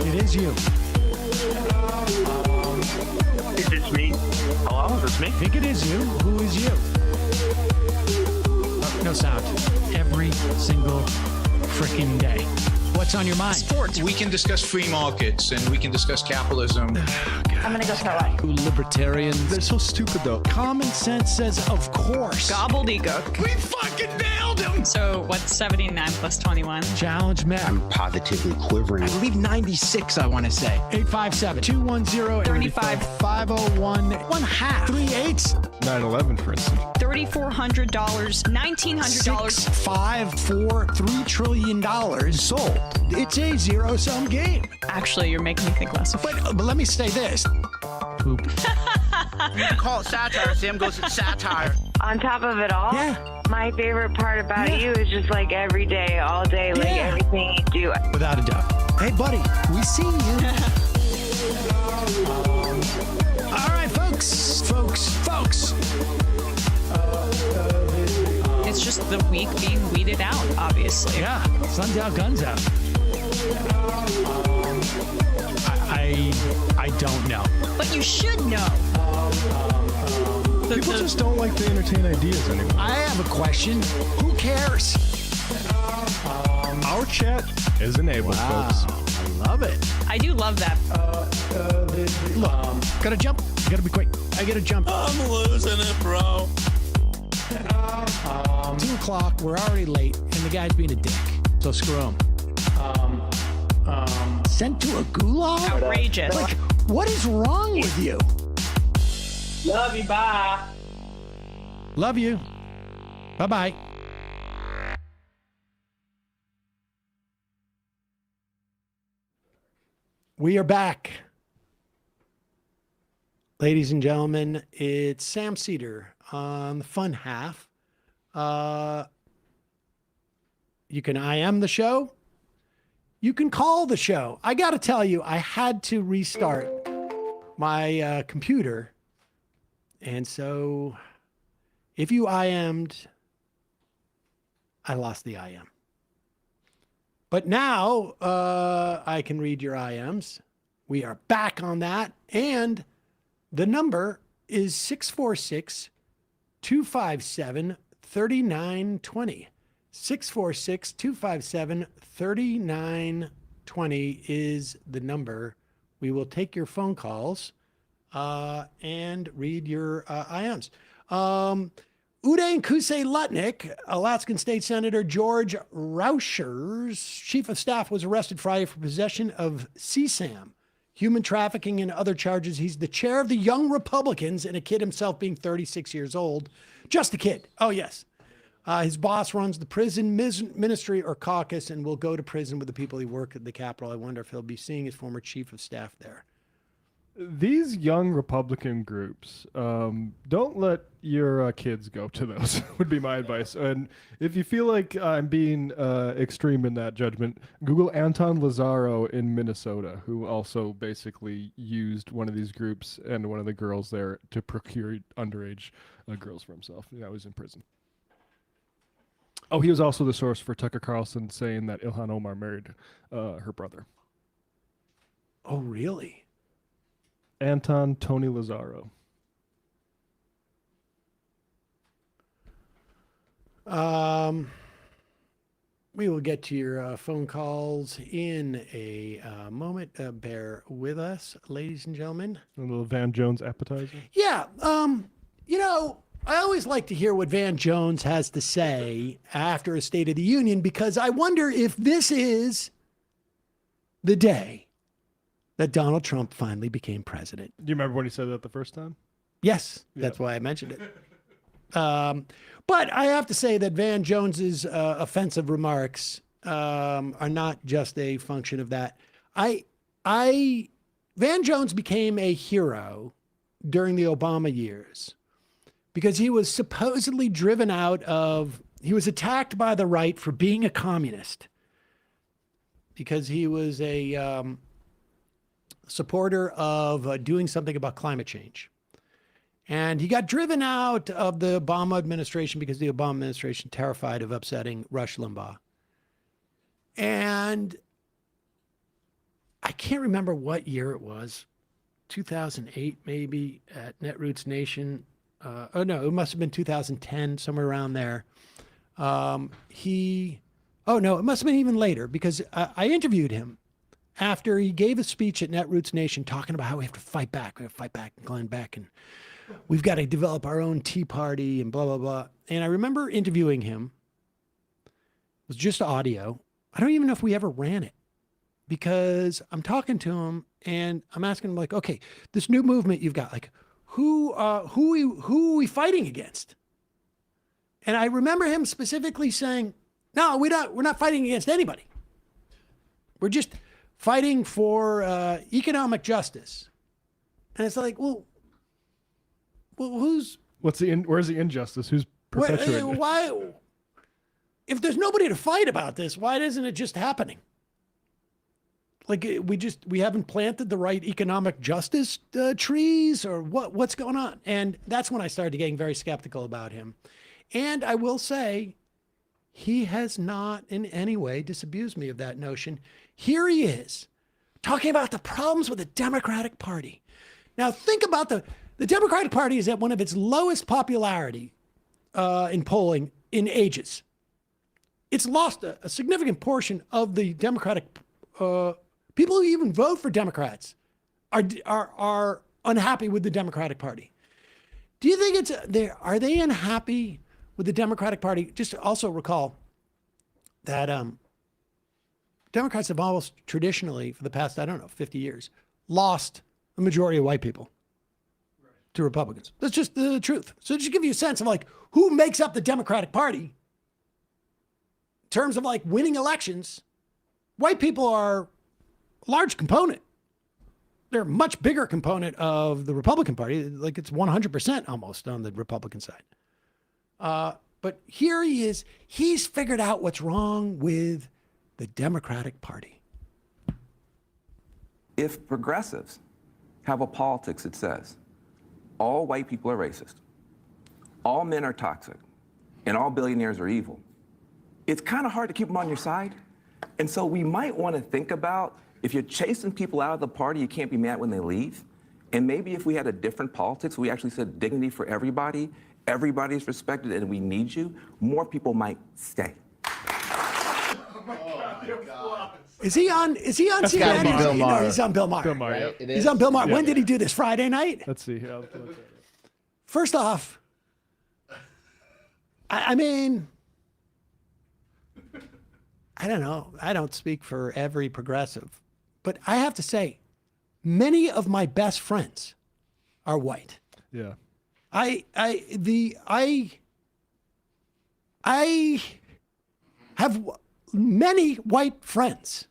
Speaker 14: It is you.
Speaker 3: Is this me? Hello? Is this me?
Speaker 14: I think it is you. Who is you? No sound. Every single freaking day. What's on your mind?
Speaker 15: Sports. We can discuss free markets and we can discuss capitalism.
Speaker 13: I'm going to go throw up.
Speaker 14: Libertarians.
Speaker 7: They're so stupid, though.
Speaker 14: Common sense says, of course.
Speaker 13: Gobbledygook.
Speaker 14: We fucking nailed him.
Speaker 17: So what's 79 plus 21?
Speaker 14: Challenge Matt.
Speaker 15: I'm positively quivering. I believe 96, I want to say.
Speaker 14: 857-210-501. 1/2.
Speaker 7: 9/11, for instance.
Speaker 17: $3,400, $1,900.
Speaker 14: 654 $3 trillion sold. It's a zero-sum game.
Speaker 17: Actually, you're making me think less of it.
Speaker 14: But let me say this. Poop.
Speaker 15: Call it satire. Sam goes, it's satire.
Speaker 18: On top of it all,
Speaker 14: Yeah.
Speaker 18: my favorite part about you is just like every day, all day, like everything you do.
Speaker 14: Without a doubt. Hey, buddy, we see you. All right, folks.
Speaker 17: It's just the week being weeded out, obviously.
Speaker 14: Yeah, sun's out, guns out. I don't know.
Speaker 17: But you should know.
Speaker 7: People just don't like to entertain ideas anymore.
Speaker 14: I have a question. Who cares?
Speaker 7: Our chat is enabled, folks.
Speaker 14: I love it.
Speaker 17: I do love that.
Speaker 14: Look, gotta jump. Gotta be quick. I gotta jump.
Speaker 1: I'm losing it, bro.
Speaker 14: 2 o'clock. We're already late, and the guy's being a dick. So screw him. Sent to a gulag?
Speaker 17: Outrageous.
Speaker 14: Like, what is wrong with you?
Speaker 18: Love you, bye.
Speaker 14: Love you. Bye-bye. We are back. Ladies and gentlemen, it's Sam Seder on the fun half. You can IM the show. You can call the show. I got to tell you, I had to restart my computer. And so if you IM'd, I lost the IM. But now I can read your IMs. We are back on that. And the number is 646-257-3920. 646-257-3920 is the number. We will take your phone calls and read your IMs. Uday Kuse Lutnick, Alaskan State Senator George Rauscher's chief of staff, was arrested Friday for possession of CSAM, human trafficking, and other charges. He's the chair of the Young Republicans, and a kid himself, being 36 years old. Just a kid. Oh, yes. His boss runs the prison ministry or caucus and will go to prison with the people he work at the Capitol. I wonder if he'll be seeing his former chief of staff there.
Speaker 7: These young Republican groups, don't let your kids go to those, would be my advice. And if you feel like I'm being extreme in that judgment, Google Anton Lazaro in Minnesota, who also basically used one of these groups and one of the girls there to procure underage girls for himself. He was in prison. Oh, he was also the source for Tucker Carlson saying that Ilhan Omar married her brother.
Speaker 14: Oh, really?
Speaker 7: Anton Tony Lazaro.
Speaker 14: We will get to your phone calls in a moment. Bear with us, ladies and gentlemen.
Speaker 7: A little Van Jones appetizer.
Speaker 14: Yeah. I always like to hear what Van Jones has to say after a State of the Union, because I wonder if this is the day that Donald Trump finally became president.
Speaker 7: Do you remember when he said that the first time?
Speaker 14: Yes, that's why I mentioned it. But I have to say that Van Jones's offensive remarks are not just a function of that. Van Jones became a hero during the Obama years because he was supposedly driven out of, he was attacked by the right for being a communist because he was a supporter of doing something about climate change. And he got driven out of the Obama administration because the Obama administration terrified of upsetting Rush Limbaugh. And I can't remember what year it was, 2008 maybe, at Netroots Nation. Oh no, it must have been 2010, somewhere around there. Oh no, it must have been even later because I interviewed him after he gave a speech at Netroots Nation talking about how we have to fight back. We have to fight back and climb back, and we've got to develop our own Tea Party and blah, blah, blah. And I remember interviewing him. It was just audio. I don't even know if we ever ran it because I'm talking to him and I'm asking him like, okay, this new movement you've got, like, who are we fighting against? And I remember him specifically saying, no, we're not fighting against anybody. We're just fighting for economic justice. And it's like, well, who's...
Speaker 7: Where's the injustice? Who's perpetuating it?
Speaker 14: Why? If there's nobody to fight about this, why isn't it just happening? Like we haven't planted the right economic justice trees, or what's going on? And that's when I started getting very skeptical about him. And I will say, he has not in any way disabused me of that notion. Here he is, talking about the problems with the Democratic Party. Now think about the Democratic Party is at one of its lowest popularity in polling in ages. It's lost a significant portion of the Democratic people who even vote for Democrats are unhappy with the Democratic Party. Do you think are they unhappy with the Democratic Party? Just also recall that Democrats have almost traditionally, for the past, 50 years, lost a majority of white people to Republicans. That's just the truth. So just give you a sense of like who makes up the Democratic Party in terms of like winning elections. White people are a large component. They're a much bigger component of the Republican Party. Like it's 100% almost on the Republican side. But here he is. He's figured out what's wrong with the Democratic Party.
Speaker 19: If progressives have a politics that says all white people are racist, all men are toxic, and all billionaires are evil, it's kind of hard to keep them on your side. And so we might want to think about, if you're chasing people out of the party, you can't be mad when they leave. And maybe if we had a different politics, we actually said dignity for everybody, everybody's respected, and we need you, more people might stay.
Speaker 14: Is he on CNN?
Speaker 9: Bill Maher.
Speaker 14: No, he's on Bill Maher.
Speaker 7: Bill Maher,
Speaker 9: Right? It
Speaker 14: He's
Speaker 9: is.
Speaker 14: on Bill Maher.
Speaker 7: Yeah.
Speaker 14: When did he do this? Friday night?
Speaker 7: Let's see. Yeah,
Speaker 14: First off, I mean, I don't know. I don't speak for every progressive, but I have to say, many of my best friends are white.
Speaker 7: yeah.
Speaker 14: I have many white friends.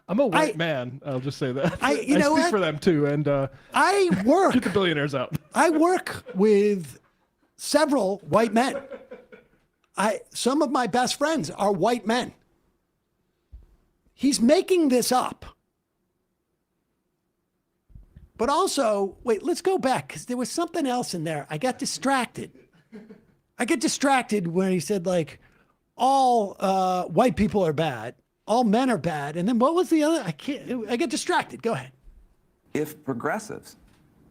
Speaker 7: I'm a white man. I'll just say that.
Speaker 14: I
Speaker 7: speak for them too. And
Speaker 14: I work.
Speaker 7: Get the billionaires out.
Speaker 14: I work with several white men. Some of my best friends are white men. He's making this up. But also, wait, let's go back because there was something else in there. I got distracted. When he said like, all white people are bad, all men are bad, and then what was the other? I get distracted. Go ahead.
Speaker 19: If progressives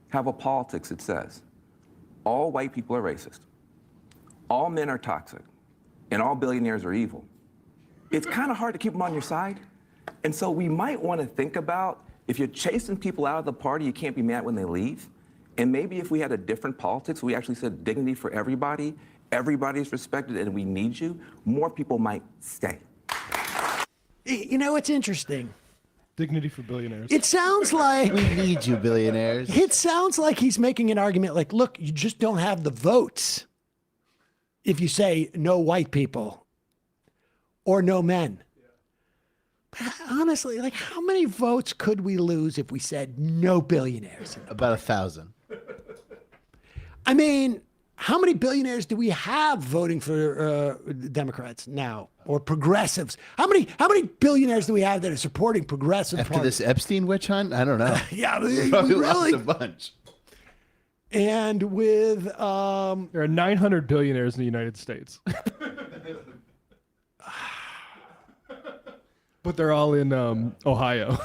Speaker 19: have a politics that says all white people are racist, all men are toxic, and all billionaires are evil, it's kind of hard to keep them on your side. And so we might want to think about, if you're chasing people out of the party, you can't be mad when they leave. And maybe if we had a different politics, we actually said dignity for everybody, everybody's respected, and we need you, more people might stay.
Speaker 14: You know, it's interesting.
Speaker 7: Dignity for billionaires.
Speaker 14: It sounds like...
Speaker 9: We need you, billionaires.
Speaker 14: It sounds like he's making an argument like, look, you just don't have the votes if you say no white people or no men. But honestly, like, how many votes could we lose if we said no billionaires?
Speaker 9: About 1,000.
Speaker 14: I mean, how many billionaires do we have voting for Democrats now or progressives? How many billionaires do we have that are supporting progressive
Speaker 9: After
Speaker 14: parties?
Speaker 9: this Epstein witch hunt? I don't know.
Speaker 14: Yeah,
Speaker 9: we probably
Speaker 14: really?
Speaker 9: lost a bunch.
Speaker 14: And with
Speaker 7: there are 900 billionaires in the United States. But they're all in Ohio.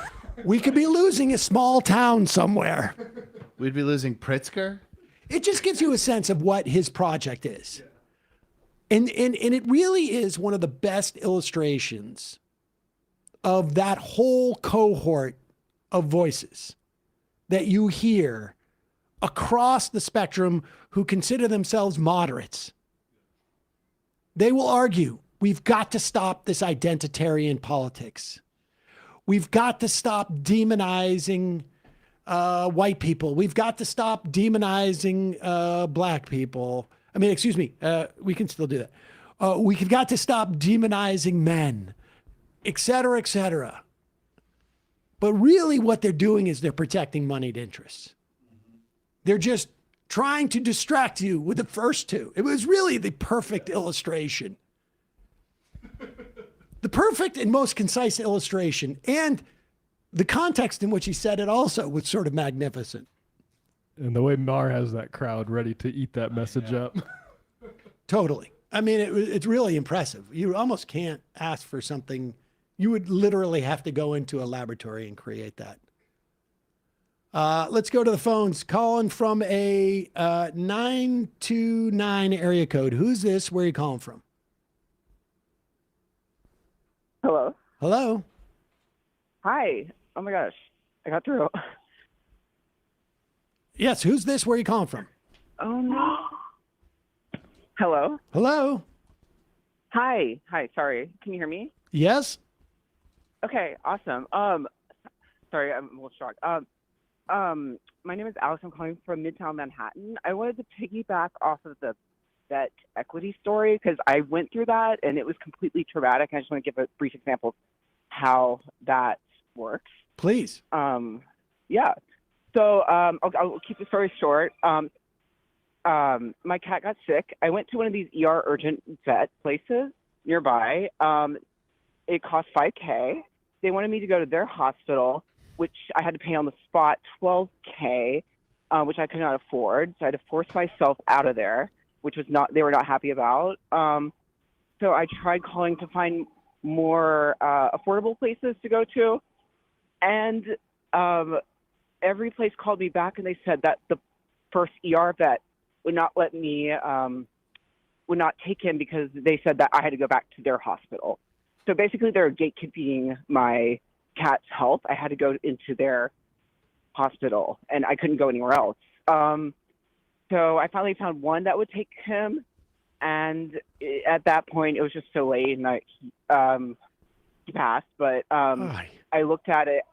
Speaker 14: We could be losing a small town somewhere.
Speaker 9: We'd be losing Pritzker?
Speaker 14: It just gives you a sense of what his project is. And it really is one of the best illustrations of that whole cohort of voices that you hear across the spectrum who consider themselves moderates. They will argue, we've got to stop this identitarian politics. We've got to stop demonizing white people. We've got to stop demonizing black people. I mean, excuse me, we can still do that. We've got to stop demonizing men, et cetera, et cetera. But really what they're doing is they're protecting moneyed interests. They're just trying to distract you with the first two. It was really the perfect illustration. The perfect and most concise illustration. And the context in which he said it also was sort of magnificent.
Speaker 7: And the way Mar has that crowd ready to eat that message up.
Speaker 14: Totally. I mean, it's really impressive. You almost can't ask for something. You would literally have to go into a laboratory and create that. Let's go to the phones. Calling from a 929 area code. Who's this? Where are you calling from?
Speaker 20: Hello.
Speaker 14: Hello.
Speaker 20: Hi. Oh my gosh. I got through.
Speaker 14: Yes. Who's this? Where are you calling from?
Speaker 20: Oh no. Hello.
Speaker 14: Hello.
Speaker 20: Hi. Hi. Sorry. Can you hear me?
Speaker 14: Yes.
Speaker 20: Okay. Awesome. Sorry. I'm a little shocked. My name is Alex. I'm calling from Midtown Manhattan. I wanted to piggyback off of the vet equity story because I went through that and it was completely traumatic. I just want to give a brief example of how that works.
Speaker 14: Please.
Speaker 20: Yeah. So I'll keep the story short. My cat got sick. I went to one of these ER urgent vet places nearby. It cost $5,000. They wanted me to go to their hospital, which I had to pay on the spot $12,000, which I could not afford. So I had to force myself out of there, which was they were not happy about. So I tried calling to find more affordable places to go to. And every place called me back and they said that the first ER vet would not let me, would not take him because they said that I had to go back to their hospital. So basically they're gatekeeping my cat's health. I had to go into their hospital and I couldn't go anywhere else. So I finally found one that would take him. And at that point, it was just so late and he passed. But I looked at it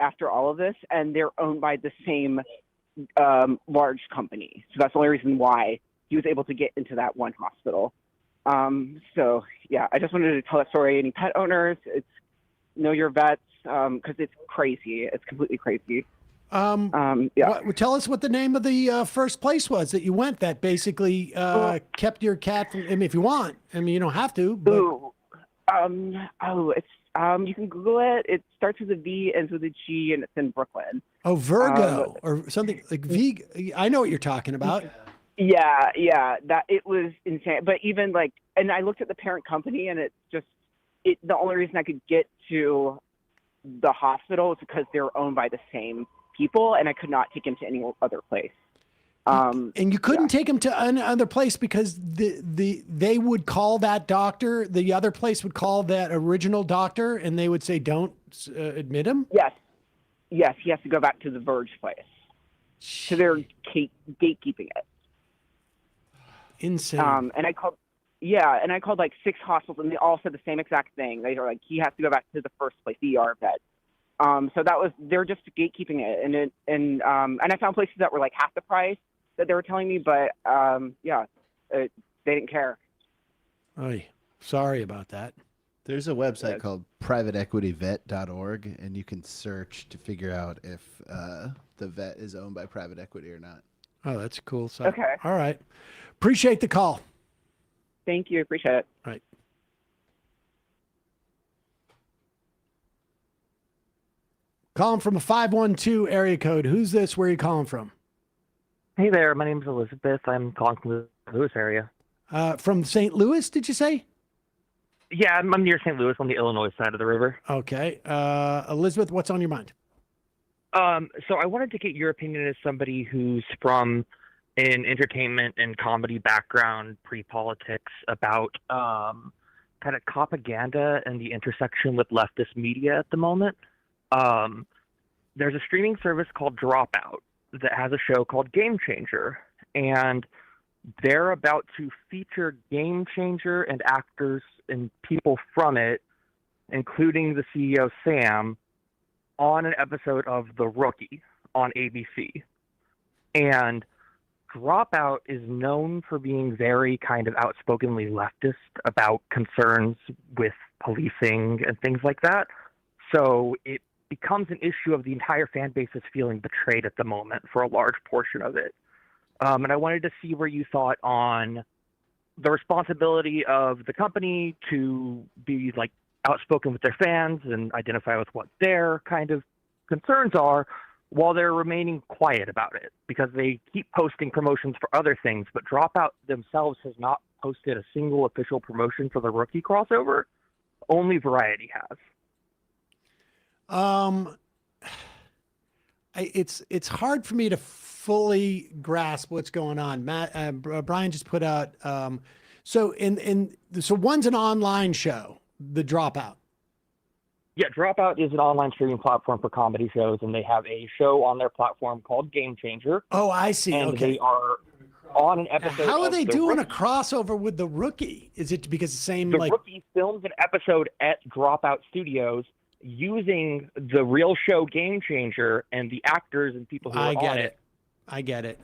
Speaker 20: after all of this and they're owned by the same large company. So that's the only reason why he was able to get into that one hospital. So yeah, I just wanted to tell that story. Any pet owners, know your vets. because it's crazy. It's completely crazy.
Speaker 14: Tell us what the name of the first place was that you went that basically kept your cat from, I mean, if you want. I mean, you don't have to. But...
Speaker 20: it's you can Google it. It starts with a V, ends with a G, and it's in Brooklyn.
Speaker 14: Oh, Virgo or something like V. I know what you're talking about.
Speaker 20: Yeah, that it was insane. But even like, and I looked at the parent company, and it's just the only reason I could get to the hospital is because they were owned by the same people, and I could not take him to any other place.
Speaker 14: And you couldn't take him to another place because they would call that doctor, the other place would call that original doctor, and they would say, don't admit him?
Speaker 20: Yes, he has to go back to the Verge place. So they're gatekeeping it.
Speaker 14: Insane.
Speaker 20: And I called like 6 hospitals, and they all said the same exact thing. They were like, he has to go back to the first place, the ER bed. So they're just gatekeeping it, and I found places that were like half the price that they were telling me, but they didn't care.
Speaker 14: Oy, sorry about that.
Speaker 9: There's a website called privateequityvet.org, and you can search to figure out if the vet is owned by private equity or not.
Speaker 14: Oh, that's a cool site.
Speaker 20: Okay.
Speaker 14: All right. Appreciate the call.
Speaker 20: Thank you. Appreciate it.
Speaker 14: All right. Calling from a 512 area code. Who's this? Where are you calling from?
Speaker 21: Hey there. My name's Elizabeth. I'm calling from the Louis area.
Speaker 14: From St. Louis, did you say?
Speaker 21: Yeah, I'm near St. Louis on the Illinois side of the river.
Speaker 14: Okay. Elizabeth, what's on your mind?
Speaker 21: So I wanted to get your opinion as somebody who's from an entertainment and comedy background, pre-politics, about kind of propaganda and the intersection with leftist media at the moment. There's a streaming service called Dropout that has a show called Game Changer, and they're about to feature Game Changer and actors and people from it, including the CEO Sam, on an episode of The Rookie on ABC. And Dropout is known for being very kind of outspokenly leftist about concerns with policing and things like that. So it becomes an issue of the entire fan base is feeling betrayed at the moment for a large portion of it. And I wanted to see where you thought on the responsibility of the company to be like outspoken with their fans and identify with what their kind of concerns are while they're remaining quiet about it, because they keep posting promotions for other things, but Dropout themselves has not posted a single official promotion for the Rookie crossover. Only Variety has.
Speaker 14: It's hard for me to fully grasp what's going on. Brian just put out, so one's an online show, the Dropout.
Speaker 21: Yeah, Dropout is an online streaming platform for comedy shows, and they have a show on their platform called Game Changer.
Speaker 14: Oh, I see.
Speaker 21: And
Speaker 14: okay.
Speaker 21: they are on an episode.
Speaker 14: How are they doing
Speaker 21: Rookie.
Speaker 14: a crossover with The Rookie? Is it because the same
Speaker 21: The Rookie films an episode at Dropout Studios using the real show Game Changer and the actors and people who are on it.
Speaker 14: I get it.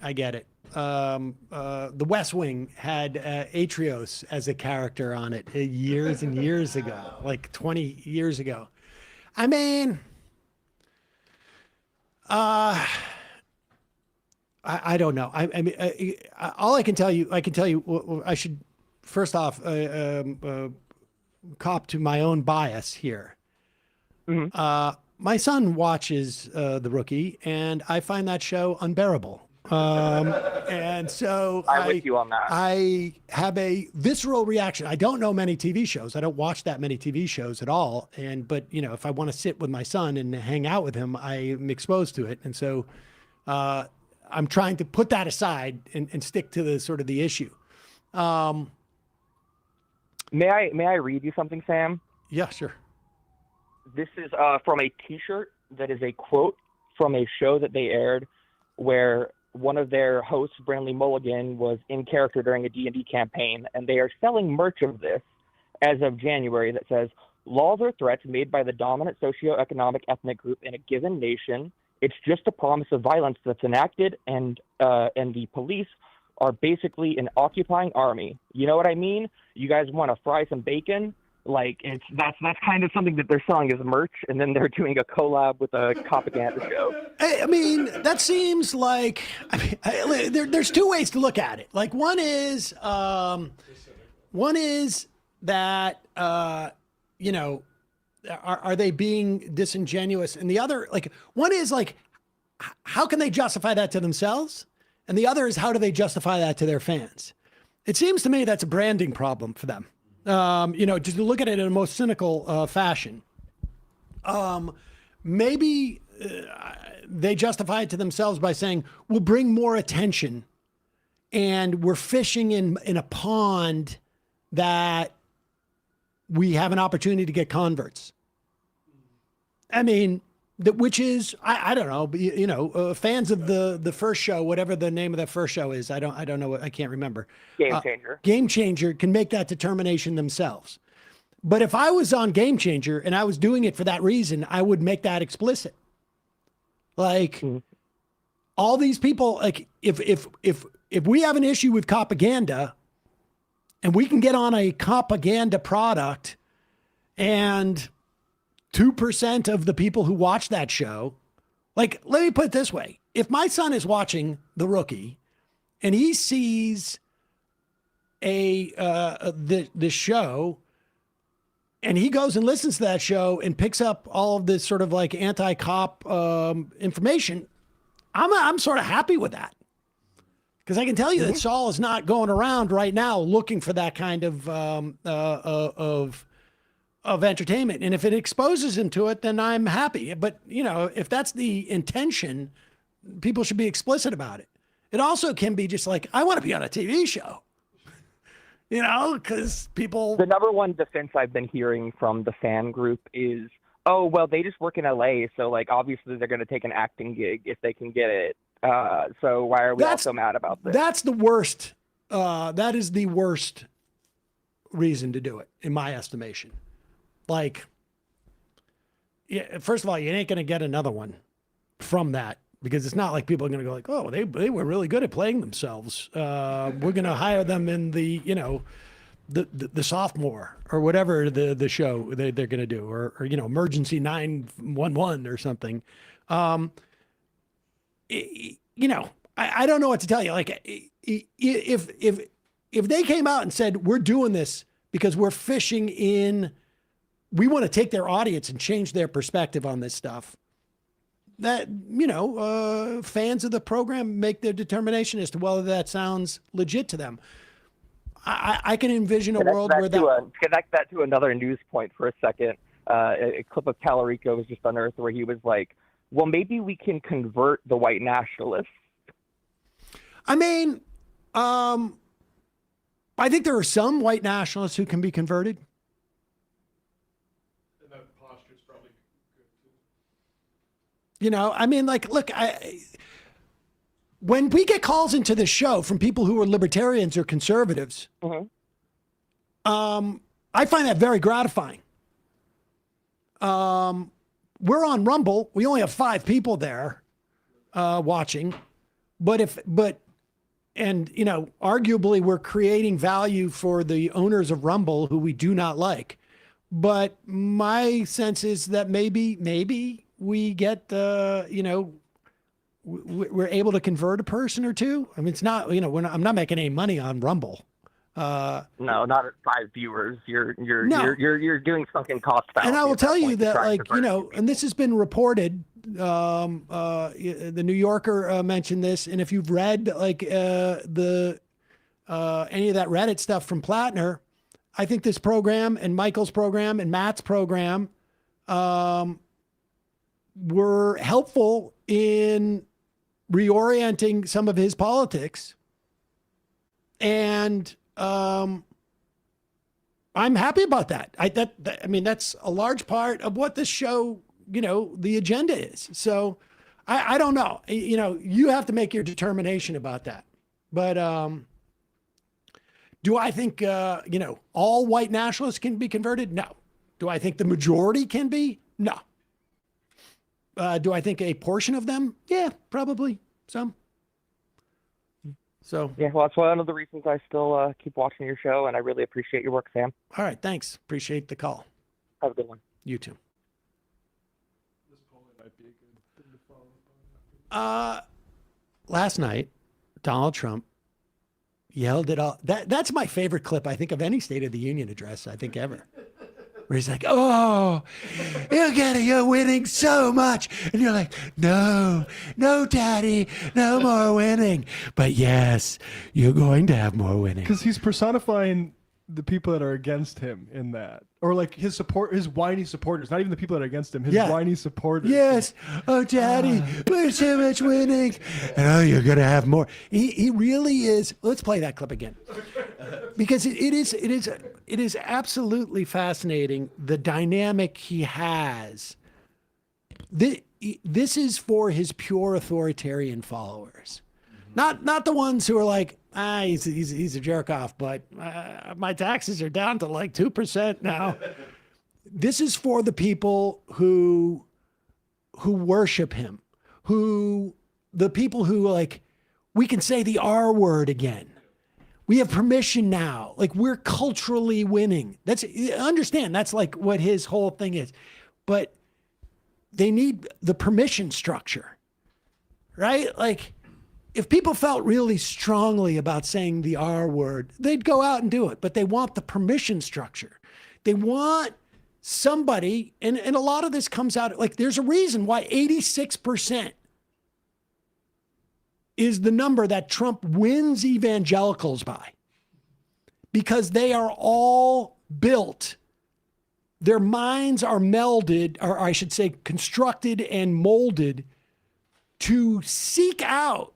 Speaker 14: The West Wing had Atrios as a character on it years and years ago, like 20 years ago. I mean, I don't know. I mean, all I can tell you, I should first off cop to my own bias here.
Speaker 21: Mm-hmm.
Speaker 14: My son watches The Rookie, and I find that show unbearable. And so
Speaker 21: I'm with you on that.
Speaker 14: I have a visceral reaction. I don't know many TV shows. I don't watch that many TV shows at all. But you know, if I want to sit with my son and hang out with him, I'm exposed to it. And so I'm trying to put that aside and stick to the sort of the issue.
Speaker 21: May I read you something, Sam?
Speaker 14: Yeah, sure.
Speaker 21: This is from a T-shirt that is a quote from a show that they aired where one of their hosts, Brandley Mulligan, was in character during a D&D campaign, and they are selling merch of this as of January that says, laws or threats made by the dominant socioeconomic ethnic group in a given nation. It's just a promise of violence that's enacted, and the police are basically an occupying army. You know what I mean? You guys want to fry some bacon? Like that's kind of something that they're selling as merch, and then they're doing a collab with a propaganda show.
Speaker 14: I mean, that seems like there's two ways to look at it. Like one is that you know, are they being disingenuous, and the other, like, one is like, how can they justify that to themselves, and the other is how do they justify that to their fans? It seems to me that's a branding problem for them. You know, just to look at it in a most cynical fashion. Maybe they justify it to themselves by saying, we'll bring more attention and we're fishing in a pond that we have an opportunity to get converts. I mean, which is, I don't know, you know, fans of the first show, whatever the name of that first show is, I don't know, I can't remember.
Speaker 21: Game Changer.
Speaker 14: Game Changer can make that determination themselves. But if I was on Game Changer and I was doing it for that reason, I would make that explicit. Like, all these people, like, if we have an issue with propaganda and we can get on a propaganda product and 2% of the people who watch that show, like, let me put it this way. If my son is watching The Rookie and he sees the show and he goes and listens to that show and picks up all of this sort of like anti-cop information, I'm sort of happy with that. Because I can tell you that Saul is not going around right now looking for that kind of entertainment. And if it exposes him to it, then I'm happy. But, you know, if that's the intention, people should be explicit about it. It also can be just like, I want to be on a TV show, you know, because people...
Speaker 21: The number one defense I've been hearing from the fan group is, oh, well, they just work in LA, so, like, obviously they're going to take an acting gig if they can get it. So why are we all so mad about this?
Speaker 14: That's the worst. That is the worst reason to do it, in my estimation. Like, yeah, first of all, you ain't going to get another one from that, because it's not like people are going to go like, oh, they were really good at playing themselves. We're going to hire them in the, you know, the sophomore or whatever the show they're going to do, or, you know, Emergency 911 or something. You know, I don't know what to tell you. Like, if they came out and said, we're doing this because we're fishing in, we want to take their audience and change their perspective on this stuff, that, you know, fans of the program make their determination as to whether that sounds legit to them. I can envision a world where
Speaker 21: connect that to another news point for a second. A clip of Tallarico was just unearthed where he was like, well, maybe we can convert the white nationalists.
Speaker 14: I mean, I think there are some white nationalists who can be converted.
Speaker 7: And that posture's probably good too.
Speaker 14: You know, I mean, like, look, when we get calls into the show from people who are libertarians or conservatives, I find that very gratifying. We're on Rumble. We only have 5 people there watching, and you know, arguably we're creating value for the owners of Rumble who we do not like. But my sense is that maybe we get, you know, we're able to convert a person or two. I mean, it's not, you know, I'm not making any money on Rumble.
Speaker 21: No, not at 5 viewers. You're doing something cost fallacy.
Speaker 14: And I will tell you that, like, you know, and this has been reported. The New Yorker mentioned this, and if you've read like any of that Reddit stuff from Plattner, I think this program and Michael's program and Matt's program were helpful in reorienting some of his politics, and I'm happy about that. I mean, that's a large part of what this show, you know, the agenda is. So I don't know, you know, you have to make your determination about that. But do I think, you know, all white nationalists can be converted? No. Do I think the majority can be? No. Do I think a portion of them? Yeah, probably some. So
Speaker 21: yeah, well, that's one of the reasons I still keep watching your show, and I really appreciate your work, Sam.
Speaker 14: All right, thanks. Appreciate the call.
Speaker 21: Have a good one.
Speaker 14: You too. Last night, Donald Trump yelled at all. That's my favorite clip, I think, of any State of the Union address, I think, ever. Where he's like, oh, you're winning so much. And you're like, no, Daddy, no more winning. But yes, you're going to have more winning.
Speaker 7: Because he's personifying the people that are against him in that. Or like his whiny supporters, not even the people that are against him, his whiny supporters.
Speaker 14: Yes. Oh, Daddy, we're so much winning. And oh, you're going to have more. He really is. Let's play that clip again. Because it is absolutely fascinating, the dynamic he has. This is for his pure authoritarian followers. Not the ones who are like, he's a jerk off, but my taxes are down to like 2% now. This is for the people who worship him, the people who like, we can say the R word again. We have permission now. Like, we're culturally winning. Understand, that's like what his whole thing is. But they need the permission structure, right? Like, if people felt really strongly about saying the R word, they'd go out and do it. But they want the permission structure. They want somebody, and a lot of this comes out, like, there's a reason why 86% is the number that Trump wins evangelicals by, because they are all built. Their minds are melded, or I should say constructed and molded to seek out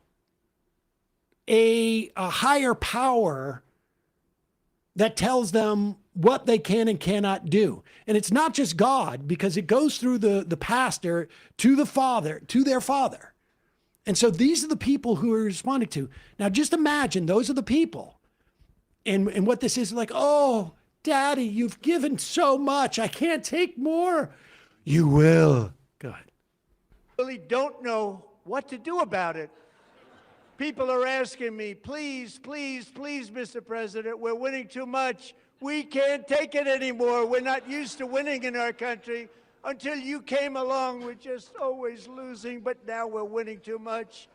Speaker 14: a higher power that tells them what they can and cannot do. And it's not just God, because it goes through the pastor to the father, to their father. And so these are the people who are responding to. Now, just imagine those are the people. And what this is like, oh, Daddy, you've given so much. I can't take more. You will. Go ahead.
Speaker 8: Really don't know what to do about it. People are asking me, please, Mr. President, we're winning too much. We can't take it anymore. We're not used to winning in our country. Until you came along, we're just always losing, but now we're winning too much.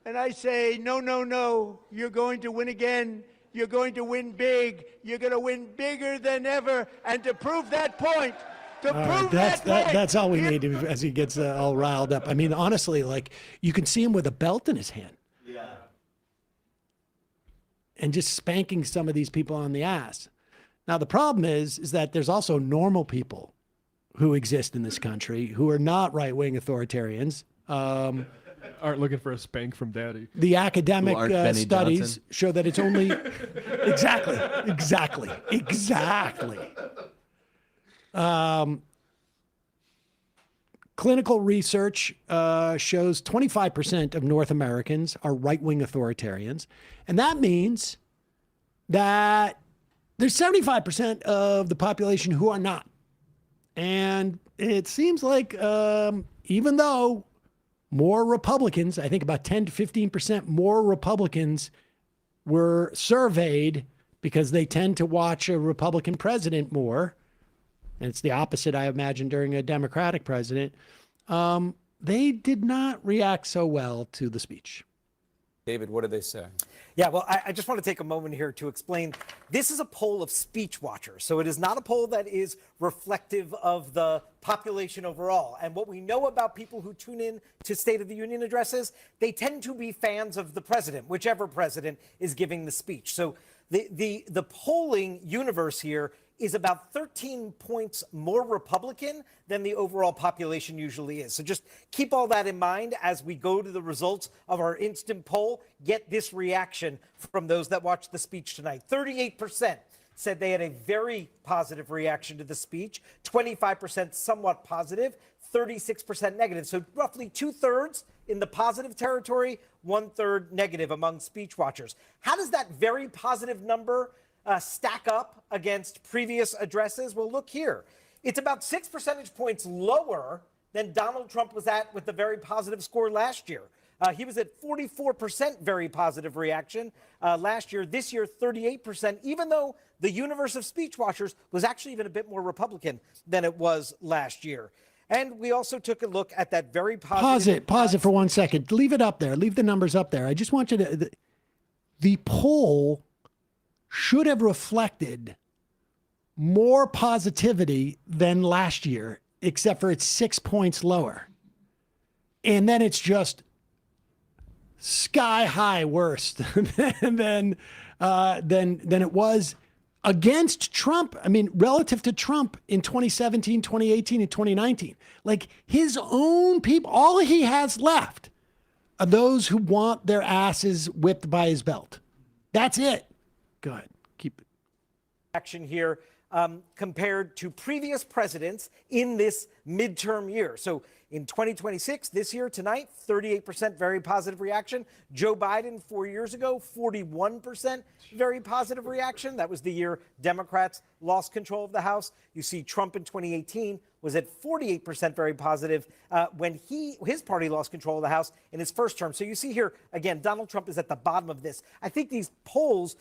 Speaker 8: And I say, no, you're going to win again. You're going to win big. You're going to win bigger than ever. And to prove that point,
Speaker 14: that's all we need as he gets all riled up. I mean, honestly, like, you can see him with a belt in his hand. Yeah. And just spanking some of these people on the ass. Now, the problem is that there's also normal people who exist in this country who are not right-wing authoritarians.
Speaker 7: Aren't looking for a spank from Daddy.
Speaker 14: The academic studies show that it's only exactly. Clinical research shows 25% of North Americans are right-wing authoritarians, and that means that there's 75% of the population who are not. And it seems like even though more Republicans, I think about 10 to 15% more Republicans were surveyed because they tend to watch a Republican president more, and it's the opposite, I imagine, during a Democratic president, they did not react so well to the speech.
Speaker 2: David, what did they say?
Speaker 22: Yeah, well, I just want to take a moment here to explain. This is a poll of speech watchers, so it is not a poll that is reflective of the population overall. And what we know about people who tune in to State of the Union addresses, they tend to be fans of the president, whichever president is giving the speech. So the polling universe here is about 13 points more Republican than the overall population usually is. So just keep all that in mind as we go to the results of our instant poll. Get this reaction from those that watched the speech tonight. 38% said they had a very positive reaction to the speech, 25% somewhat positive, 36% negative. So roughly 2/3 in the positive territory, 1/3 negative among speech watchers. How does that very positive number stack up against previous addresses? Well, look here. It's about 6 percentage points lower than Donald Trump was at with the very positive score last year. He was at 44% very positive reaction last year. This year, 38%, even though the universe of speech watchers was actually even a bit more Republican than it was last year. And we also took a look at that very positive...
Speaker 14: Pause it for 1 second. Leave it up there. Leave the numbers up there. I just want you to... The poll should have reflected more positivity than last year, except for it's 6 points lower. And then it's just sky high worse than it was against Trump. I mean, relative to Trump in 2017, 2018, and 2019. Like his own people, all he has left are those who want their asses whipped by his belt. That's it. Go ahead. Keep it.
Speaker 22: Action here compared to previous presidents in this midterm year. So in 2026, this year, tonight, 38% very positive reaction. Joe Biden 4 years ago, 41% very positive reaction. That was the year Democrats lost control of the House. You see Trump in 2018 was at 48% very positive when his party lost control of the House in his first term. So you see here, again, Donald Trump is at the bottom of this. I think these polls,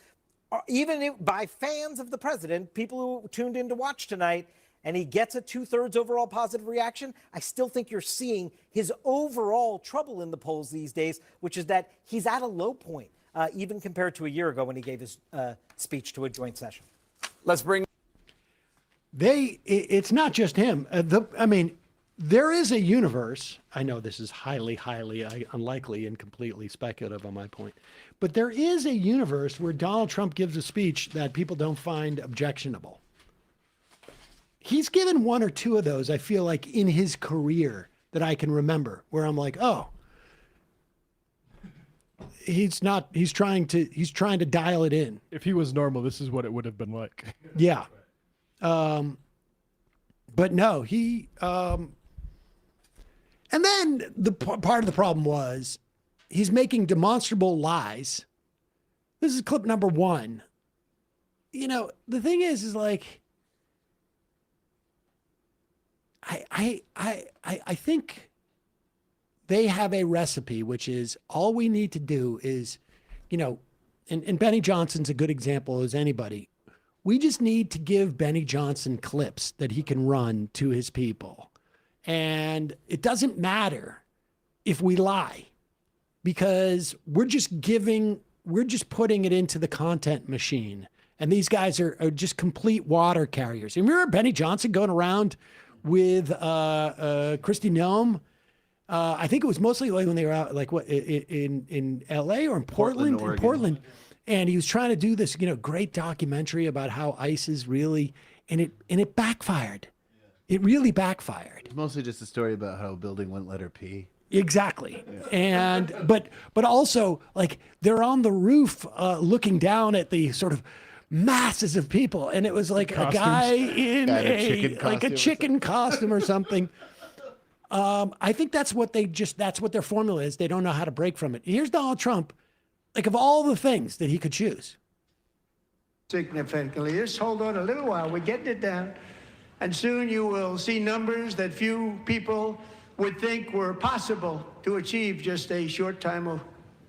Speaker 22: by fans of the president, people who tuned in to watch tonight, and he gets a 2/3 overall positive reaction, I still think you're seeing his overall trouble in the polls these days, which is that he's at a low point, even compared to a year ago when he gave his speech to a joint session.
Speaker 2: Let's bring...
Speaker 14: It's not just him. There is a universe. I know this is highly unlikely and completely speculative on my point, but there is a universe where Donald Trump gives a speech that people don't find objectionable. He's given one or two of those, I feel like, in his career that I can remember, where I'm like, oh, he's trying to dial it in.
Speaker 7: If he was normal, this is what it would have been like.
Speaker 14: Yeah. But no, and then the part of the problem was he's making demonstrable lies. This is clip number 1. You know, the thing is like, I think they have a recipe, which is all we need to do is, you know, and Benny Johnson's a good example as anybody. We just need to give Benny Johnson clips that he can run to his people. And it doesn't matter if we lie, because we're just putting it into the content machine. And these guys are just complete water carriers. And remember Benny Johnson going around with Kristi Noem? I think it was mostly like when they were out, like what, in LA or in Portland? In Portland. And he was trying to do this, you know, great documentary about how ICE is really, and it backfired. It really backfired.
Speaker 9: It's mostly just a story about how a building wouldn't let her pee.
Speaker 14: Exactly. Yeah. And but also like they're on the roof looking down at the sort of masses of people, and it was like a guy in a chicken costume or something. I think that's what their formula is. They don't know how to break from it. Here's Donald Trump, like of all the things that he could choose.
Speaker 8: Significantly. Just hold on a little while. We're getting it down. And soon you will see numbers that few people would think were possible to achieve just a short time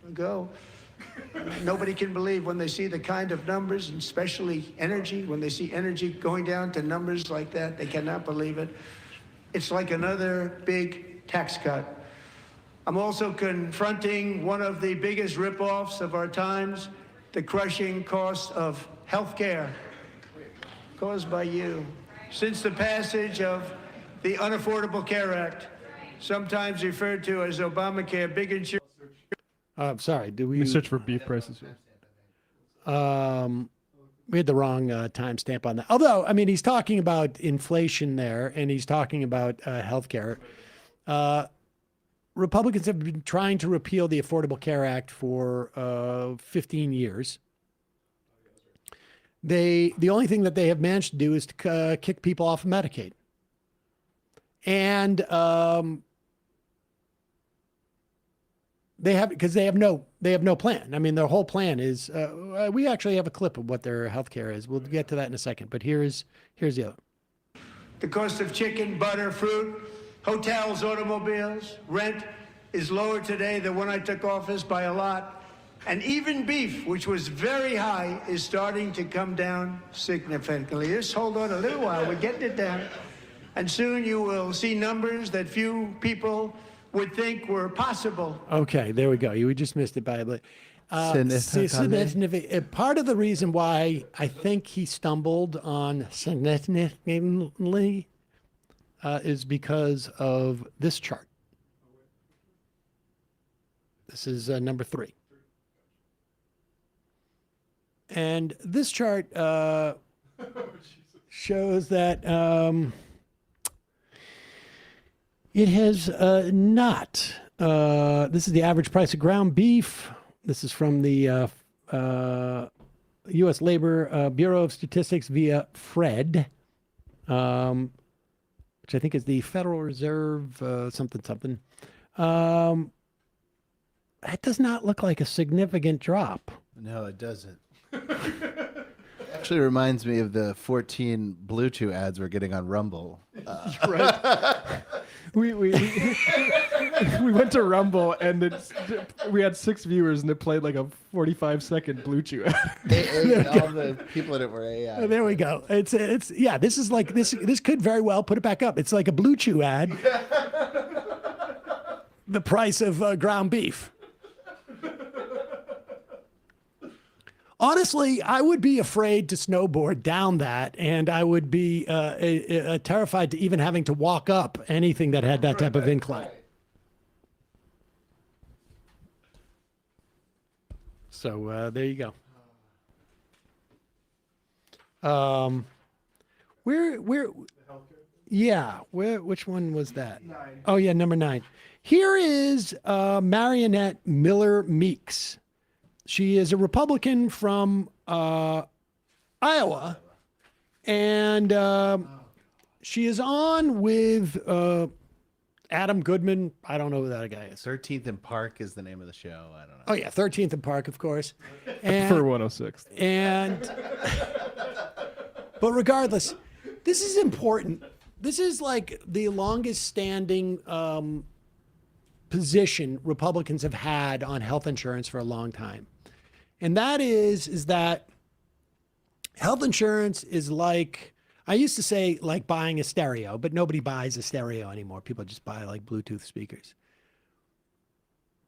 Speaker 8: ago. Nobody can believe when they see the kind of numbers, and especially energy, when they see energy going down to numbers like that, they cannot believe it. It's like another big tax cut. I'm also confronting one of the biggest ripoffs of our times, the crushing cost of health care caused by you. Since the passage of the Unaffordable Care Act, sometimes referred to as Obamacare, big insurance.
Speaker 14: I'm sorry. Did we
Speaker 7: Let me search for beef prices here?
Speaker 14: We had the wrong timestamp on that. Although, I mean, he's talking about inflation there, and he's talking about healthcare. Republicans have been trying to repeal the Affordable Care Act for 15 years. The only thing that they have managed to do is to kick people off of Medicaid. And they have no plan. I mean, their whole plan is we actually have a clip of what their health care is. We'll get to that in a second, but here's the other.
Speaker 8: The cost of chicken, butter, fruit, hotels, automobiles, rent is lower today than when I took office by a lot. And even beef, which was very high, is starting to come down significantly. Just hold on a little while. We're getting it down. And soon you will see numbers that few people would think were possible.
Speaker 14: Okay, there we go. You just missed it by a bit.
Speaker 9: Significantly.
Speaker 14: Part of the reason why I think he stumbled on significantly is because of this chart. This is number 3. And this chart shows that it has not. This is the average price of ground beef. This is from the U.S. Labor Bureau of Statistics via FRED, which I think is the Federal Reserve something. That does not look like a significant drop.
Speaker 9: No, it doesn't. Actually reminds me of the 14 Bluetooth ads we're getting on Rumble.
Speaker 7: Right. We went to Rumble and we had 6 viewers and it played like a 45-second Bluetooth ad.
Speaker 9: All the people in it were AI.
Speaker 14: There we go. It's yeah. This is like this could very well put it back up. It's like a Blue Chew ad. The price of ground beef. Honestly, I would be afraid to snowboard down that, and I would be terrified to even having to walk up anything that had that type of incline. So there you go. Which one was that? 9. Oh yeah, number 9. Here is Marionette Miller Meeks. She is a Republican from Iowa, and she is on with Adam Goodman. I don't know who that guy is.
Speaker 9: 13th and Park is the name of the show. I don't know.
Speaker 14: Oh yeah, 13th and Park, of course.
Speaker 7: I prefer 106.
Speaker 14: But regardless, this is important. This is like the longest standing position Republicans have had on health insurance for a long time. And that is that health insurance is like, I used to say like buying a stereo, but nobody buys a stereo anymore. People just buy like Bluetooth speakers.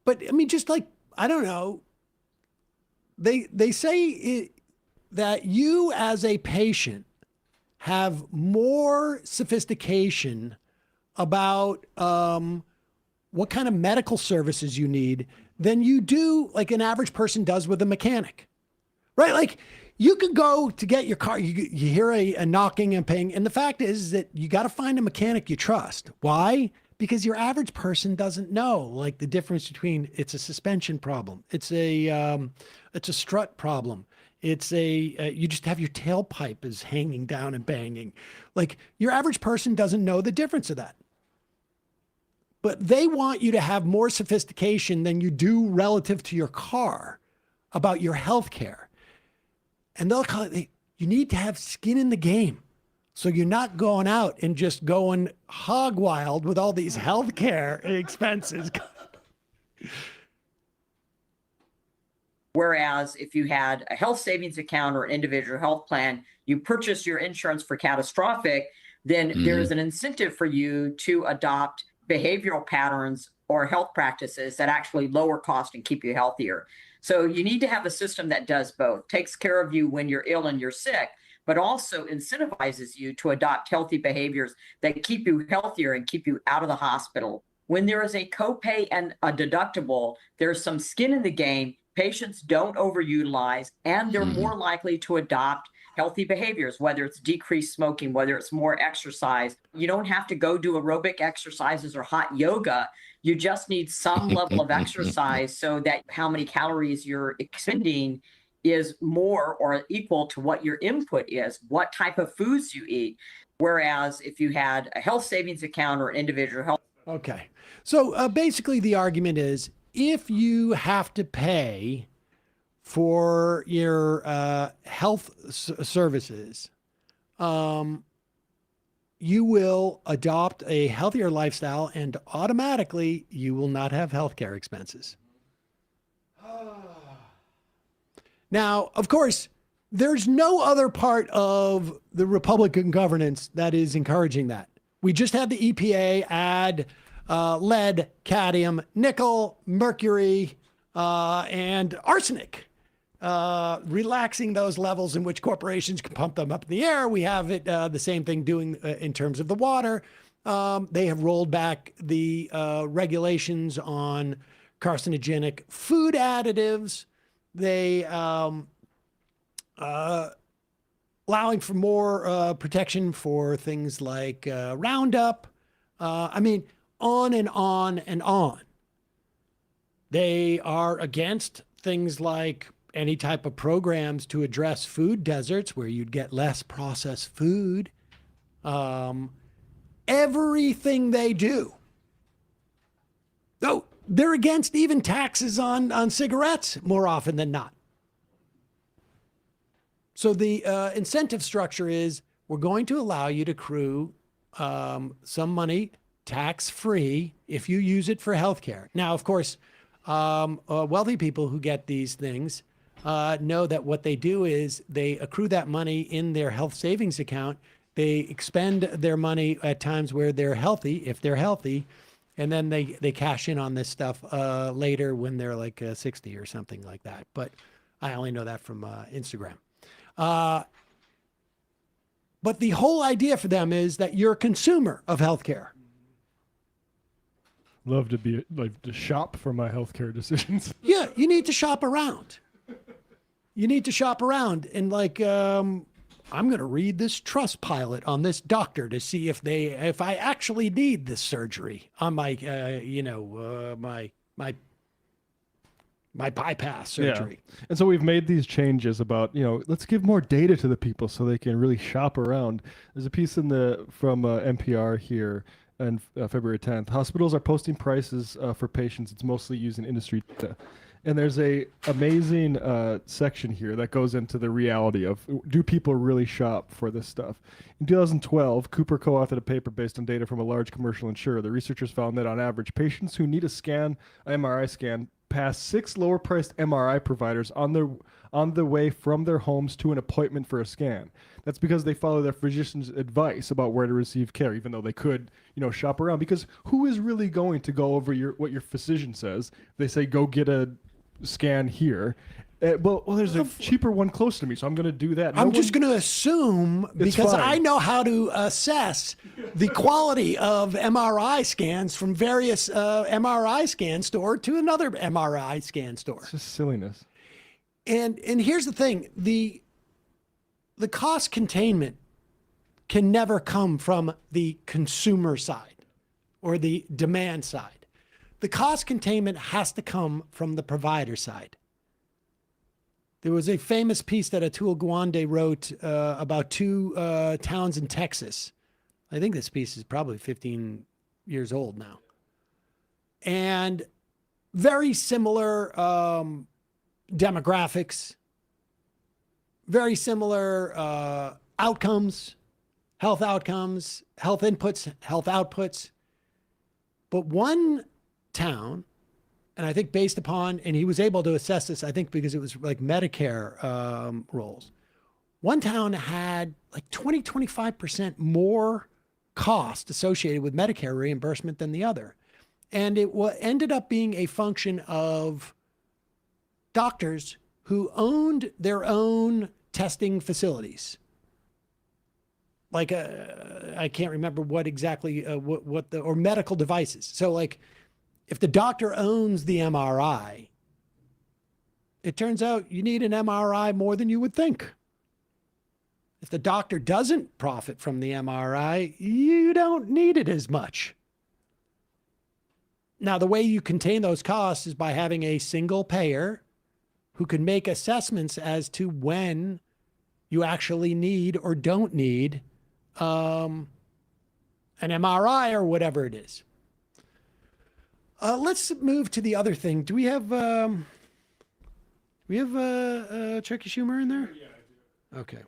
Speaker 14: But I mean, just like, I don't know, they say that you as a patient have more sophistication about what kind of medical services you need than you do like an average person does with a mechanic, right? Like you could go to get your car, you hear a knocking and ping. And the fact is that you got to find a mechanic you trust. Why? Because your average person doesn't know like the difference between it's a suspension problem. It's a strut problem. It's you just have your tailpipe is hanging down and banging. Like your average person doesn't know the difference of that. But they want you to have more sophistication than you do relative to your car about your health care. And they'll call it, you need to have skin in the game. So you're not going out and just going hog wild with all these health care expenses.
Speaker 4: Whereas if you had a health savings account or an individual health plan, you purchase your insurance for catastrophic, then there's an incentive for you to adopt behavioral patterns or health practices that actually lower cost and keep you healthier. So you need to have a system that does both, takes care of you when you're ill and you're sick, but also incentivizes you to adopt healthy behaviors that keep you healthier and keep you out of the hospital. When there is a copay and a deductible, there's some skin in the game. Patients don't overutilize, and they're more likely to adopt healthy behaviors, whether it's decreased smoking, whether it's more exercise. You don't have to go do aerobic exercises or hot yoga. You just need some level of exercise so that how many calories you're expending is more or equal to what your input is, what type of foods you eat. Whereas if you had a health savings account or an individual health.
Speaker 14: Okay. So basically the argument is if you have to pay for your health services, you will adopt a healthier lifestyle and automatically you will not have healthcare expenses. Now, of course, there's no other part of the Republican governance that is encouraging that. We just had the EPA add lead, cadmium, nickel, mercury, and arsenic, relaxing those levels in which corporations can pump them up in the air. We have it the same thing doing in terms of the water. They have rolled back the regulations on carcinogenic food additives. They allowing for more protection for things like Roundup. I mean, on and on and on. They are against things like any type of programs to address food deserts where you'd get less processed food. Everything they do. Oh, they're against even taxes on cigarettes more often than not. So the incentive structure is we're going to allow you to accrue some money tax-free if you use it for healthcare. Now, of course, wealthy people who get these things know that what they do is they accrue that money in their health savings account. They expend their money at times where they're healthy, if they're healthy, and then they cash in on this stuff later when they're like 60 or something like that. But I only know that from Instagram. But the whole idea for them is that you're a consumer of healthcare.
Speaker 7: Love to shop for my healthcare decisions.
Speaker 14: Yeah, you need to shop around. You need to shop around and I'm going to read this trust pilot on this doctor to see if I actually need this surgery on my my bypass surgery.
Speaker 7: Yeah. And so we've made these changes about, let's give more data to the people so they can really shop around. There's a piece from NPR here on February 10th. Hospitals are posting prices for patients. It's mostly using industry data. And there's a amazing section here that goes into the reality of, do people really shop for this stuff? In 2012, Cooper co-authored a paper based on data from a large commercial insurer. The researchers found that on average, patients who need an MRI scan, pass 6 lower-priced MRI providers on the way from their homes to an appointment for a scan. That's because they follow their physician's advice about where to receive care, even though they could, shop around. Because who is really going to go over what your physician says? They say, go get a scan here. Well, there's a cheaper one close to me, so I'm going to do that.
Speaker 14: I'm just going to assume, because I know how to assess the quality of MRI scans from various MRI scan store to another MRI scan store.
Speaker 7: It's just silliness.
Speaker 14: And here's the thing. The cost containment can never come from the consumer side or the demand side. The cost containment has to come from the provider side. There was a famous piece that Atul Gawande wrote about 2 towns in Texas. I think this piece is probably 15 years old now. And very similar demographics, very similar outcomes, health inputs, health outputs. But one town, and I think based upon, and he was able to assess this, I think because it was like Medicare rolls. One town had like 25% more cost associated with Medicare reimbursement than the other. And it ended up being a function of doctors who owned their own testing facilities. Like, I can't remember what exactly, or medical devices. So like, if the doctor owns the MRI, it turns out you need an MRI more than you would think. If the doctor doesn't profit from the MRI, you don't need it as much. Now, the way you contain those costs is by having a single payer who can make assessments as to when you actually need or don't need an MRI or whatever it is. Let's move to the other thing. Do we have Chucky Schumer in there? Yeah, I do. Okay.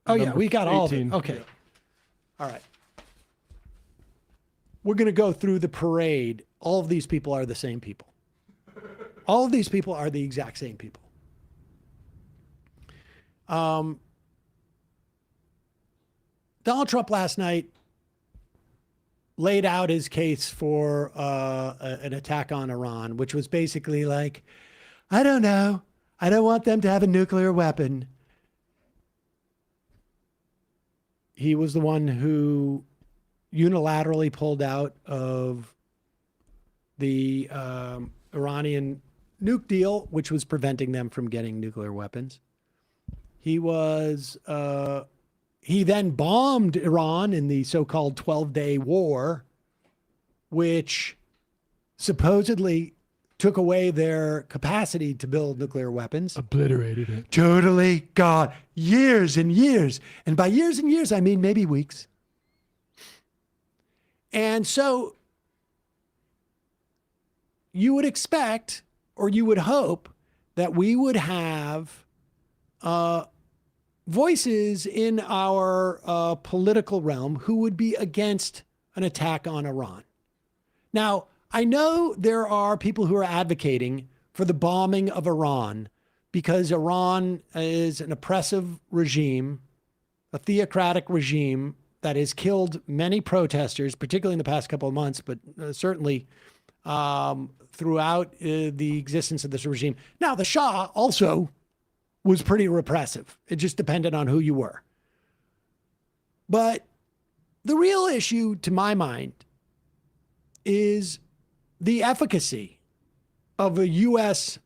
Speaker 14: Oh, yeah,
Speaker 7: Number
Speaker 14: we got all of it.
Speaker 7: 18.
Speaker 14: Okay. All right. We're going to go through the parade. All of these people are the same people. All of these people are the exact same people. Donald Trump last night laid out his case for an attack on Iran, which was basically like, I don't know. I don't want them to have a nuclear weapon. He was the one who unilaterally pulled out of the Iranian nuke deal, which was preventing them from getting nuclear weapons. He then bombed Iran in the so-called 12-day war, which supposedly took away their capacity to build nuclear weapons.
Speaker 7: Obliterated it.
Speaker 14: Totally gone. Years and years. And by years and years, I mean maybe weeks. And so you would expect, or you would hope, that we would have voices in our political realm who would be against an attack on Iran. Now, I know there are people who are advocating for the bombing of Iran because Iran is an oppressive regime, a theocratic regime that has killed many protesters, particularly in the past couple of months, but certainly throughout the existence of this regime. Now, the Shah also was pretty repressive. It just depended on who you were. But the real issue, to my mind, is the efficacy of a U.S.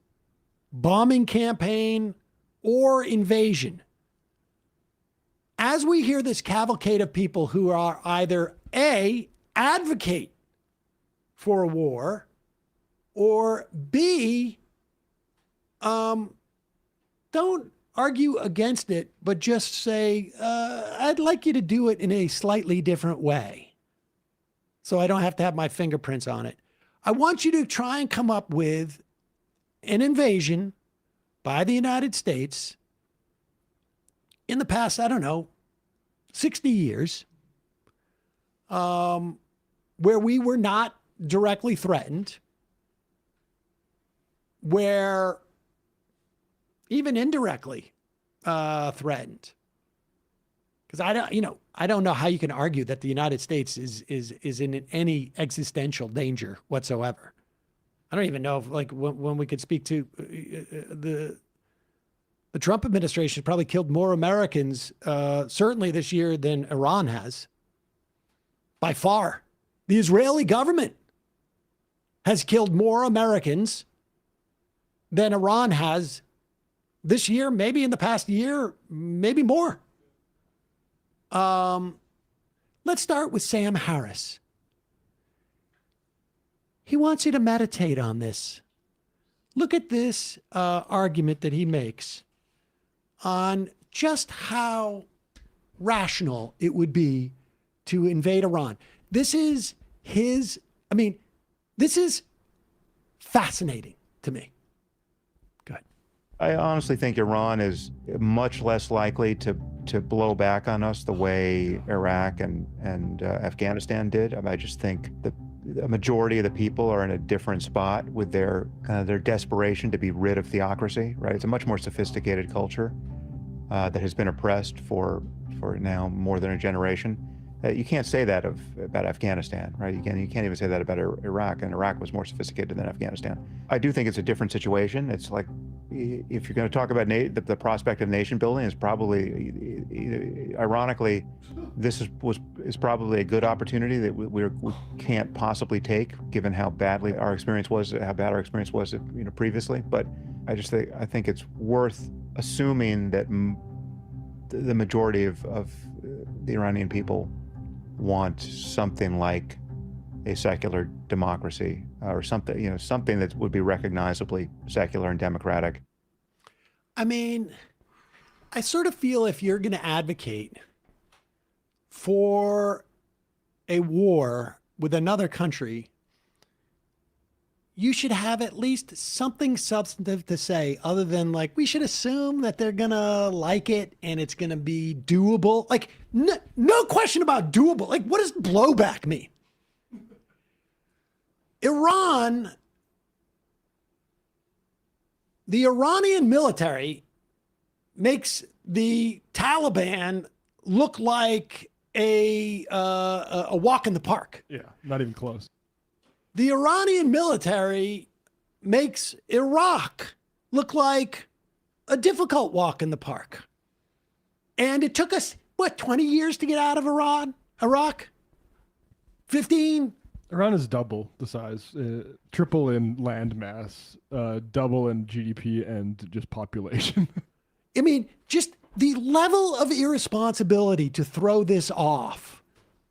Speaker 14: bombing campaign or invasion. As we hear this cavalcade of people who are either A, advocate for a war, or B, don't argue against it, but just say, I'd like you to do it in a slightly different way, so I don't have to have my fingerprints on it. I want you to try and come up with an invasion by the United States in the past, I don't know, 60 years, where we were not directly threatened, where even indirectly threatened. Because I don't know how you can argue that the United States is in any existential danger whatsoever. I don't even know if, like, when we could speak to the Trump administration probably killed more Americans certainly this year than Iran has, by far. The Israeli government has killed more Americans than Iran has this year, maybe in the past year, maybe more. Let's start with Sam Harris. He wants you to meditate on this. Look at this argument that he makes on just how rational it would be to invade Iran. This is this is fascinating to me.
Speaker 5: I honestly think Iran is much less likely to blow back on us the way Iraq and Afghanistan did. I just think the majority of the people are in a different spot with their desperation to be rid of theocracy. Right? It's a much more sophisticated culture that has been oppressed for now more than a generation. You can't say that about Afghanistan, right? You can't even say that about Iraq, and Iraq was more sophisticated than Afghanistan. I do think it's a different situation. It's like, if you're going to talk about the prospect of nation building, is probably, ironically, this is probably a good opportunity that we can't possibly take, given how bad our experience was previously. But I think it's worth assuming that the majority of the Iranian people want something like a secular democracy, or something that would be recognizably secular and democratic.
Speaker 14: I mean, I sort of feel if you're going to advocate for a war with another country, you should have at least something substantive to say other than like, we should assume that they're going to like it and it's going to be doable. Like, no question about doable. Like, what does blowback mean? Iran, the Iranian military makes the Taliban look like a walk in the park.
Speaker 7: Yeah, not even close.
Speaker 14: The Iranian military makes Iraq look like a difficult walk in the park. And it took us, 20 years to get out of Iraq? 15?
Speaker 7: Iran is double the size, triple in land mass, double in GDP and just population.
Speaker 14: I mean, just the level of irresponsibility to throw this off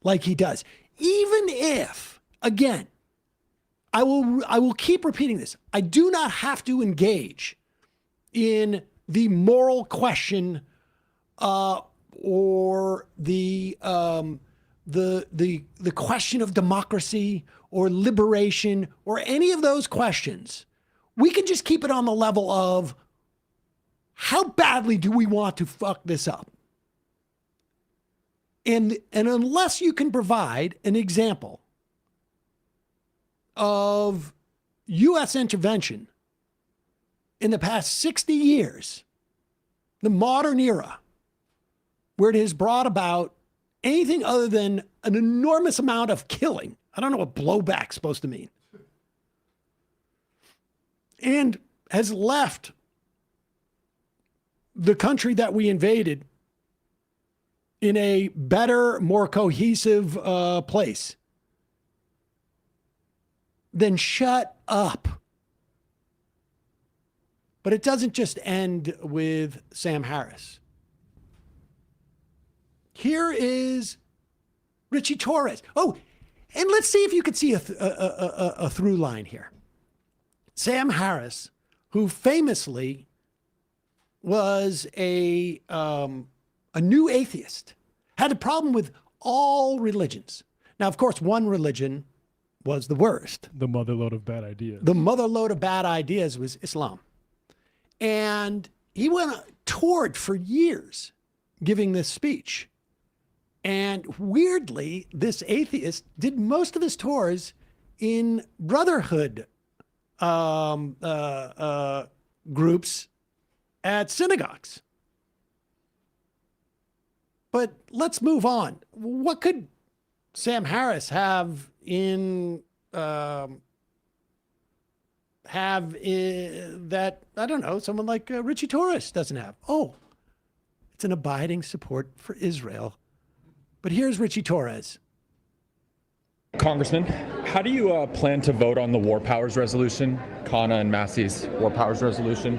Speaker 14: like he does. Even if, again, I will keep repeating this. I do not have to engage in the moral question or the question of democracy or liberation or any of those questions. We can just keep it on the level of how badly do we want to fuck this up? And unless you can provide an example of U.S. intervention in the past 60 years, the modern era, where it has brought about anything other than an enormous amount of killing. I don't know what blowback's supposed to mean. And has left the country that we invaded in a better, more cohesive place. Then shut up. But it doesn't just end with Sam Harris. Here is Richie Torres. Oh, and let's see if you could see a through line here. Sam Harris, who famously was a new atheist, had a problem with all religions. Now, of course, one religion was the worst.
Speaker 7: The motherload of bad ideas.
Speaker 14: The motherload of bad ideas was Islam. And he toured for years giving this speech. And weirdly, this atheist did most of his tours in brotherhood groups at synagogues. But let's move on. What could Sam Harris have in that, I don't know, someone like Richie Torres doesn't have? Oh, it's an abiding support for Israel. But here's Richie Torres.
Speaker 10: Congressman, how do you plan to vote on the War Powers Resolution, Kana and Massey's War Powers Resolution?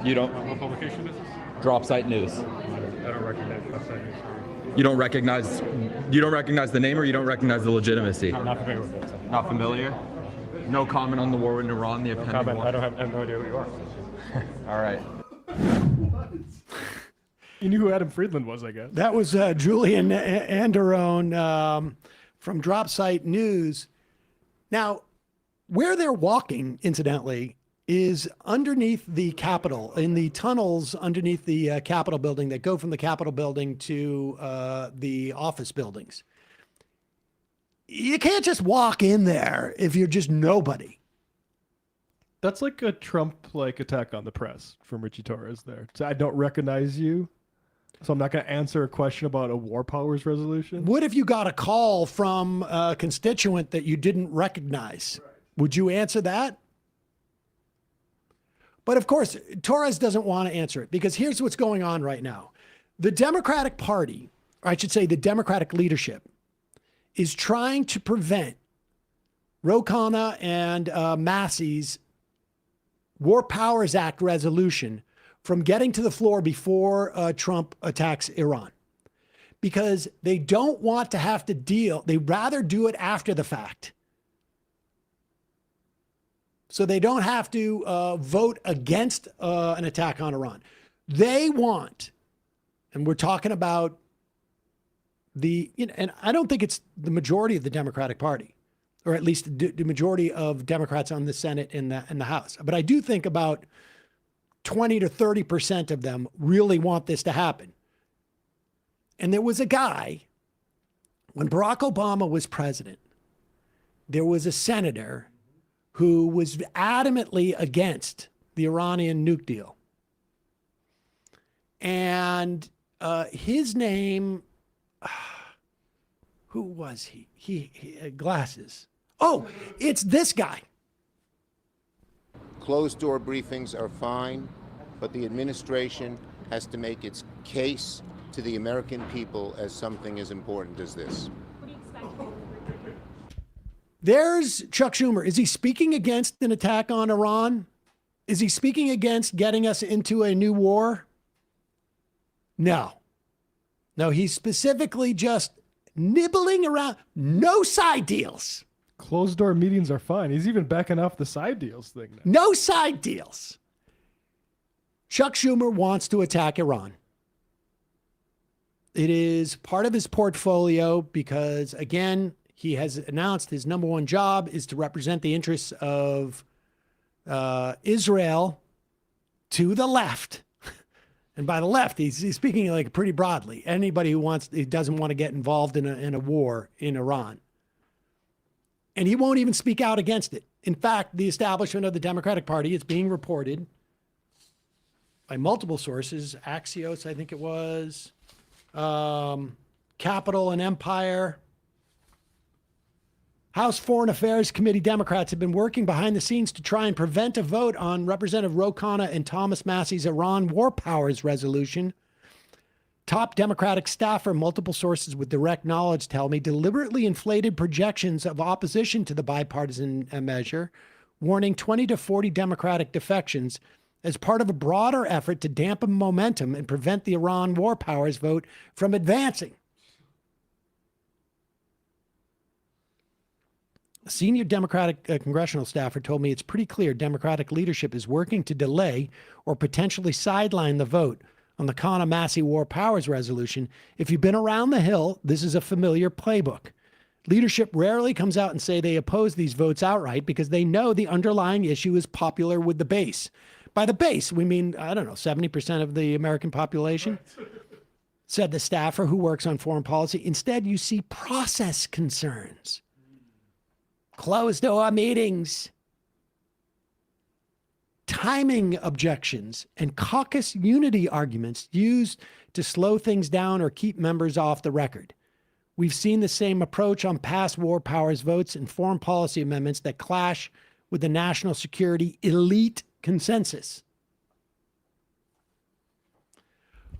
Speaker 10: You don't?
Speaker 7: What publication is this?
Speaker 10: Drop Site News.
Speaker 7: I don't recognize Drop Site News.
Speaker 10: You don't recognize the name, or you don't recognize the legitimacy?
Speaker 7: Not familiar with it.
Speaker 10: Not familiar? No comment on the war in Iran, the appending war?
Speaker 7: I have no idea who you are.
Speaker 10: All right.
Speaker 7: You knew who Adam Friedland was, I guess.
Speaker 14: That was Julian Anderone from Drop Site News. Now, where they're walking, incidentally, is underneath the Capitol, in the tunnels underneath the Capitol building that go from the Capitol building to the office buildings. You can't just walk in there if you're just nobody.
Speaker 7: That's like a Trump-like attack on the press from Richie Torres there. So I don't recognize you, so I'm not going to answer a question about a War Powers resolution.
Speaker 14: What if you got a call from a constituent that you didn't recognize? Right. Would you answer that? But of course, Torres doesn't want to answer it, because here's what's going on right now. The Democratic Party, or I should say the Democratic leadership, is trying to prevent Ro Khanna and Massey's War Powers Act resolution from getting to the floor before Trump attacks Iran, because they don't want to have to deal. They'd rather do it after the fact, so they don't have to vote against an attack on Iran. They want, and we're talking about and I don't think it's the majority of the Democratic Party. or at least the majority of Democrats on the Senate and the House. But I do think about 20 to 30% of them really want this to happen. And there was a guy, when Barack Obama was president, there was a senator who was adamantly against the Iranian nuke deal. And his name, who was he? He had glasses. Oh, it's this guy.
Speaker 11: Closed door briefings are fine, but the administration has to make its case to the American people as something as important as this.
Speaker 14: There's Chuck Schumer. Is he speaking against an attack on Iran? Is he speaking against getting us into a new war? No. No, he's specifically just nibbling around. No side deals.
Speaker 7: Closed door meetings are fine. He's even backing off the side deals thing now.
Speaker 14: No side deals. Chuck Schumer wants to attack Iran. It is part of his portfolio because, again, he has announced his number one job is to represent the interests of Israel to the left. And by the left, he's speaking like pretty broadly. Anybody who doesn't want to get involved in a war in Iran. And he won't even speak out against it. In fact, the establishment of the Democratic Party, it's being reported by multiple sources, Axios, I think it was, Capital and Empire. House Foreign Affairs Committee Democrats have been working behind the scenes to try and prevent a vote on Representative Ro Khanna and Thomas Massey's Iran War Powers resolution. Top Democratic staffer, multiple sources with direct knowledge tell me, deliberately inflated projections of opposition to the bipartisan measure, warning 20 to 40 Democratic defections as part of a broader effort to dampen momentum and prevent the Iran War Powers vote from advancing. A senior Democratic congressional staffer told me it's pretty clear Democratic leadership is working to delay or potentially sideline the vote on the Khanna-Massey War Powers resolution. If you've been around the Hill, this is a familiar playbook. Leadership rarely comes out and say they oppose these votes outright because they know the underlying issue is popular with the base. By the base, we mean, 70% of the American population, said the staffer who works on foreign policy. Instead, you see process concerns. Closed-door meetings, timing objections, and caucus unity arguments used to slow things down or keep members off the record. We've seen the same approach on past war powers votes and foreign policy amendments that clash with the national security elite consensus.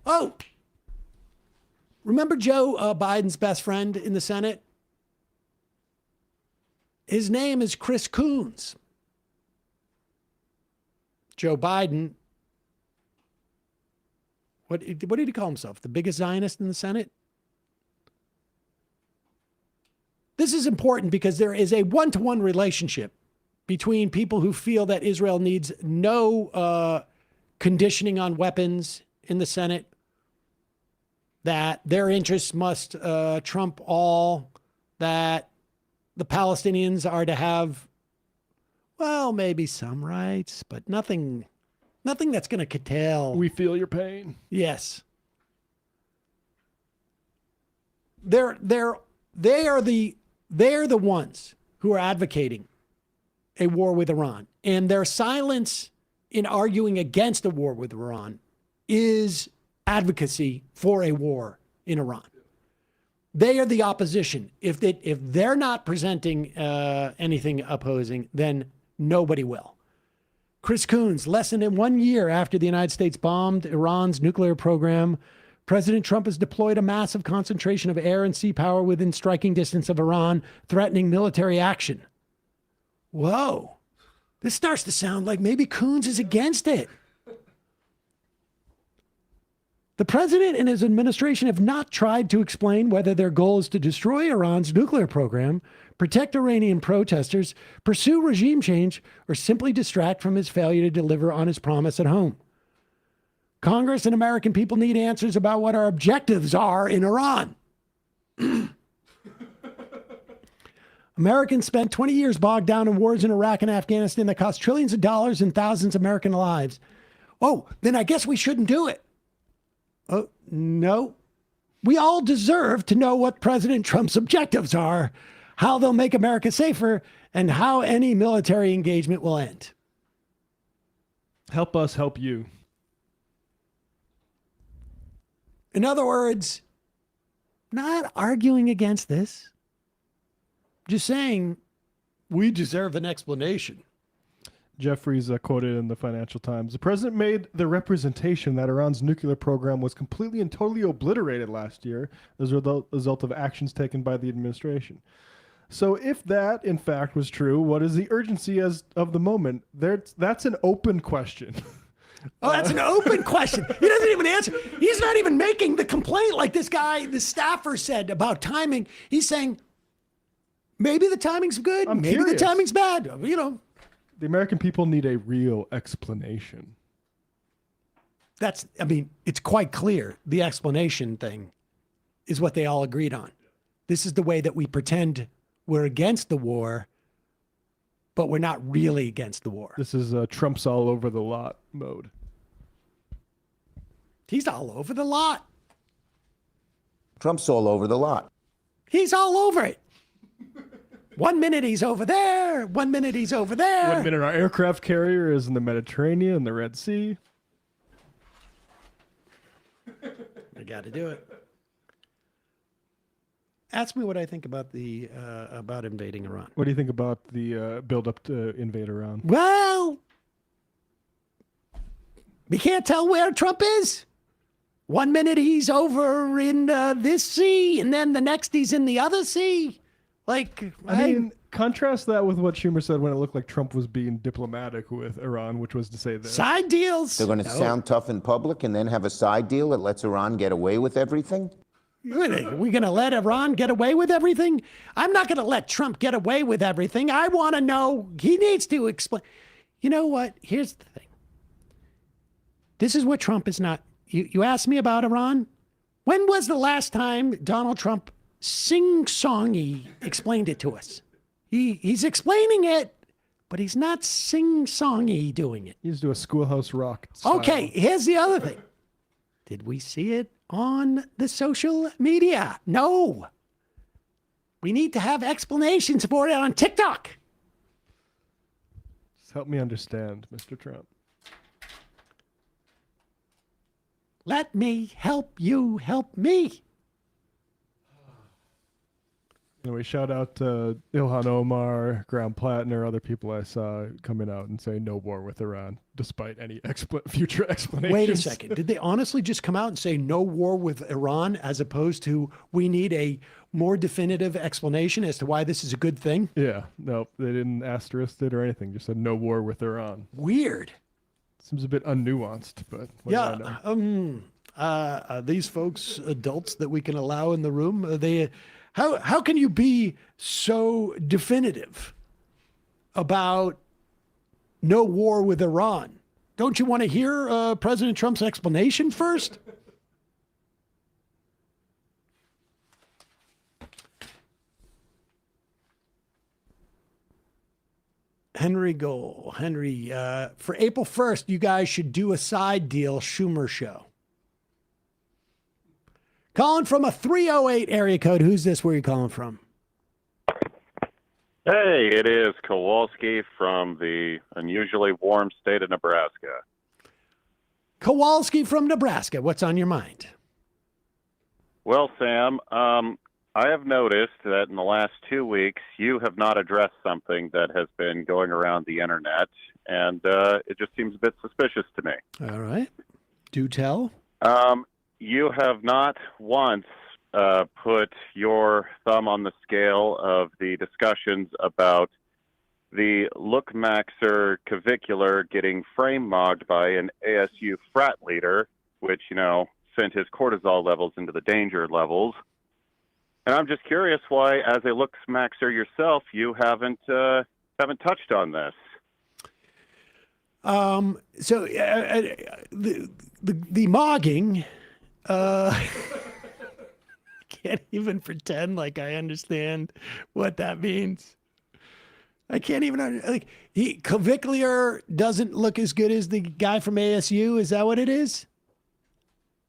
Speaker 14: Oh, remember Joe Biden's best friend in the Senate? His name is Chris Coons. Joe Biden, what did he call himself? The biggest Zionist in the Senate? This is important because there is a one-to-one relationship between people who feel that Israel needs no conditioning on weapons in the Senate, that their interests must trump all, that the Palestinians are to have, well, maybe some rights, but nothing that's going to curtail.
Speaker 7: We feel your pain.
Speaker 14: Yes. They are the ones who are advocating a war with Iran. And their silence in arguing against a war with Iran is advocacy for a war in Iran. They are the opposition. If they're not presenting anything opposing, then nobody will. Chris Coons, less than 1 year after the United States bombed Iran's nuclear program, President Trump has deployed a massive concentration of air and sea power within striking distance of Iran, threatening military action. Whoa. This starts to sound like maybe Coons is against it. The president and his administration have not tried to explain whether their goal is to destroy Iran's nuclear program, protect Iranian protesters, pursue regime change, or simply distract from his failure to deliver on his promise at home. Congress and American people need answers about what our objectives are in Iran.
Speaker 6: Americans spent 20 years bogged down in wars in Iraq and Afghanistan that cost trillions of dollars and thousands of American lives. Oh, then I guess we shouldn't do it. Oh, no. We all deserve to know what President Trump's objectives are, how they'll make America safer, and how any military engagement will end.
Speaker 7: Help us help you.
Speaker 6: In other words, not arguing against this, just saying we deserve an explanation.
Speaker 7: Jeffries quoted in the Financial Times, the president made the representation that Iran's nuclear program was completely and totally obliterated last year as a result of actions taken by the administration. So if that, in fact, was true, what is the urgency as of the moment? That's an open question.
Speaker 6: Oh, that's an open question. He doesn't even answer. He's not even making the complaint like this guy, the staffer, said about timing. He's saying, maybe the timing's good, maybe
Speaker 7: curious.
Speaker 6: the timing's bad. You know,
Speaker 7: The American people need a real explanation.
Speaker 6: It's quite clear. The explanation thing is what they all agreed on. This is the way that we pretend we're against the war, but we're not really against the war.
Speaker 7: This is Trump's all over the lot mode.
Speaker 6: He's all over the lot.
Speaker 11: Trump's all over the lot.
Speaker 6: He's all over it. 1 minute he's over there. 1 minute he's over there.
Speaker 7: 1 minute our aircraft carrier is in the Mediterranean, the Red Sea.
Speaker 6: I got to do it. Ask me what I think about about invading Iran.
Speaker 7: What do you think about the build-up to invade Iran?
Speaker 6: Well, we can't tell where Trump is. 1 minute he's over in this sea, and then the next he's in the other sea. Like,
Speaker 7: I mean, contrast that with what Schumer said when it looked like Trump was being diplomatic with Iran, which was to say that
Speaker 6: side deals.
Speaker 11: They're going to sound tough in public and then have a side deal that lets Iran get away with everything?
Speaker 6: We're going to let Iran get away with everything? I'm not going to let Trump get away with everything. I want to know. He needs to explain. You know what? Here's the thing. This is what Trump is not. You asked me about Iran. When was the last time Donald Trump sing-songy explained it to us? He's explaining it, but he's not sing-songy doing it.
Speaker 7: He's doing a Schoolhouse Rock style.
Speaker 6: Okay, here's the other thing. Did we see it on the social media? No. We need to have explanations for it on TikTok.
Speaker 7: Just help me understand, Mr. Trump.
Speaker 6: Let me help you help me.
Speaker 7: Anyway, shout out to Ilhan Omar, Graham Plattner, other people I saw coming out and saying no war with Iran, despite any future explanations.
Speaker 6: Wait a second. Did they honestly just come out and say no war with Iran as opposed to we need a more definitive explanation as to why this is a good thing?
Speaker 7: Yeah, no, they didn't asterisk it or anything. Just said no war with Iran.
Speaker 6: Weird.
Speaker 7: Seems a bit unnuanced, but what do I know?
Speaker 6: Are these folks adults that we can allow in the room? Are they? How can you be so definitive about no war with Iran? Don't you want to hear President Trump's explanation first? Henry Goal. Henry, for April 1st, you guys should do a side deal Schumer show. Calling from a 308 area code. Who's this? Where are you calling from?
Speaker 12: Hey, it is Kowalski from the unusually warm state of Nebraska.
Speaker 6: Kowalski from Nebraska. What's on your mind?
Speaker 12: Well, Sam, I have noticed that in the last 2 weeks, you have not addressed something that has been going around the internet, and it just seems a bit suspicious to me.
Speaker 6: All right. Do tell.
Speaker 12: You have not once put your thumb on the scale of the discussions about the Lookmaxer Cavicular getting frame mogged by an ASU frat leader, which, sent his cortisol levels into the danger levels. And I'm just curious why, as a Lookmaxer yourself, you haven't touched on this.
Speaker 6: So the mogging,
Speaker 14: can't even pretend like I understand what that means. I can't even like Caviclier doesn't look as good as the guy from ASU. Is that what it is?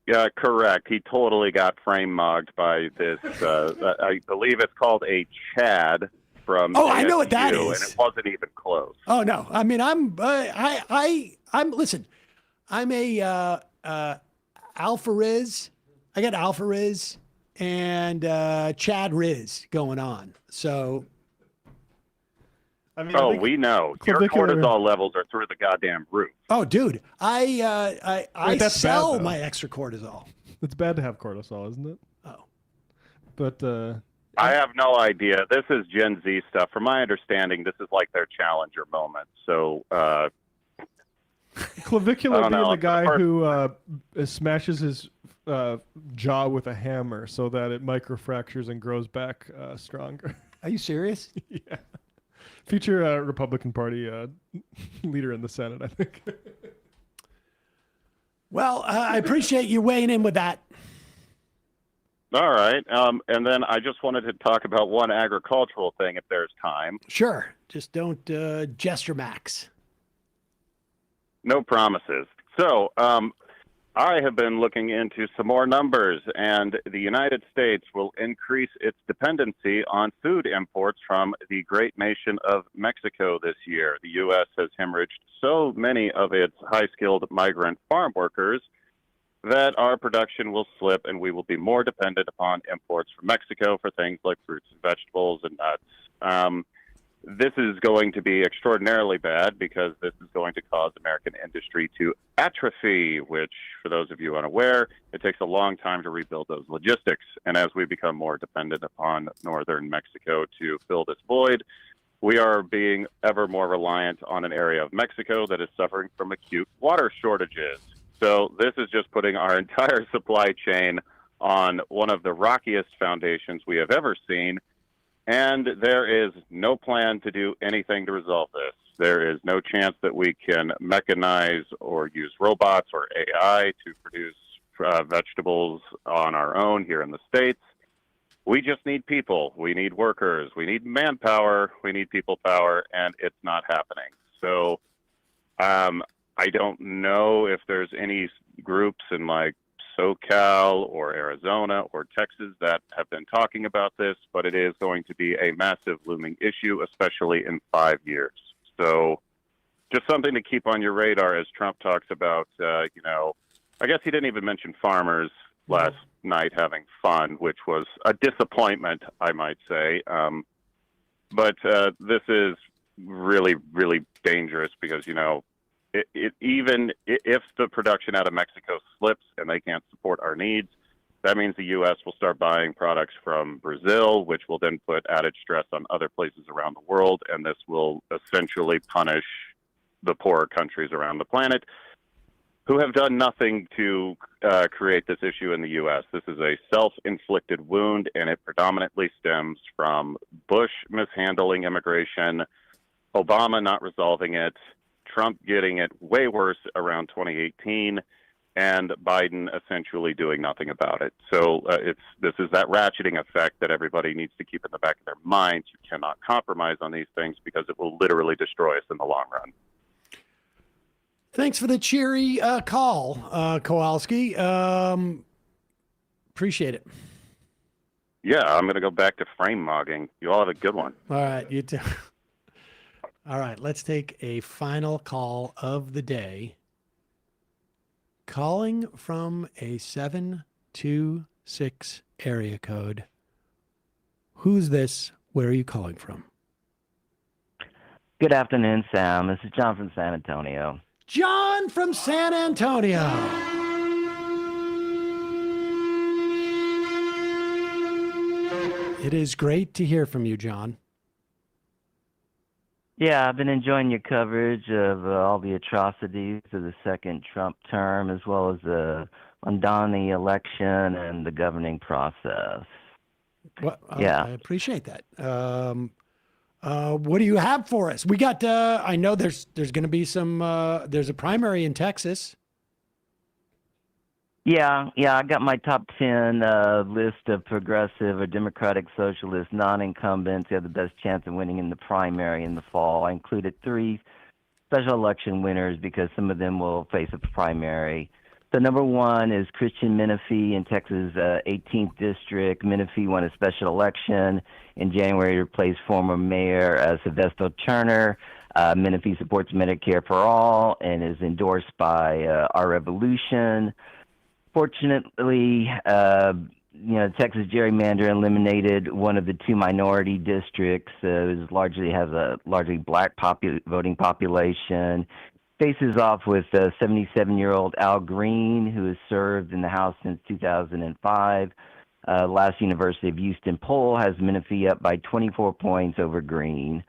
Speaker 12: Yeah, correct. He totally got frame mugged by this. I believe it's called a Chad from.
Speaker 14: Oh, I know what that
Speaker 12: ASU,
Speaker 14: is.
Speaker 12: and it wasn't even close.
Speaker 14: Oh no, I mean I'm listen. I'm a Alpha Riz. I got Alpha Riz and Chad Riz going on. So.
Speaker 12: I mean, we know your cortisol levels are through the goddamn roof.
Speaker 14: Oh, dude, I
Speaker 7: that's
Speaker 14: sell
Speaker 7: bad,
Speaker 14: my extra cortisol.
Speaker 7: It's bad to have cortisol, isn't it?
Speaker 14: Oh.
Speaker 7: But
Speaker 12: I have no idea. This is Gen Z stuff. From my understanding, this is like their challenger moment. So,
Speaker 7: clavicular being
Speaker 12: know.
Speaker 7: the guy who smashes his jaw with a hammer so that it microfractures and grows back stronger.
Speaker 14: Are you serious?
Speaker 7: Yeah. Future Republican Party leader in the Senate, I think.
Speaker 14: Well, I appreciate you weighing in with that.
Speaker 12: All right. And then I just wanted to talk about one agricultural thing if there's time.
Speaker 14: Sure. Just don't gesture max.
Speaker 12: No promises. So, I have been looking into some more numbers, and the United States will increase its dependency on food imports from the great nation of Mexico this year. The U.S. has hemorrhaged so many of its high-skilled migrant farm workers that our production will slip, and we will be more dependent upon imports from Mexico for things like fruits and vegetables and nuts. This is going to be extraordinarily bad because this is going to cause American industry to atrophy, which, for those of you unaware, it takes a long time to rebuild those logistics. And as we become more dependent upon northern Mexico to fill this void, we are being ever more reliant on an area of Mexico that is suffering from acute water shortages. So this is just putting our entire supply chain on one of the rockiest foundations we have ever seen. And there is no plan to do anything to resolve this. There is no chance that we can mechanize or use robots or AI to produce vegetables on our own here in the States. We just need people. We need workers. We need manpower. We need people power, and it's not happening. So I don't know if there's any groups in like SoCal or Arizona or Texas that have been talking about this, but it is going to be a massive looming issue, especially in 5 years. So just something to keep on your radar as Trump talks about, I guess he didn't even mention farmers last night having fun, which was a disappointment, I might say. But this is really, really dangerous because, even if the production out of Mexico slips and they can't support our needs, that means the U.S. will start buying products from Brazil, which will then put added stress on other places around the world, and this will essentially punish the poorer countries around the planet who have done nothing to create this issue in the U.S. This is a self-inflicted wound, and it predominantly stems from Bush mishandling immigration, Obama not resolving it, Trump getting it way worse around 2018, and Biden essentially doing nothing about it. So this is that ratcheting effect that everybody needs to keep in the back of their minds. You cannot compromise on these things because it will literally destroy us in the long run.
Speaker 14: Thanks for the cheery call, Kowalski. Appreciate it.
Speaker 12: Yeah, I'm going to go back to frame mogging. You all have a good one.
Speaker 14: All right, you too. All right, let's take a final call of the day. Calling from a 726 area code. Who's this? Where are you calling from?
Speaker 3: Good afternoon, Sam. This is John from San Antonio.
Speaker 14: John from San Antonio. It is great to hear from you, John.
Speaker 3: Yeah, I've been enjoying your coverage of all the atrocities of the second Trump term, as well as the Mondani election and the governing process.
Speaker 14: Well,
Speaker 3: yeah,
Speaker 14: I appreciate that. What do you have for us? We got. I know there's going to be some. There's a primary in Texas.
Speaker 3: Yeah, I got my top 10 list of progressive or Democratic Socialist non-incumbents who have the best chance of winning in the primary in the fall. I included 3 special election winners because some of them will face a primary. So number 1 is Christian Menifee in Texas' 18th district. Menifee won a special election in January to replace former Mayor Sylvester Turner. Menifee supports Medicare for All and is endorsed by Our Revolution. Fortunately, Texas gerrymander eliminated one of the 2 minority districts. It has a largely black voting population. Faces off with 77-year-old Al Green, who has served in the House since 2005. Last University of Houston poll has Menifee up by 24 points over Green.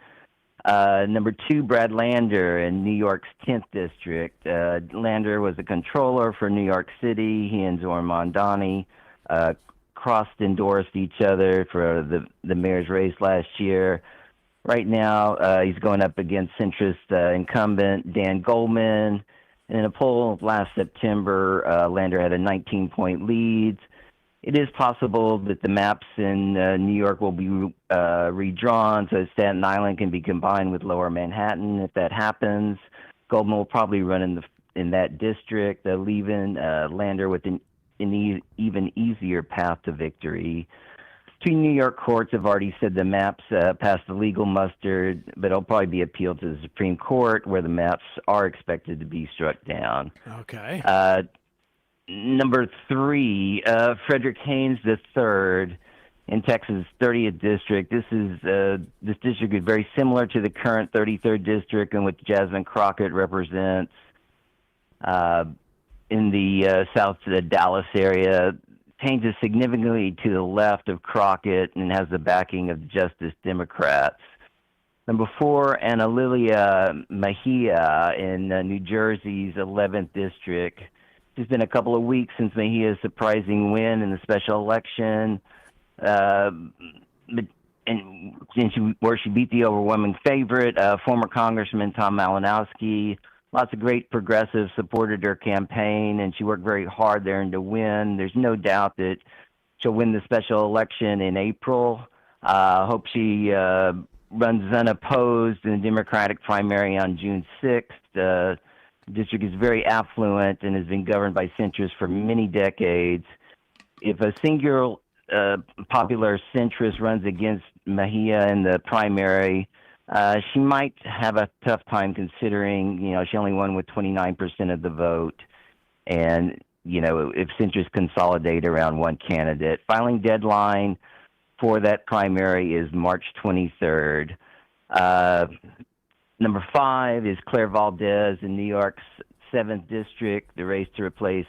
Speaker 3: Number 2, Brad Lander in New York's 10th district. Lander was a controller for New York City. He and Zoran Mondani cross-endorsed each other for the mayor's race last year. Right now, he's going up against centrist incumbent Dan Goldman. In a poll last September, Lander had a 19-point lead. It is possible that the maps in New York will be redrawn so Staten Island can be combined with Lower Manhattan. If that happens, Goldman will probably run in that district, leaving Lander with an even easier path to victory. 2 New York courts have already said the maps passed the legal muster, but it'll probably be appealed to the Supreme Court, where the maps are expected to be struck down.
Speaker 14: Okay.
Speaker 3: Number 3, Frederick Haynes III in Texas' 30th district. This district is very similar to the current 33rd district, in which Jasmine Crockett represents in the south to the Dallas area. Haynes is significantly to the left of Crockett and has the backing of the Justice Democrats. Number 4, Ana Lilia Mejia in New Jersey's 11th district. It's been a couple of weeks since Mejia's surprising win in the special election, where she beat the overwhelming favorite, former Congressman Tom Malinowski. Lots of great progressives supported her campaign, and she worked very hard there and to win. There's no doubt that she'll win the special election in April. Hope she runs unopposed in the Democratic primary on June 6th. The district is very affluent and has been governed by centrists for many decades. If a single popular centrist runs against Mejia in the primary, she might have a tough time, considering, she only won with 29% of the vote. And, if centrists consolidate around one candidate. Filing deadline for that primary is March 23rd. Number 5 is Claire Valdez in New York's 7th district, the race to replace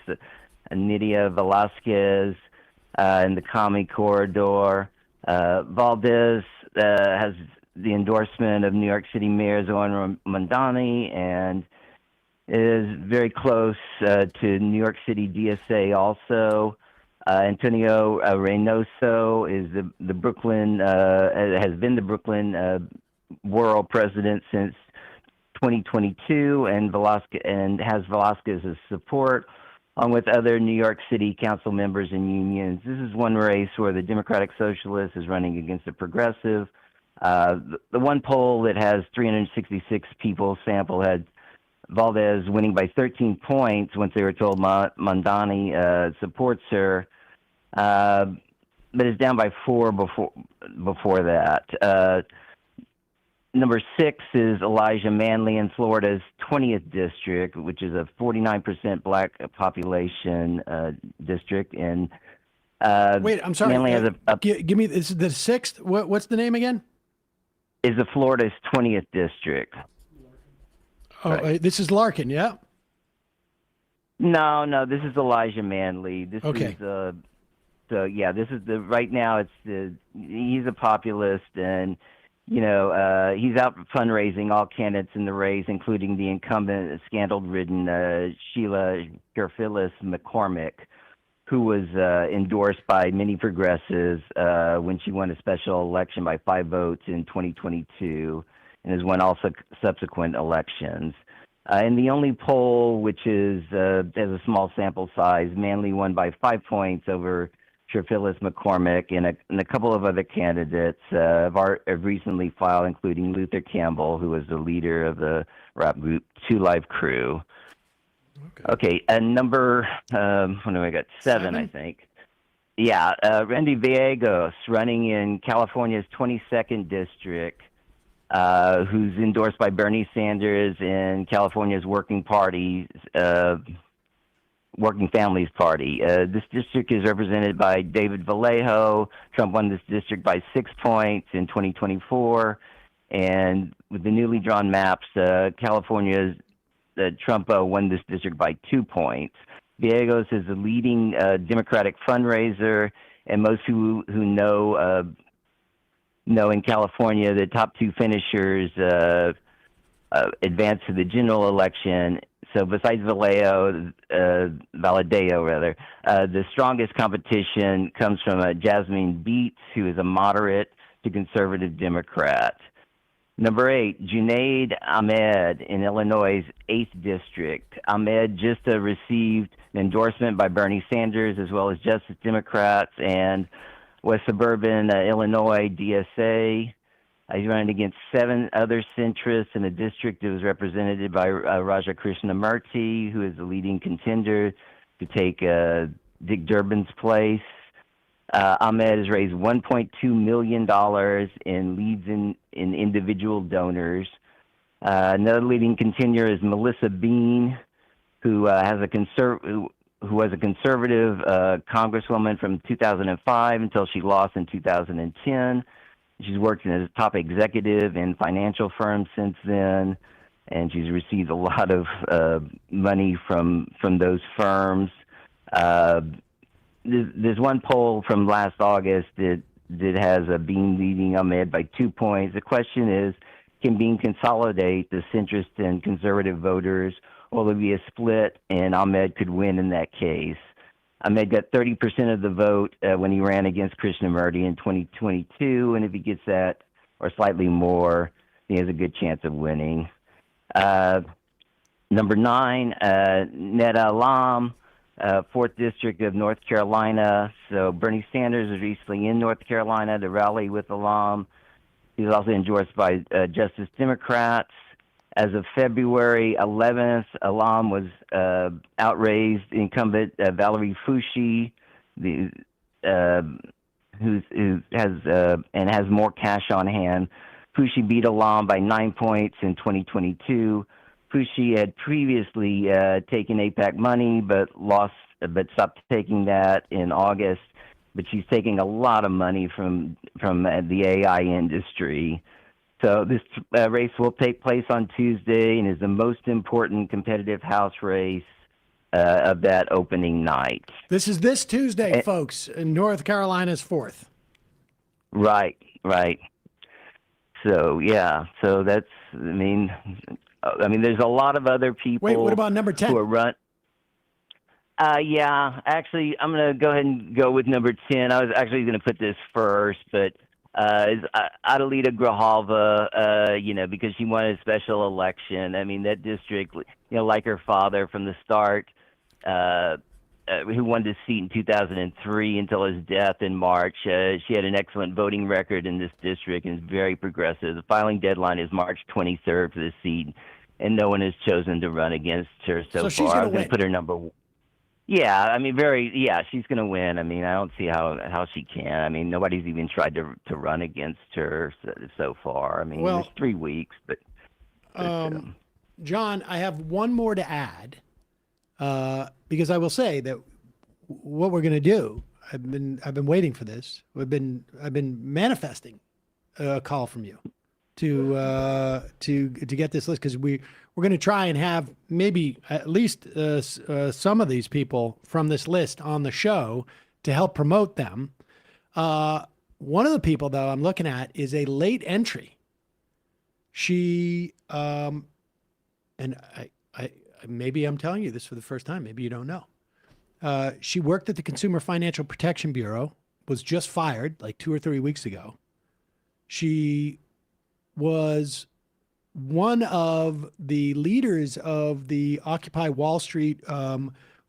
Speaker 3: Nydia Velasquez in the Commie Corridor. Valdez has the endorsement of New York City Mayor Zoran Mondani and is very close to New York City DSA also. Antonio Reynoso is the Brooklyn, has been the Brooklyn borough president since 2022, and has Velasquez's support, along with other New York City council members and unions. This is one race where the Democratic Socialist is running against a progressive. The one poll that has 366 people sample had Valdez winning by 13 points once they were told Mondani supports her, but is down by 4 before that. Number 6 is Elijah Manley in Florida's 20th district, which is a 49% black population district. And
Speaker 14: wait, I'm sorry.
Speaker 3: Manley has
Speaker 14: give me this is the 6th. What's the name again?
Speaker 3: Is the Florida's 20th district.
Speaker 14: Oh, this is Larkin, yeah.
Speaker 3: No, this is Elijah Manley. This
Speaker 14: okay.
Speaker 3: is this is right now. He's a populist, and he's out fundraising all candidates in the race, including the incumbent scandal-ridden Sheila Gerfilis McCormick, who was endorsed by many progressives when she won a special election by 5 votes in 2022, and has won all subsequent elections. And the only poll, which is has a small sample size, Manley won by 5 points over Phyllis McCormick, and a couple of other candidates have recently filed, including Luther Campbell, who was the leader of the rap group Two Live Crew. Okay, and number, what do I got? Seven, I think. Yeah, Randy Villegas, running in California's 22nd district, who's endorsed by Bernie Sanders and California's Working Families Party. This district is represented by David Vallejo. Trump won this district by 6 points in 2024. And with the newly drawn maps, Trump won this district by 2 points. Villegas is a leading Democratic fundraiser, and most who know in California the top two finishers advance to the general election. So besides Valadeo, the strongest competition comes from Jasmine Beats, who is a moderate to conservative Democrat. Number 8, Junaid Ahmed in Illinois' 8th district. Ahmed just received an endorsement by Bernie Sanders as well as Justice Democrats and West Suburban Illinois DSA. He's running against 7 other centrists in a district that was represented by Raja Krishnamurti, who is the leading contender to take Dick Durbin's place. Ahmed has raised $1.2 million in leads in individual donors. Another leading contender is Melissa Bean, who was a conservative congresswoman from 2005 until she lost in 2010. She's worked as a top executive in financial firms since then, and she's received a lot of money from those firms. There's one poll from last August that has Bean leading Ahmed by 2 points. The question is, can Bean consolidate the centrist and conservative voters, or will there be a split and Ahmed could win in that case? Ahmed got 30% of the vote when he ran against Krishnamurti in 2022, and if he gets that or slightly more, he has a good chance of winning. Number 9, Neda Alam, 4th District of North Carolina. So Bernie Sanders was recently in North Carolina to rally with Alam. He was also endorsed by Justice Democrats. As of February 11th, Alam was outraised incumbent Valerie Foushee, who has more cash on hand. Foushee beat Alam by 9 points in 2022. Foushee had previously taken AIPAC money, but stopped taking that in August. But she's taking a lot of money from the AI industry. So this race will take place on Tuesday and is the most important competitive House race of that opening night.
Speaker 6: This is this Tuesday, folks, in North Carolina's 4th.
Speaker 3: Right. So, yeah. So that's, I mean, there's a lot of other people.
Speaker 6: Wait, what about number 10?
Speaker 3: Who are yeah, actually, I'm going to go ahead and go with number 10. I was actually going to put this first, but is Adelita Grijalva, because she won a special election. I mean, that district, like her father from the start, who won this seat in 2003 until his death in March. She had an excellent voting record in this district and is very progressive. The filing deadline is March 23rd for this seat, and no one has chosen to run against her so
Speaker 6: she's
Speaker 3: far.
Speaker 6: going to win.
Speaker 3: Put her number. Yeah, she's going to win. I mean, I don't see how she can. I mean, nobody's even tried to run against her so far. I mean,
Speaker 6: Well,
Speaker 3: it's 3 weeks, but
Speaker 6: John, I have one more to add, because I will say that what we're going to do, I've been waiting for this. I've been manifesting a call from you to get this list, because we're going to try and have maybe at least some of these people from this list on the show to help promote them. One of the people, though, I'm looking at is a late entry. She, and I maybe I'm telling you this for the first time. Maybe you don't know. She worked at the Consumer Financial Protection Bureau, was just fired like 2 or 3 weeks ago. She was
Speaker 14: one of the leaders of the Occupy Wall Street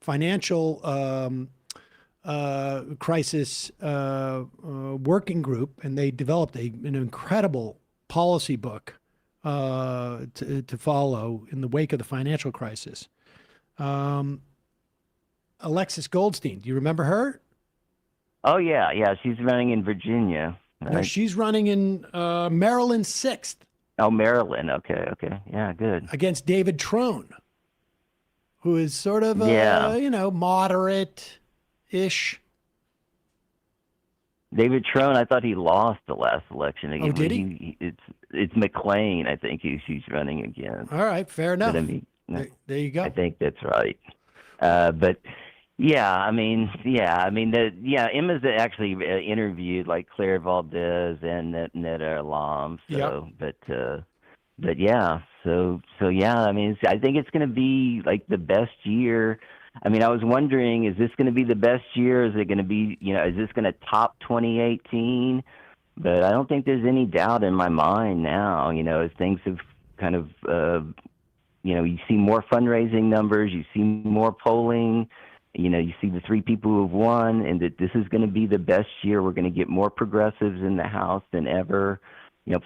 Speaker 14: financial crisis working group, and they developed an incredible policy book to follow in the wake of the financial crisis. Alexis Goldstein, do you remember her?
Speaker 3: Oh yeah, she's running in Virginia.
Speaker 14: No,
Speaker 3: Right?
Speaker 14: she's running in Maryland 6th
Speaker 3: Oh, Maryland. Okay. Yeah, good.
Speaker 14: against David Trone, who is sort of
Speaker 3: Yeah.
Speaker 14: moderate-ish.
Speaker 3: David Trone, I thought he lost the last election again.
Speaker 14: Oh, did he?
Speaker 3: It's McLean, I think, she's running against.
Speaker 14: All right, fair enough.
Speaker 3: But I mean,
Speaker 14: There you go.
Speaker 3: I think that's right. But Emma's actually interviewed like Claire Valdez and Netta Alam. So, I mean, I think it's going to be like the best year. I mean, I was wondering, is this going to be the best year? Is it going to be, is this going to top 2018? But I don't think there's any doubt in my mind now, as things have kind of, you see more fundraising numbers, you see more polling, you see the three people who have won, and that this is going to be the best year. We're going to get more progressives in the House than ever.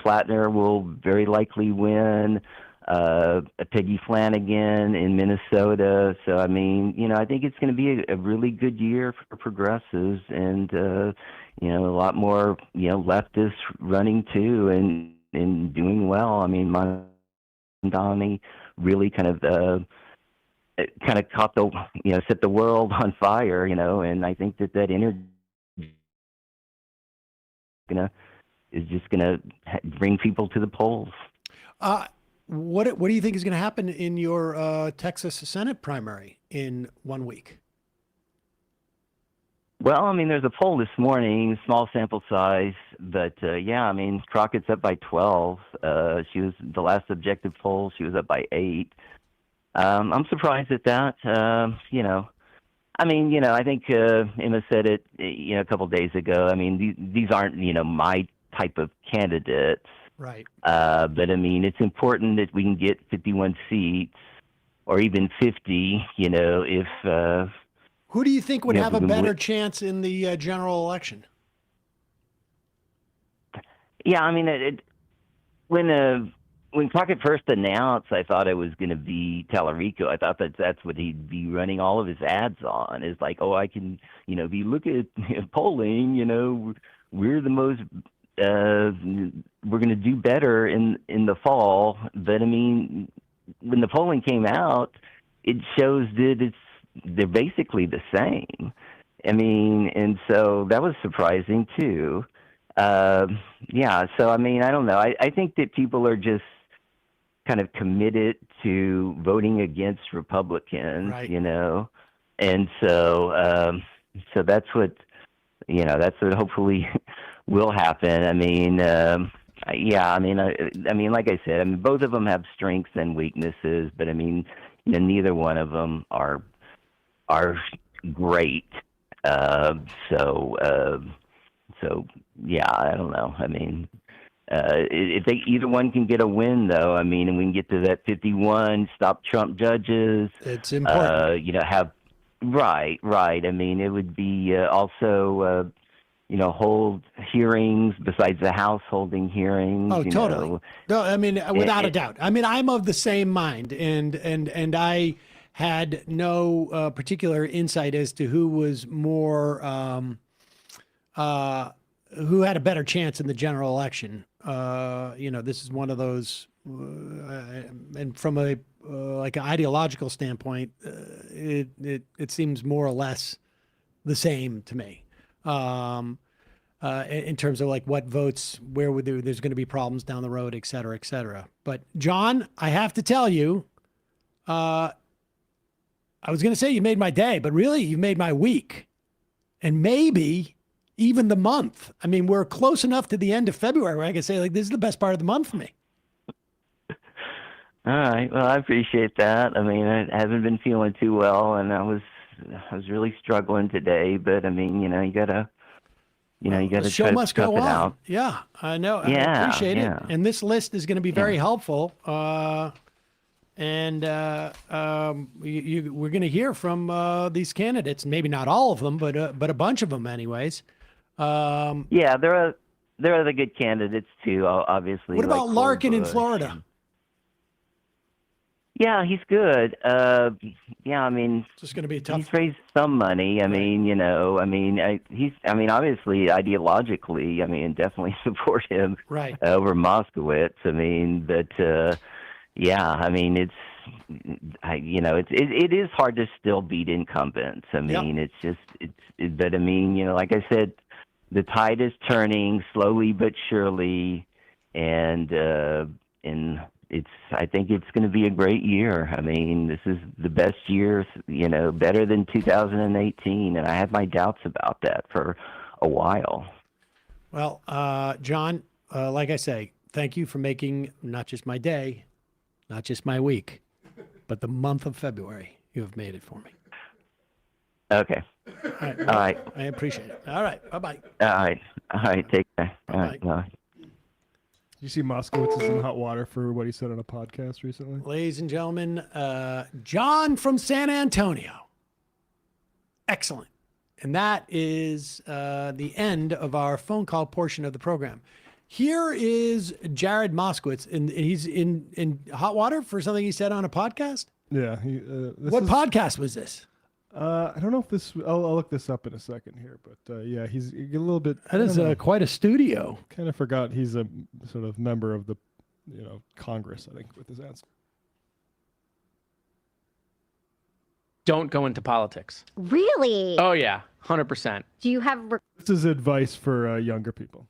Speaker 3: Plattner will very likely win. Peggy Flanagan in Minnesota. So, I mean, I think it's going to be a really good year for progressives and, a lot more, leftists running too and doing well. I mean, Mondani really kind of caught set the world on fire, and I think that energy is just going to bring people to the polls.
Speaker 14: What do you think is going to happen in your Texas Senate primary in 1 week?
Speaker 3: Well, I mean, there's a poll this morning, small sample size, but I mean, Crockett's up by 12. She was the last objective poll. She was up by 8. I'm surprised at that. I mean, I think Emma said it, a couple days ago. I mean, these aren't, my type of candidates.
Speaker 14: Right.
Speaker 3: But I mean, it's important that we can get 51 seats or even 50, if.
Speaker 14: Who do you think would have a better chance in the general election?
Speaker 3: Yeah, I mean, when Crockett first announced, I thought it was going to be Tallarico. I thought that's what he'd be running all of his ads on. Is like, oh, I can, if you look at polling, we're the most. We're going to do better in the fall. But I mean, when the polling came out, it shows that they're basically the same. I mean, and so that was surprising too. So I mean, I don't know. I think that people are just kind of committed to voting against Republicans,
Speaker 14: right.
Speaker 3: And so that's what hopefully will happen. I mean, I mean, like I said, I mean, both of them have strengths and weaknesses, but I mean, neither one of them are great. So I don't know. I mean, if either one can get a win, though, I mean, and we can get to that 51, stop Trump judges.
Speaker 14: It's important.
Speaker 3: Have right. I mean, it would be also. Hold hearings besides the House holding hearings.
Speaker 14: Oh, totally. No, I mean, without a doubt. I mean, I'm of the same mind, and I had no particular insight as to who was more, who had a better chance in the general election. This is one of those, and from a like an ideological standpoint, it seems more or less the same to me. In terms of like what votes, where there's going to be problems down the road, et cetera, et cetera. But John, I have to tell you, I was going to say you made my day, but really you made my week and maybe even the month. I mean, we're close enough to the end of February where I can say like, this is the best part of the month for me.
Speaker 3: All right. Well, I appreciate that. I mean, I haven't been feeling too well and I was really struggling today, but I mean, you gotta You know, you got
Speaker 14: The
Speaker 3: to
Speaker 14: show
Speaker 3: try to
Speaker 14: must
Speaker 3: tough
Speaker 14: go
Speaker 3: it
Speaker 14: on.
Speaker 3: out.
Speaker 14: Yeah, I know. I
Speaker 3: Yeah,
Speaker 14: appreciate
Speaker 3: yeah.
Speaker 14: it. And this list is going to be very helpful. We're going to hear from these candidates. Maybe not all of them, but a bunch of them, anyways.
Speaker 3: Yeah, there are other good candidates too. Obviously.
Speaker 14: What about
Speaker 3: like
Speaker 14: Larkin in
Speaker 3: Bush.
Speaker 14: Florida?
Speaker 3: Yeah, he's good. Yeah, I mean,
Speaker 14: it's just going to be a tough.
Speaker 3: He's raised some money. I mean, you know, I mean, obviously, ideologically, I mean, definitely support him
Speaker 14: Right.
Speaker 3: over Moskowitz. I mean, but yeah, I mean, it is hard to still beat incumbents. I mean, but I mean, you know, like I said, the tide is turning slowly but surely, and I think it's going to be a great year. I mean, this is the best year, you know, better than 2018, and I had my doubts about that for a while.
Speaker 14: Well, John, like I say, thank you for making not just my day, not just my week, but the month of February. You have made it for me.
Speaker 3: Okay.
Speaker 14: All right.
Speaker 3: All right.
Speaker 14: I appreciate it. All right. Bye-bye.
Speaker 3: All right. Take care. All right. Bye.
Speaker 7: You see Moskowitz is in hot water for what he said on a podcast recently?
Speaker 14: Ladies and gentlemen, John from San Antonio. Excellent. And that is the end of our phone call portion of the program. Here is Jared Moskowitz, and he's in hot water for something he said on a podcast?
Speaker 7: Yeah.
Speaker 14: What podcast was this?
Speaker 7: I don't know if this. I'll look this up in a second here, but yeah, he's a little bit.
Speaker 14: That is quite a studio.
Speaker 7: Kind of forgot he's a sort of member of the, Congress. I think with his answer.
Speaker 13: Don't go into politics.
Speaker 16: Really?
Speaker 13: Oh yeah, 100%.
Speaker 16: Do you have?
Speaker 7: This is advice for younger people.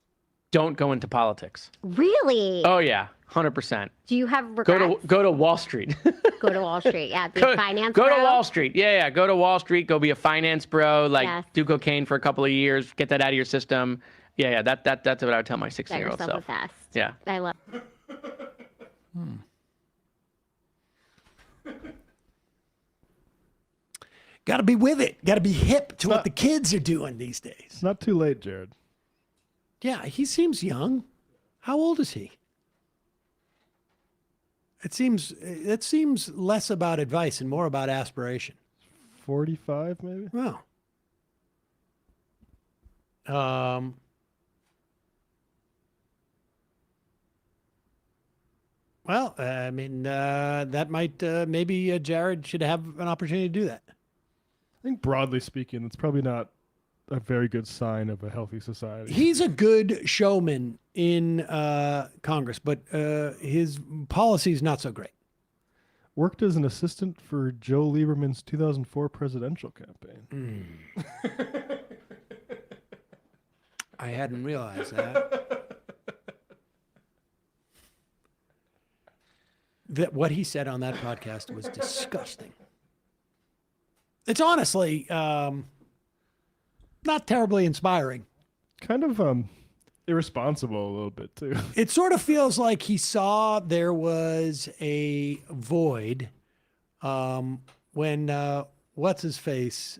Speaker 13: Don't go into politics.
Speaker 16: Really?
Speaker 13: Oh yeah, 100%.
Speaker 16: Do you have regrets?
Speaker 13: Go to Wall Street.
Speaker 16: Go to Wall Street. Yeah, be a finance
Speaker 13: Go
Speaker 16: bro.
Speaker 13: to Wall Street. Yeah. Go to Wall Street. Go be a finance bro. Like
Speaker 16: Yes.
Speaker 13: do cocaine for a couple of years. Get that out of your system. Yeah. That's what I would tell my 16-year-old
Speaker 16: Set yourself
Speaker 13: self.
Speaker 16: a fast.
Speaker 13: Yeah.
Speaker 16: I love.
Speaker 14: Got to be with it. Got to be hip to what the kids are doing these days.
Speaker 7: It's not too late, Jared.
Speaker 14: Yeah, he seems young. How old is he? It seems less about advice and more about aspiration.
Speaker 7: 45, maybe.
Speaker 14: Wow. Well, I mean, that might maybe Jared should have an opportunity to do that.
Speaker 7: I think broadly speaking, it's probably not a very good sign of a healthy society.
Speaker 14: He's a good showman in Congress, but his policy is not so great.
Speaker 7: Worked as an assistant for Joe Lieberman's 2004 presidential campaign.
Speaker 14: I hadn't realized that. That what he said on that podcast was disgusting. It's honestly not terribly inspiring.
Speaker 7: Kind of irresponsible a little bit too.
Speaker 14: It sort of feels like he saw there was a void when what's his face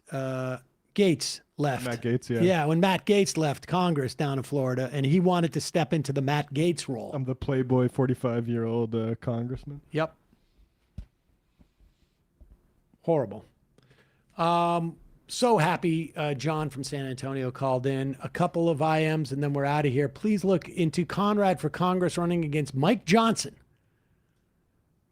Speaker 14: Gates left.
Speaker 7: Matt Gates, yeah.
Speaker 14: Yeah, when Matt Gates left Congress down in Florida, and he wanted to step into the Matt Gates role.
Speaker 7: I'm the Playboy 45-year-old congressman.
Speaker 14: Yep. Horrible. So happy John from San Antonio called in. A couple of IMs and then we're out of here. Please look into Conrad for Congress running against Mike Johnson.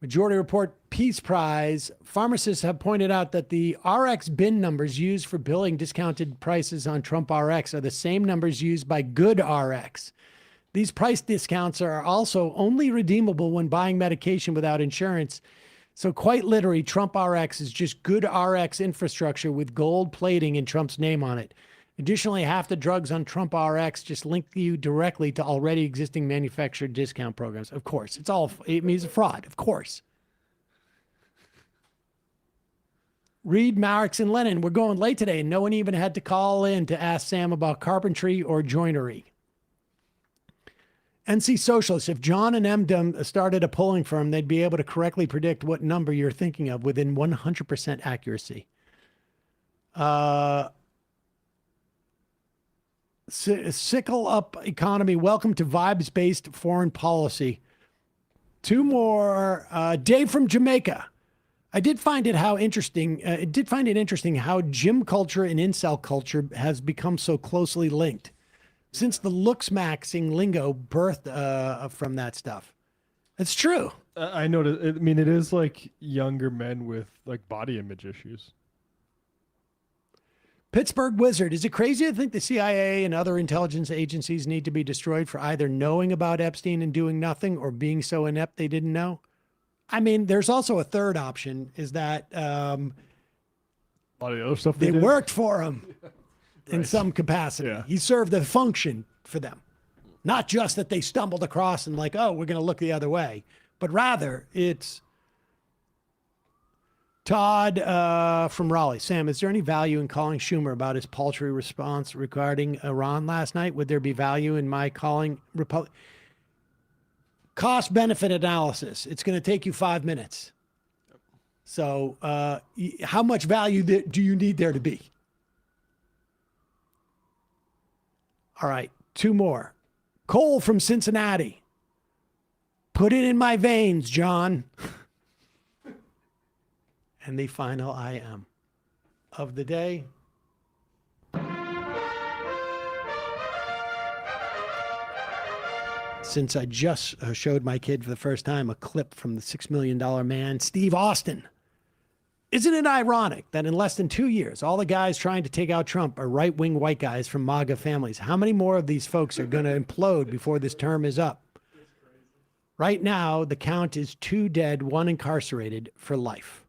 Speaker 14: Majority Report Peace Prize. Pharmacists have pointed out that the RX bin numbers used for billing discounted prices on Trump RX are the same numbers used by Good RX. These price discounts are also only redeemable when buying medication without insurance. So quite literally, Trump RX is just Good RX infrastructure with gold plating and Trump's name on it. Additionally, half the drugs on Trump RX just link you directly to already existing manufactured discount programs. Of course, it's a fraud, of course. Reed, Marix, and Lennon, we're going late today, and no one even had to call in to ask Sam about carpentry or joinery. NC Socialists, if John and Emdem started a polling firm, they'd be able to correctly predict what number you're thinking of within 100% accuracy. Sickle up economy. Welcome to vibes-based foreign policy. Two more. Dave from Jamaica. I did find it interesting how gym culture and incel culture has become so closely linked since the looks maxing lingo birthed from that stuff. It's true.
Speaker 7: I noticed. I mean, it is like younger men with like body image issues.
Speaker 14: Pittsburgh Wizard. Is it crazy to think the CIA and other intelligence agencies need to be destroyed for either knowing about Epstein and doing nothing or being so inept they didn't know? I mean, there's also a third option, is that
Speaker 7: A lot of the other stuff
Speaker 14: they
Speaker 7: did.
Speaker 14: worked for him in some capacity.
Speaker 7: Yeah.
Speaker 14: He served a function for them. Not just that they stumbled across and like, oh, we're going to look the other way, but rather it's Todd from Raleigh. Sam, is there any value in calling Schumer about his paltry response regarding Iran last night? Would there be value in my calling cost-benefit analysis? It's going to take you 5 minutes. So how much value do you need there to be? All right, two more. Cole from Cincinnati. Put it in my veins, John. And the final IM of the day. Since I just showed my kid for the first time a clip from the $6 Million Man, Steve Austin. Isn't it ironic that in less than 2 years, all the guys trying to take out Trump are right-wing white guys from MAGA families? How many more of these folks are going to implode before this term is up? Right now, the count is 2 dead, 1 incarcerated for life.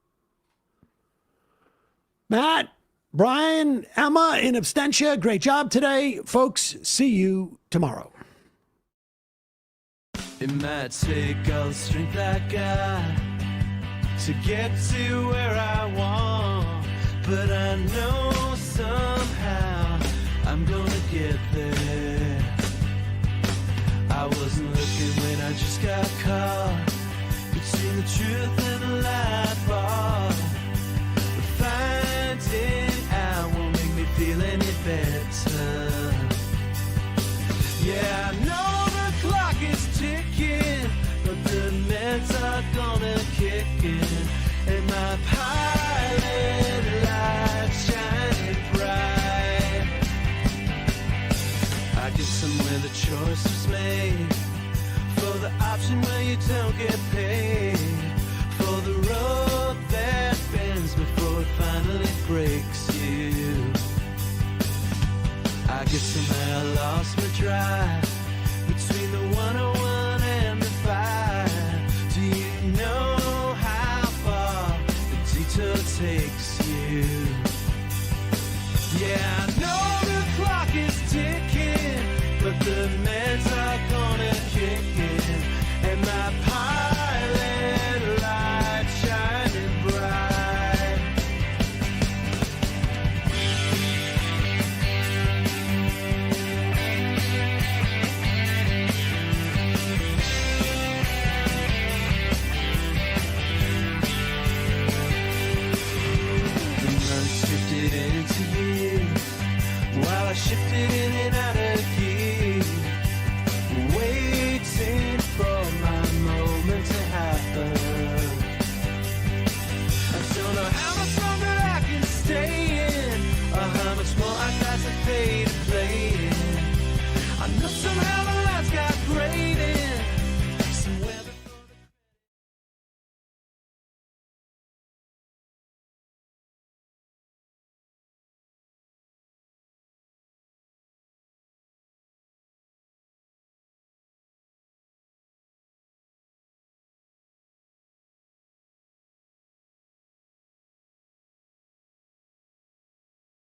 Speaker 14: Matt, Brian, Emma in absentia, great job today. Folks, see you tomorrow.
Speaker 1: It might take all the strength I got to get to where I want, but I know somehow I'm gonna get there. I wasn't looking when I just got caught between the truth and the lie.